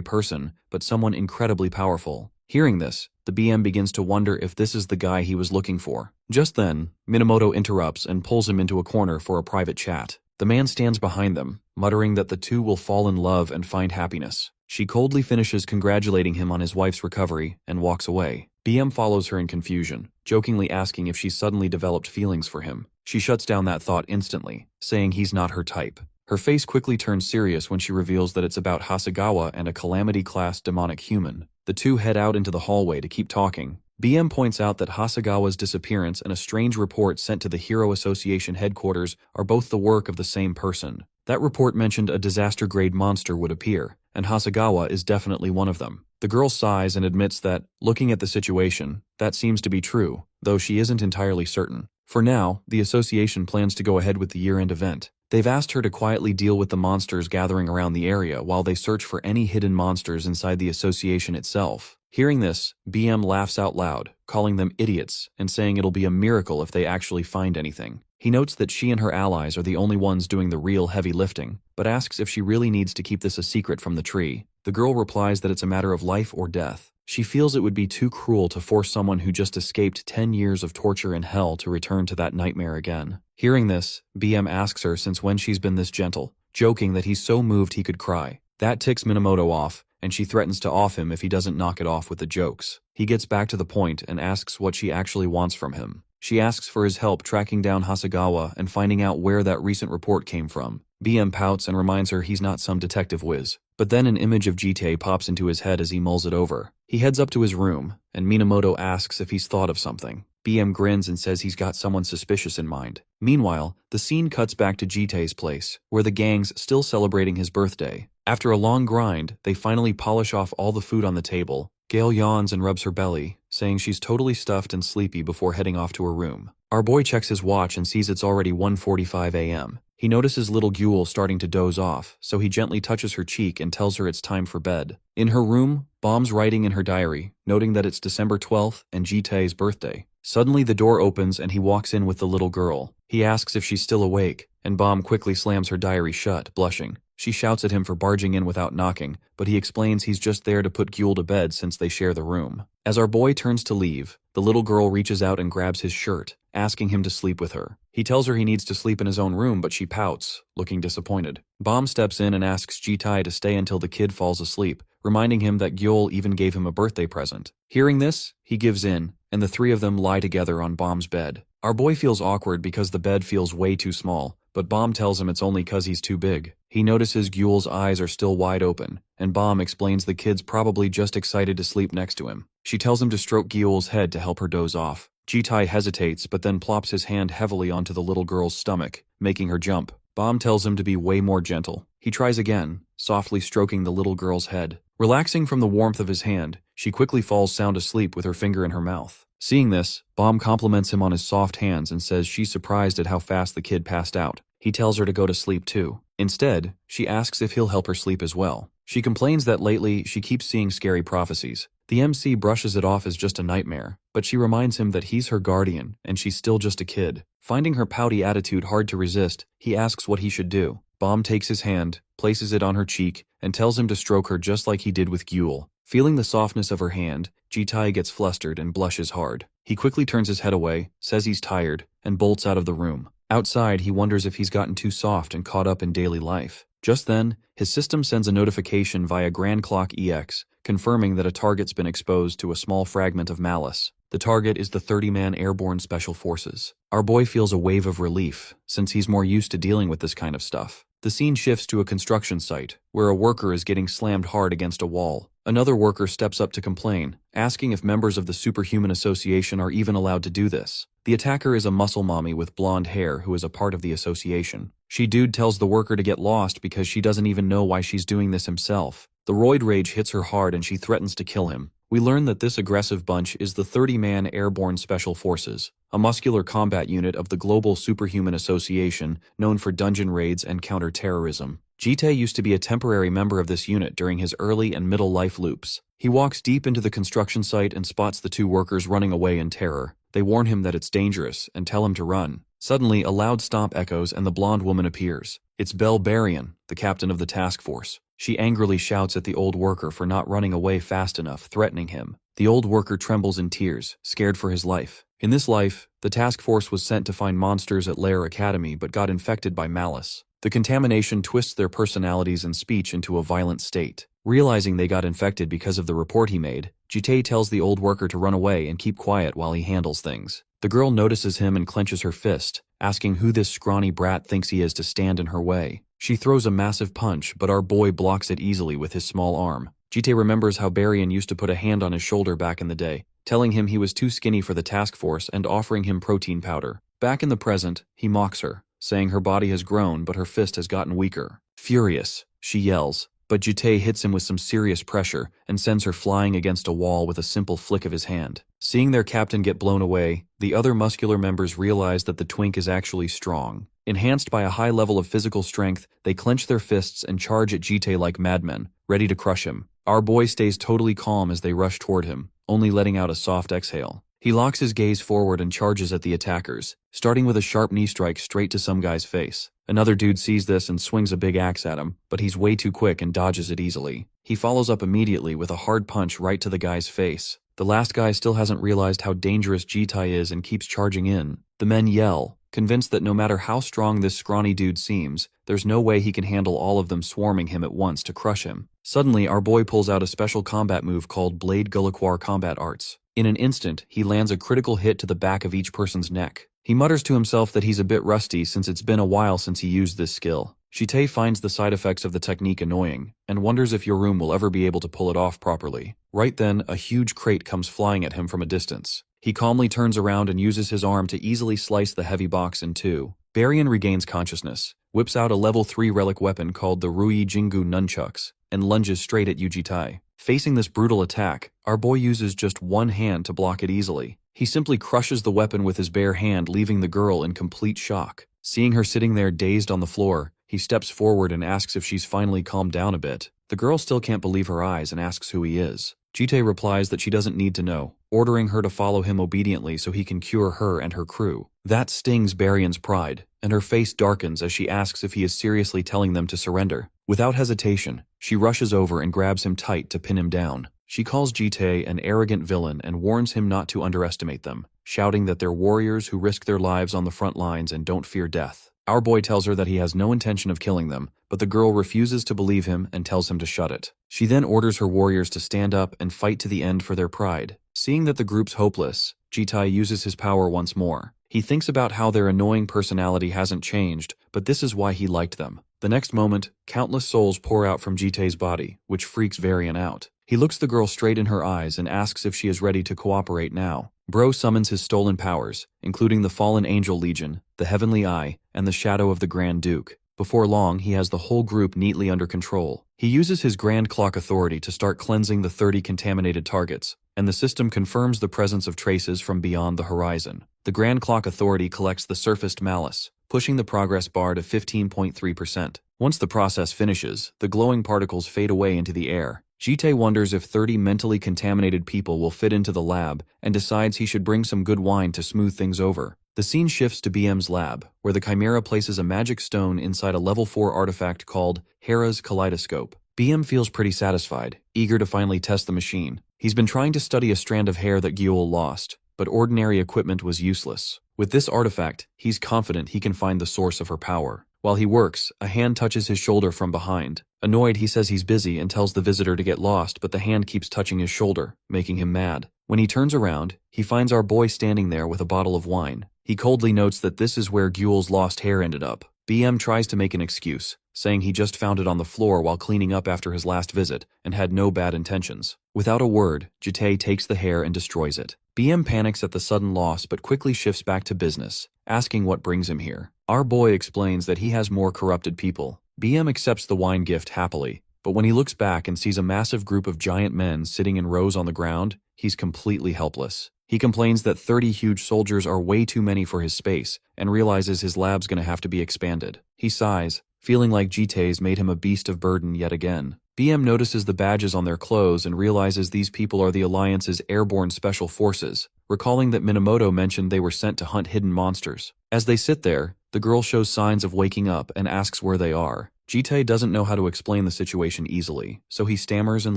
person, but someone incredibly powerful. Hearing this, the BM begins to wonder if this is the guy he was looking for. Just then, Minamoto interrupts and pulls him into a corner for a private chat. The man stands behind them, muttering that the two will fall in love and find happiness. She coldly finishes congratulating him on his wife's recovery and walks away. BM follows her in confusion, jokingly asking if she suddenly developed feelings for him. She shuts down that thought instantly, saying he's not her type. Her face quickly turns serious when she reveals that it's about Hasegawa and a Calamity-class demonic human. The two head out into the hallway to keep talking. BM points out that Hasegawa's disappearance and a strange report sent to the Hero Association headquarters are both the work of the same person. That report mentioned a disaster-grade monster would appear, and Hasegawa is definitely one of them. The girl sighs and admits that, looking at the situation, that seems to be true, though she isn't entirely certain. For now, the association plans to go ahead with the year-end event. They've asked her to quietly deal with the monsters gathering around the area while they search for any hidden monsters inside the association itself. Hearing this, BM laughs out loud, calling them idiots and saying it'll be a miracle if they actually find anything. He notes that she and her allies are the only ones doing the real heavy lifting, but asks if she really needs to keep this a secret from the tree. The girl replies that it's a matter of life or death. She feels it would be too cruel to force someone who just escaped 10 years of torture and hell to return to that nightmare again. Hearing this, BM asks her since when she's been this gentle, joking that he's so moved he could cry. That ticks Minamoto off, and she threatens to off him if he doesn't knock it off with the jokes. He gets back to the point and asks what she actually wants from him. She asks for his help tracking down Hasegawa and finding out where that recent report came from. BM pouts and reminds her he's not some detective whiz. But then an image of Jite pops into his head as he mulls it over. He heads up to his room, and Minamoto asks if he's thought of something. BM grins and says he's got someone suspicious in mind. Meanwhile, the scene cuts back to Jite's place, where the gang's still celebrating his birthday. After a long grind, they finally polish off all the food on the table. Gail yawns and rubs her belly, saying she's totally stuffed and sleepy before heading off to her room. Our boy checks his watch and sees it's already 1:45 a.m. He notices little Gyul starting to doze off, so he gently touches her cheek and tells her it's time for bed. In her room, Bomb's writing in her diary, noting that it's December 12th and Jite's birthday. Suddenly the door opens and he walks in with the little girl. He asks if she's still awake, and Bomb quickly slams her diary shut, blushing. She shouts at him for barging in without knocking, but he explains he's just there to put Gyul to bed since they share the room. As our boy turns to leave, the little girl reaches out and grabs his shirt, asking him to sleep with her. He tells her he needs to sleep in his own room, but she pouts, looking disappointed. Bomb steps in and asks Jitai to stay until the kid falls asleep, reminding him that Gyul even gave him a birthday present. Hearing this, he gives in, and the three of them lie together on Bomb's bed. Our boy feels awkward because the bed feels way too small, but Bomb tells him it's only cause he's too big. He notices Gyul's eyes are still wide open, and Bomb explains the kid's probably just excited to sleep next to him. She tells him to stroke Gyul's head to help her doze off. Jitai hesitates but then plops his hand heavily onto the little girl's stomach, making her jump. Bomb tells him to be way more gentle. He tries again, softly stroking the little girl's head. Relaxing from the warmth of his hand, she quickly falls sound asleep with her finger in her mouth. Seeing this, Bomb compliments him on his soft hands and says she's surprised at how fast the kid passed out. He tells her to go to sleep too. Instead, she asks if he'll help her sleep as well. She complains that lately she keeps seeing scary prophecies. The MC brushes it off as just a nightmare, but she reminds him that he's her guardian and she's still just a kid. Finding her pouty attitude hard to resist, he asks what he should do. Bomb takes his hand, places it on her cheek, and tells him to stroke her just like he did with Gyul. Feeling the softness of her hand, Jitai gets flustered and blushes hard. He quickly turns his head away, says he's tired, and bolts out of the room. Outside, he wonders if he's gotten too soft and caught up in daily life. Just then, his system sends a notification via Grand Clock EX, confirming that a target's been exposed to a small fragment of malice. The target is the 30-man Airborne Special Forces. Our boy feels a wave of relief, since he's more used to dealing with this kind of stuff. The scene shifts to a construction site, where a worker is getting slammed hard against a wall. Another worker steps up to complain, asking if members of the Superhuman Association are even allowed to do this. The attacker is a muscle mommy with blonde hair who is a part of the association. Dude tells the worker to get lost because she doesn't even know why she's doing this himself. The roid rage hits her hard and she threatens to kill him. We learn that this aggressive bunch is the 30-man Airborne Special Forces, a muscular combat unit of the Global Superhuman Association known for dungeon raids and counter-terrorism. Jitae used to be a temporary member of this unit during his early and middle life loops. He walks deep into the construction site and spots the two workers running away in terror. They warn him that it's dangerous and tell him to run. Suddenly, a loud stomp echoes and the blonde woman appears. It's Belle Barian, the captain of the task force. She angrily shouts at the old worker for not running away fast enough, threatening him. The old worker trembles in tears, scared for his life. In this life, the task force was sent to find monsters at Lair Academy but got infected by malice. The contamination twists their personalities and speech into a violent state. Realizing they got infected because of the report he made, Jitae tells the old worker to run away and keep quiet while he handles things. The girl notices him and clenches her fist, asking who this scrawny brat thinks he is to stand in her way. She throws a massive punch, but our boy blocks it easily with his small arm. Jitae remembers how Barian used to put a hand on his shoulder back in the day, telling him he was too skinny for the task force and offering him protein powder. Back in the present, he mocks her, saying her body has grown but her fist has gotten weaker. Furious, she yells, but Jitae hits him with some serious pressure and sends her flying against a wall with a simple flick of his hand. Seeing their captain get blown away, the other muscular members realize that the twink is actually strong. Enhanced by a high level of physical strength, they clench their fists and charge at Jitae like madmen, ready to crush him. Our boy stays totally calm as they rush toward him, only letting out a soft exhale. He locks his gaze forward and charges at the attackers, starting with a sharp knee strike straight to some guy's face. Another dude sees this and swings a big axe at him, but he's way too quick and dodges it easily. He follows up immediately with a hard punch right to the guy's face. The last guy still hasn't realized how dangerous Jitae is and keeps charging in. The men yell, convinced that no matter how strong this scrawny dude seems, there's no way he can handle all of them swarming him at once to crush him. Suddenly, our boy pulls out a special combat move called Blade Gulliquar Combat Arts. In an instant, he lands a critical hit to the back of each person's neck. He mutters to himself that he's a bit rusty since it's been a while since he used this skill. Jitae finds the side effects of the technique annoying, and wonders if Yorum will ever be able to pull it off properly. Right then, a huge crate comes flying at him from a distance. He calmly turns around and uses his arm to easily slice the heavy box in two. Barian regains consciousness, whips out a level 3 relic weapon called the Rui Jingu Nunchucks, and lunges straight at Jitae. Facing this brutal attack, our boy uses just one hand to block it easily. He simply crushes the weapon with his bare hand, leaving the girl in complete shock. Seeing her sitting there dazed on the floor, he steps forward and asks if she's finally calmed down a bit. The girl still can't believe her eyes and asks who he is. Jitae replies that she doesn't need to know, ordering her to follow him obediently so he can cure her and her crew. That stings Barian's pride, and her face darkens as she asks if he is seriously telling them to surrender. Without hesitation, she rushes over and grabs him tight to pin him down. She calls Jitae an arrogant villain and warns him not to underestimate them, shouting that they're warriors who risk their lives on the front lines and don't fear death. Our boy tells her that he has no intention of killing them, but the girl refuses to believe him and tells him to shut it. She then orders her warriors to stand up and fight to the end for their pride. Seeing that the group's hopeless, Jitae uses his power once more. He thinks about how their annoying personality hasn't changed, but this is why he liked them. The next moment, countless souls pour out from Jitae's body, which freaks Varian out. He looks the girl straight in her eyes and asks if she is ready to cooperate now. Bro summons his stolen powers, including the Fallen Angel Legion, the Heavenly Eye, and the Shadow of the Grand Duke. Before long, he has the whole group neatly under control. He uses his Grand Clock authority to start cleansing the 30 contaminated targets, and the system confirms the presence of traces from beyond the horizon. The Grand Clock authority collects the surfaced malice, pushing the progress bar to 15.3%. Once the process finishes, the glowing particles fade away into the air. Jitae wonders if 30 mentally contaminated people will fit into the lab and decides he should bring some good wine to smooth things over. The scene shifts to BM's lab, where the Chimera places a magic stone inside a level 4 artifact called Hera's Kaleidoscope. BM feels pretty satisfied, eager to finally test the machine. He's been trying to study a strand of hair that Gyul lost, but ordinary equipment was useless. With this artifact, he's confident he can find the source of her power. While he works, a hand touches his shoulder from behind. Annoyed, he says he's busy and tells the visitor to get lost, but the hand keeps touching his shoulder, making him mad. When he turns around, he finds our boy standing there with a bottle of wine. He coldly notes that this is where Gyul's lost hair ended up. BM tries to make an excuse, saying he just found it on the floor while cleaning up after his last visit and had no bad intentions. Without a word, Jitae takes the hair and destroys it. BM panics at the sudden loss but quickly shifts back to business, asking what brings him here. Our boy explains that he has more corrupted people. BM accepts the wine gift happily, but when he looks back and sees a massive group of giant men sitting in rows on the ground, he's completely helpless. He complains that 30 huge soldiers are way too many for his space and realizes his lab's gonna have to be expanded. He sighs, feeling like GTA's made him a beast of burden yet again. BM notices the badges on their clothes and realizes these people are the Alliance's airborne special forces, recalling that Minamoto mentioned they were sent to hunt hidden monsters. As they sit there, the girl shows signs of waking up and asks where they are. GT doesn't know how to explain the situation easily, so he stammers and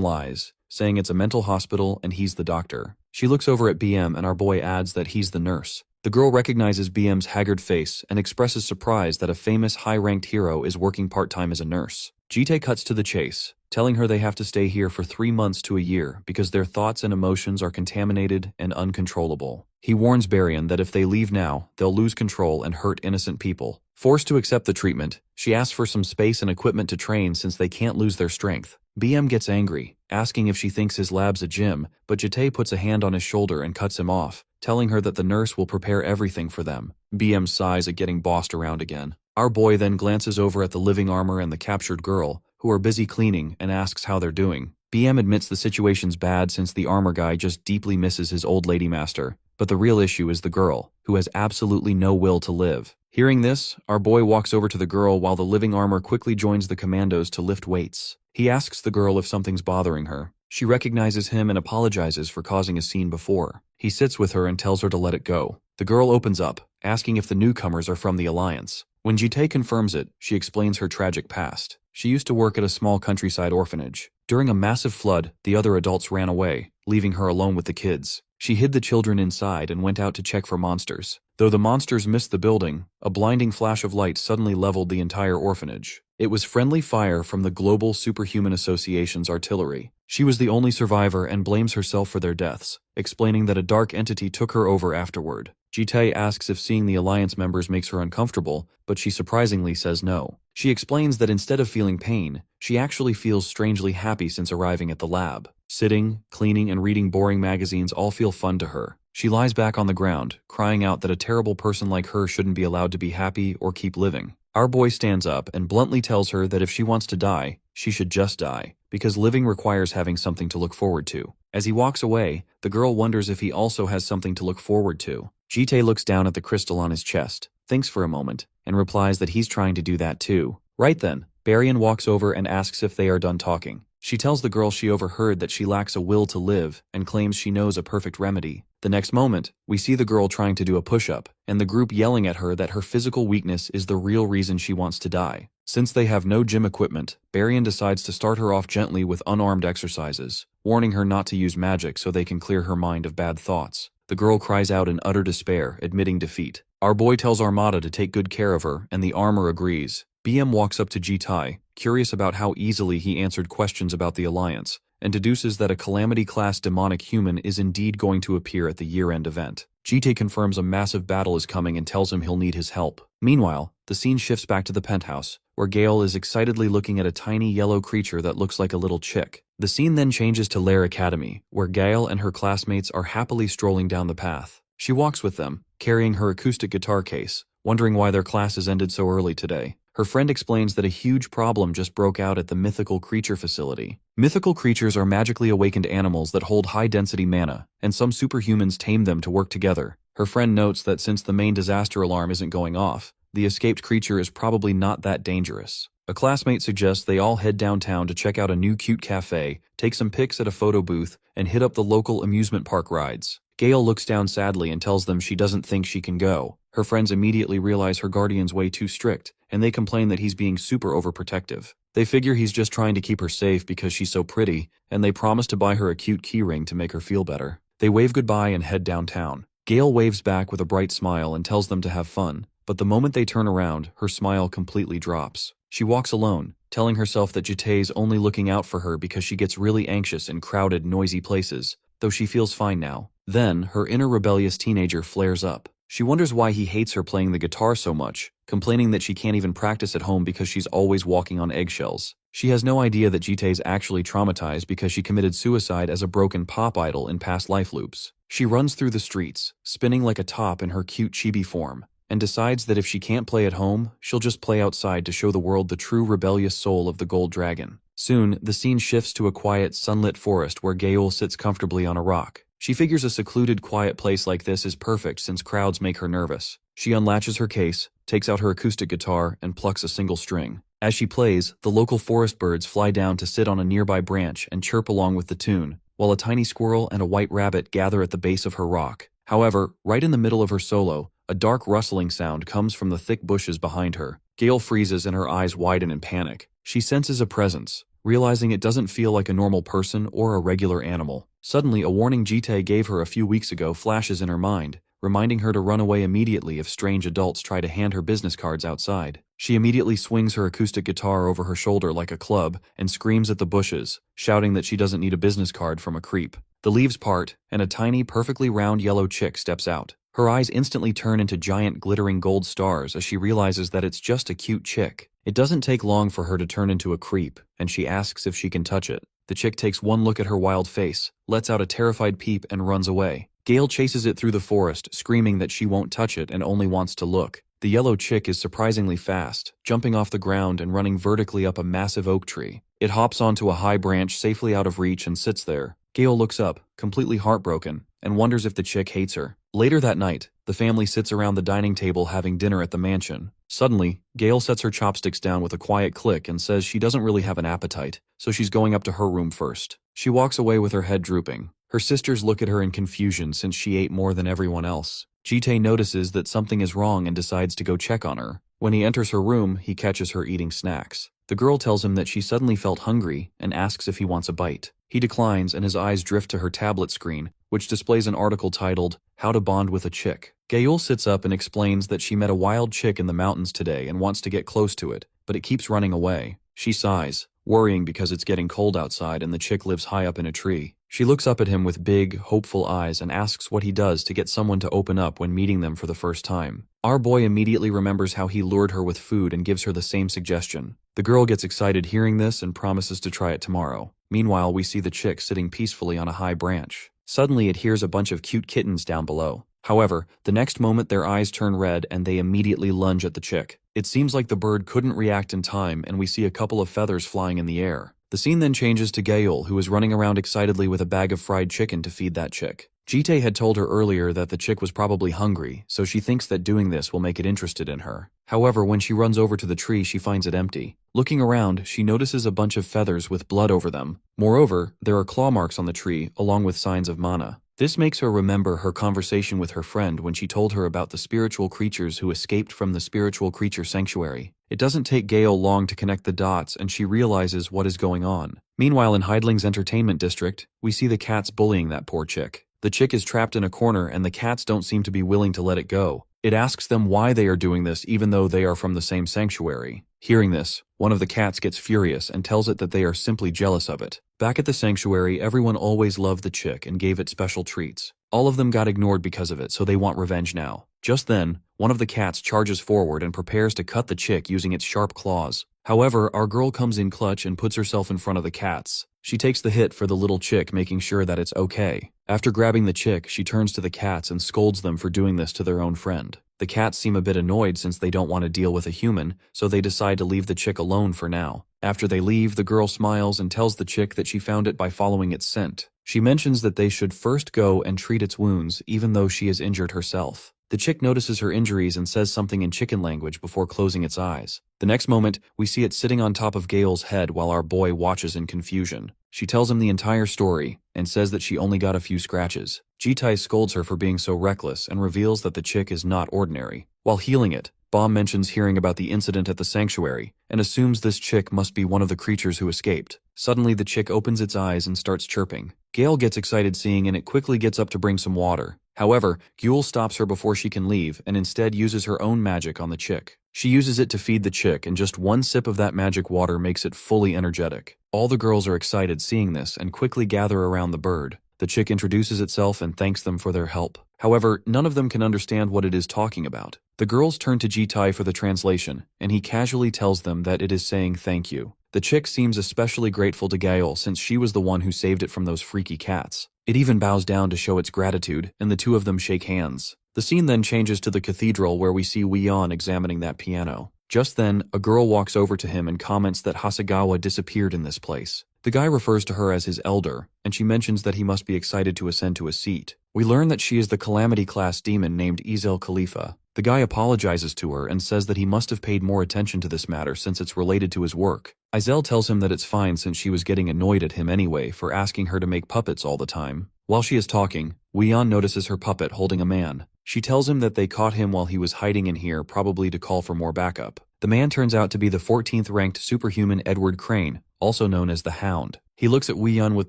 lies, saying it's a mental hospital and he's the doctor. She looks over at BM and our boy adds that he's the nurse. The girl recognizes BM's haggard face and expresses surprise that a famous high-ranked hero is working part-time as a nurse. GT cuts to the chase, telling her they have to stay here for 3 months to a year because their thoughts and emotions are contaminated and uncontrollable. He warns Baryon that if they leave now, they'll lose control and hurt innocent people. Forced to accept the treatment, she asks for some space and equipment to train since they can't lose their strength. BM gets angry, asking if she thinks his lab's a gym, but Jite puts a hand on his shoulder and cuts him off, telling her that the nurse will prepare everything for them. BM sighs at getting bossed around again. Our boy then glances over at the living armor and the captured girl, who are busy cleaning, and asks how they're doing. BM admits the situation's bad since the armor guy just deeply misses his old lady master, but the real issue is the girl, who has absolutely no will to live. Hearing this, our boy walks over to the girl while the living armor quickly joins the commandos to lift weights. He asks the girl if something's bothering her. She recognizes him and apologizes for causing a scene before. He sits with her and tells her to let it go. The girl opens up, asking if the newcomers are from the Alliance. When Jite confirms it, she explains her tragic past. She used to work at a small countryside orphanage. During a massive flood, the other adults ran away, leaving her alone with the kids. She hid the children inside and went out to check for monsters. Though the monsters missed the building, a blinding flash of light suddenly leveled the entire orphanage. It was friendly fire from the Global Superhuman Association's artillery. She was the only survivor and blames herself for their deaths, explaining that a dark entity took her over afterward. Jite asks if seeing the Alliance members makes her uncomfortable, but she surprisingly says no. She explains that instead of feeling pain, she actually feels strangely happy since arriving at the lab. Sitting, cleaning, and reading boring magazines all feel fun to her. She lies back on the ground, crying out that a terrible person like her shouldn't be allowed to be happy or keep living. Our boy stands up and bluntly tells her that if she wants to die, she should just die, because living requires having something to look forward to. As he walks away, the girl wonders if he also has something to look forward to. Jite looks down at the crystal on his chest, thinks for a moment, and replies that he's trying to do that too. Right then, Baryon walks over and asks if they are done talking. She tells the girl she overheard that she lacks a will to live and claims she knows a perfect remedy. The next moment, we see the girl trying to do a push-up, and the group yelling at her that her physical weakness is the real reason she wants to die. Since they have no gym equipment, Baryon decides to start her off gently with unarmed exercises, warning her not to use magic so they can clear her mind of bad thoughts. The girl cries out in utter despair, admitting defeat. Our boy tells Armada to take good care of her, and the armor agrees. BM walks up to Jite, curious about how easily he answered questions about the Alliance, and deduces that a Calamity-class demonic human is indeed going to appear at the year-end event. Jite confirms a massive battle is coming and tells him he'll need his help. Meanwhile, the scene shifts back to the penthouse, where Gale is excitedly looking at a tiny yellow creature that looks like a little chick. The scene then changes to Lair Academy, where Gale and her classmates are happily strolling down the path. She walks with them, carrying her acoustic guitar case, wondering why their classes ended so early today. Her friend explains that a huge problem just broke out at the Mythical Creature facility. Mythical creatures are magically awakened animals that hold high-density mana, and some superhumans tame them to work together. Her friend notes that since the main disaster alarm isn't going off, the escaped creature is probably not that dangerous. A classmate suggests they all head downtown to check out a new cute cafe, take some pics at a photo booth, and hit up the local amusement park rides. Gale looks down sadly and tells them she doesn't think she can go. Her friends immediately realize her guardian's way too strict, and they complain that he's being super overprotective. They figure he's just trying to keep her safe because she's so pretty, and they promise to buy her a cute keyring to make her feel better. They wave goodbye and head downtown. Gale waves back with a bright smile and tells them to have fun, but the moment they turn around, her smile completely drops. She walks alone, telling herself that Jite's only looking out for her because she gets really anxious in crowded, noisy places, though she feels fine now. Then, her inner rebellious teenager flares up. She wonders why he hates her playing the guitar so much, complaining that she can't even practice at home because she's always walking on eggshells. She has no idea that Jite's actually traumatized because she committed suicide as a broken pop idol in past life loops. She runs through the streets, spinning like a top in her cute chibi form, and decides that if she can't play at home, she'll just play outside to show the world the true rebellious soul of the gold dragon. Soon, the scene shifts to a quiet, sunlit forest where Gael sits comfortably on a rock. She figures a secluded, quiet place like this is perfect since crowds make her nervous. She unlatches her case, takes out her acoustic guitar, and plucks a single string. As she plays, the local forest birds fly down to sit on a nearby branch and chirp along with the tune, while a tiny squirrel and a white rabbit gather at the base of her rock. However, right in the middle of her solo, a dark rustling sound comes from the thick bushes behind her. Gael freezes and her eyes widen in panic. She senses a presence, realizing it doesn't feel like a normal person or a regular animal. Suddenly, a warning Jite gave her a few weeks ago flashes in her mind, reminding her to run away immediately if strange adults try to hand her business cards outside. She immediately swings her acoustic guitar over her shoulder like a club and screams at the bushes, shouting that she doesn't need a business card from a creep. The leaves part, and a tiny, perfectly round yellow chick steps out. Her eyes instantly turn into giant glittering gold stars as she realizes that it's just a cute chick. It doesn't take long for her to turn into a creep, and she asks if she can touch it. The chick takes one look at her wild face, lets out a terrified peep, and runs away. Gael chases it through the forest, screaming that she won't touch it and only wants to look. The yellow chick is surprisingly fast, jumping off the ground and running vertically up a massive oak tree. It hops onto a high branch safely out of reach and sits there. Gael looks up, completely heartbroken, and wonders if the chick hates her. Later that night, the family sits around the dining table having dinner at the mansion. Suddenly, Gael sets her chopsticks down with a quiet click and says she doesn't really have an appetite, so she's going up to her room first. She walks away with her head drooping. Her sisters look at her in confusion since she ate more than everyone else. Jite notices that something is wrong and decides to go check on her. When he enters her room, he catches her eating snacks. The girl tells him that she suddenly felt hungry and asks if he wants a bite. He declines and his eyes drift to her tablet screen, which displays an article titled, "How to Bond with a Chick." Gael sits up and explains that she met a wild chick in the mountains today and wants to get close to it, but it keeps running away. She sighs, worrying because it's getting cold outside and the chick lives high up in a tree. She looks up at him with big, hopeful eyes and asks what he does to get someone to open up when meeting them for the first time. Our boy immediately remembers how he lured her with food and gives her the same suggestion. The girl gets excited hearing this and promises to try it tomorrow. Meanwhile, we see the chick sitting peacefully on a high branch. Suddenly, it hears a bunch of cute kittens down below. However, the next moment their eyes turn red and they immediately lunge at the chick. It seems like the bird couldn't react in time and we see a couple of feathers flying in the air. The scene then changes to Gael, who is running around excitedly with a bag of fried chicken to feed that chick. Jite had told her earlier that the chick was probably hungry, so she thinks that doing this will make it interested in her. However, when she runs over to the tree, she finds it empty. Looking around, she notices a bunch of feathers with blood over them. Moreover, there are claw marks on the tree, along with signs of mana. This makes her remember her conversation with her friend when she told her about the spiritual creatures who escaped from the spiritual creature sanctuary. It doesn't take Gael long to connect the dots and she realizes what is going on. Meanwhile, in Heidling's entertainment district, we see the cats bullying that poor chick. The chick is trapped in a corner and the cats don't seem to be willing to let it go. It asks them why they are doing this even though they are from the same sanctuary. Hearing this, one of the cats gets furious and tells it that they are simply jealous of it. Back at the sanctuary, everyone always loved the chick and gave it special treats. All of them got ignored because of it, so they want revenge now. Just then, one of the cats charges forward and prepares to cut the chick using its sharp claws. However, our girl comes in clutch and puts herself in front of the cats. She takes the hit for the little chick, making sure that it's okay. After grabbing the chick, she turns to the cats and scolds them for doing this to their own friend. The cats seem a bit annoyed since they don't want to deal with a human, so they decide to leave the chick alone for now. After they leave, the girl smiles and tells the chick that she found it by following its scent. She mentions that they should first go and treat its wounds, even though she is injured herself. The chick notices her injuries and says something in chicken language before closing its eyes. The next moment, we see it sitting on top of Gael's head while our boy watches in confusion. She tells him the entire story and says that she only got a few scratches. Jitai scolds her for being so reckless and reveals that the chick is not ordinary. While healing it, Baum mentions hearing about the incident at the sanctuary and assumes this chick must be one of the creatures who escaped. Suddenly, the chick opens its eyes and starts chirping. Gael gets excited seeing and it quickly gets up to bring some water. However, Gule stops her before she can leave and instead uses her own magic on the chick. She uses it to feed the chick and just one sip of that magic water makes it fully energetic. All the girls are excited seeing this and quickly gather around the bird. The chick introduces itself and thanks them for their help. However, none of them can understand what it is talking about. The girls turn to Jitai for the translation, and he casually tells them that it is saying thank you. The chick seems especially grateful to Gael since she was the one who saved it from those freaky cats. It even bows down to show its gratitude, and the two of them shake hands. The scene then changes to the cathedral where we see Wheon examining that piano. Just then, a girl walks over to him and comments that Hasegawa disappeared in this place. The guy refers to her as his elder, and she mentions that he must be excited to ascend to a seat. We learn that she is the Calamity-class demon named Izel Khalifa. The guy apologizes to her and says that he must have paid more attention to this matter since it's related to his work. Izel tells him that it's fine since she was getting annoyed at him anyway for asking her to make puppets all the time. While she is talking, Wheon notices her puppet holding a man. She tells him that they caught him while he was hiding in here, probably to call for more backup. The man turns out to be the 14th ranked superhuman Edward Crane, also known as the Hound. He looks at Wheon with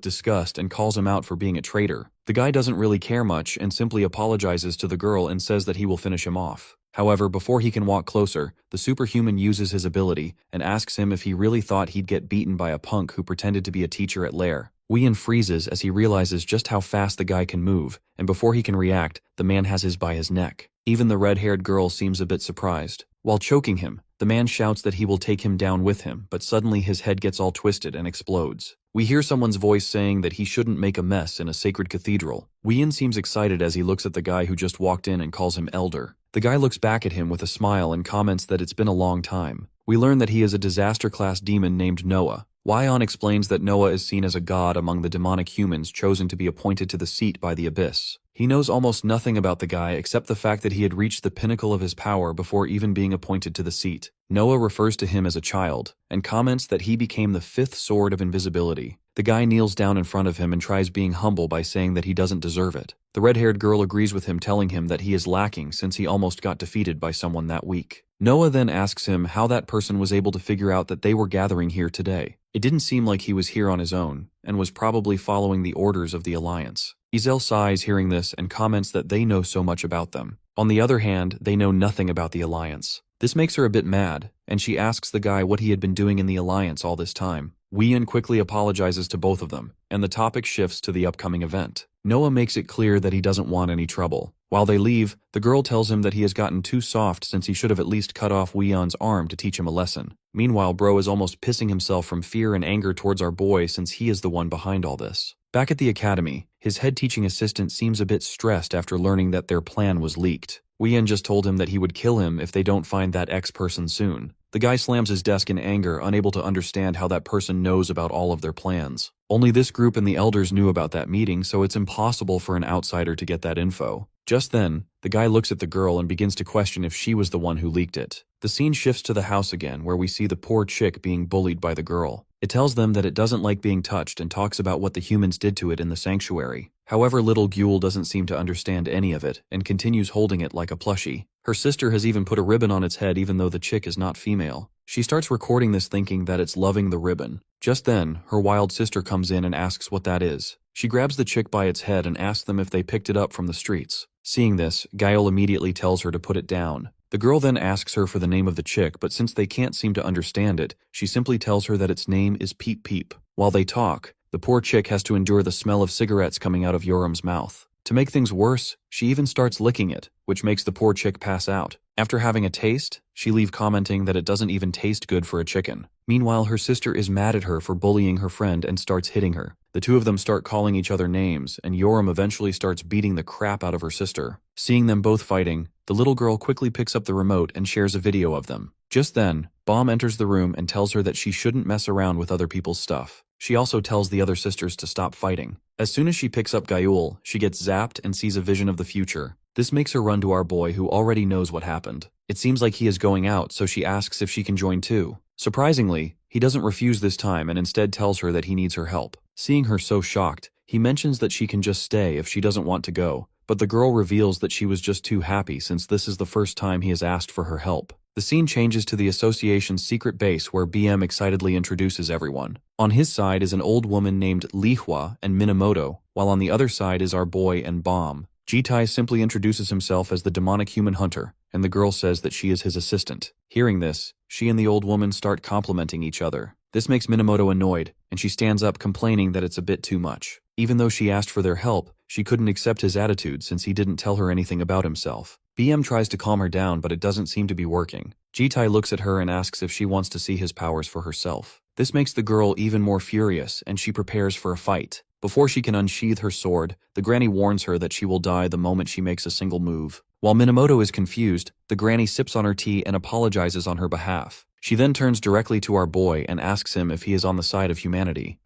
disgust and calls him out for being a traitor. The guy doesn't really care much and simply apologizes to the girl and says that he will finish him off. However, before he can walk closer, the superhuman uses his ability and asks him if he really thought he'd get beaten by a punk who pretended to be a teacher at Lair. Wheon freezes as he realizes just how fast the guy can move, and before he can react, the man has his by his neck. Even the red-haired girl seems a bit surprised. While choking him, the man shouts that he will take him down with him, but suddenly his head gets all twisted and explodes. We hear someone's voice saying that he shouldn't make a mess in a sacred cathedral. Wheon seems excited as he looks at the guy who just walked in and calls him elder. The guy looks back at him with a smile and comments that it's been a long time. We learn that he is a disaster-class demon named Noah. Wheon explains that Noah is seen as a god among the demonic humans chosen to be appointed to the seat by the Abyss. He knows almost nothing about the guy except the fact that he had reached the pinnacle of his power before even being appointed to the seat. Noah refers to him as a child, and comments that he became the 5th sword of invisibility. The guy kneels down in front of him and tries being humble by saying that he doesn't deserve it. The red-haired girl agrees with him, telling him that he is lacking since he almost got defeated by someone that weak. Noah then asks him how that person was able to figure out that they were gathering here today. It didn't seem like he was here on his own, and was probably following the orders of the Alliance. Izel sighs hearing this and comments that they know so much about them. On the other hand, they know nothing about the Alliance. This makes her a bit mad, and she asks the guy what he had been doing in the Alliance all this time. Wheon quickly apologizes to both of them, and the topic shifts to the upcoming event. Noah makes it clear that he doesn't want any trouble. While they leave, the girl tells him that he has gotten too soft since he should have at least cut off Wheon's arm to teach him a lesson. Meanwhile, bro is almost pissing himself from fear and anger towards our boy since he is the one behind all this. Back at the academy, his head teaching assistant seems a bit stressed after learning that their plan was leaked. Wheon just told him that he would kill him if they don't find that X-person soon. The guy slams his desk in anger, unable to understand how that person knows about all of their plans. Only this group and the elders knew about that meeting, so it's impossible for an outsider to get that info. Just then, the guy looks at the girl and begins to question if she was the one who leaked it. The scene shifts to the house again, where we see the poor chick being bullied by the girl. It tells them that it doesn't like being touched and talks about what the humans did to it in the sanctuary. However, little Gyul doesn't seem to understand any of it and continues holding it like a plushie. Her sister has even put a ribbon on its head even though the chick is not female. She starts recording this thinking that it's loving the ribbon. Just then, her wild sister comes in and asks what that is. She grabs the chick by its head and asks them if they picked it up from the streets. Seeing this, Yahello immediately tells her to put it down. The girl then asks her for the name of the chick, but since they can't seem to understand it, she simply tells her that its name is Peep Peep. While they talk, the poor chick has to endure the smell of cigarettes coming out of Yorum's mouth. To make things worse, she even starts licking it, which makes the poor chick pass out. After having a taste, she leaves commenting that it doesn't even taste good for a chicken. Meanwhile, her sister is mad at her for bullying her friend and starts hitting her. The two of them start calling each other names, and Yoram eventually starts beating the crap out of her sister. Seeing them both fighting, the little girl quickly picks up the remote and shares a video of them. Just then, Bomb enters the room and tells her that she shouldn't mess around with other people's stuff. She also tells the other sisters to stop fighting. As soon as she picks up Gyul, she gets zapped and sees a vision of the future. This makes her run to our boy who already knows what happened. It seems like he is going out, so she asks if she can join too. Surprisingly, he doesn't refuse this time and instead tells her that he needs her help. Seeing her so shocked, he mentions that she can just stay if she doesn't want to go, but the girl reveals that she was just too happy since this is the first time he has asked for her help. The scene changes to the association's secret base where BM excitedly introduces everyone. On his side is an old woman named Lihua and Minamoto, while on the other side is our boy and Bomb. Jitai simply introduces himself as the demonic human hunter, and the girl says that she is his assistant. Hearing this, she and the old woman start complimenting each other. This makes Minamoto annoyed, and she stands up complaining that it's a bit too much. Even though she asked for their help, she couldn't accept his attitude since he didn't tell her anything about himself. BM tries to calm her down, but it doesn't seem to be working. Jitai looks at her and asks if she wants to see his powers for herself. This makes the girl even more furious, and she prepares for a fight. Before she can unsheath her sword, the granny warns her that she will die the moment she makes a single move. While Minamoto is confused, the granny sips on her tea and apologizes on her behalf. She then turns directly to our boy and asks him if he is on the side of humanity.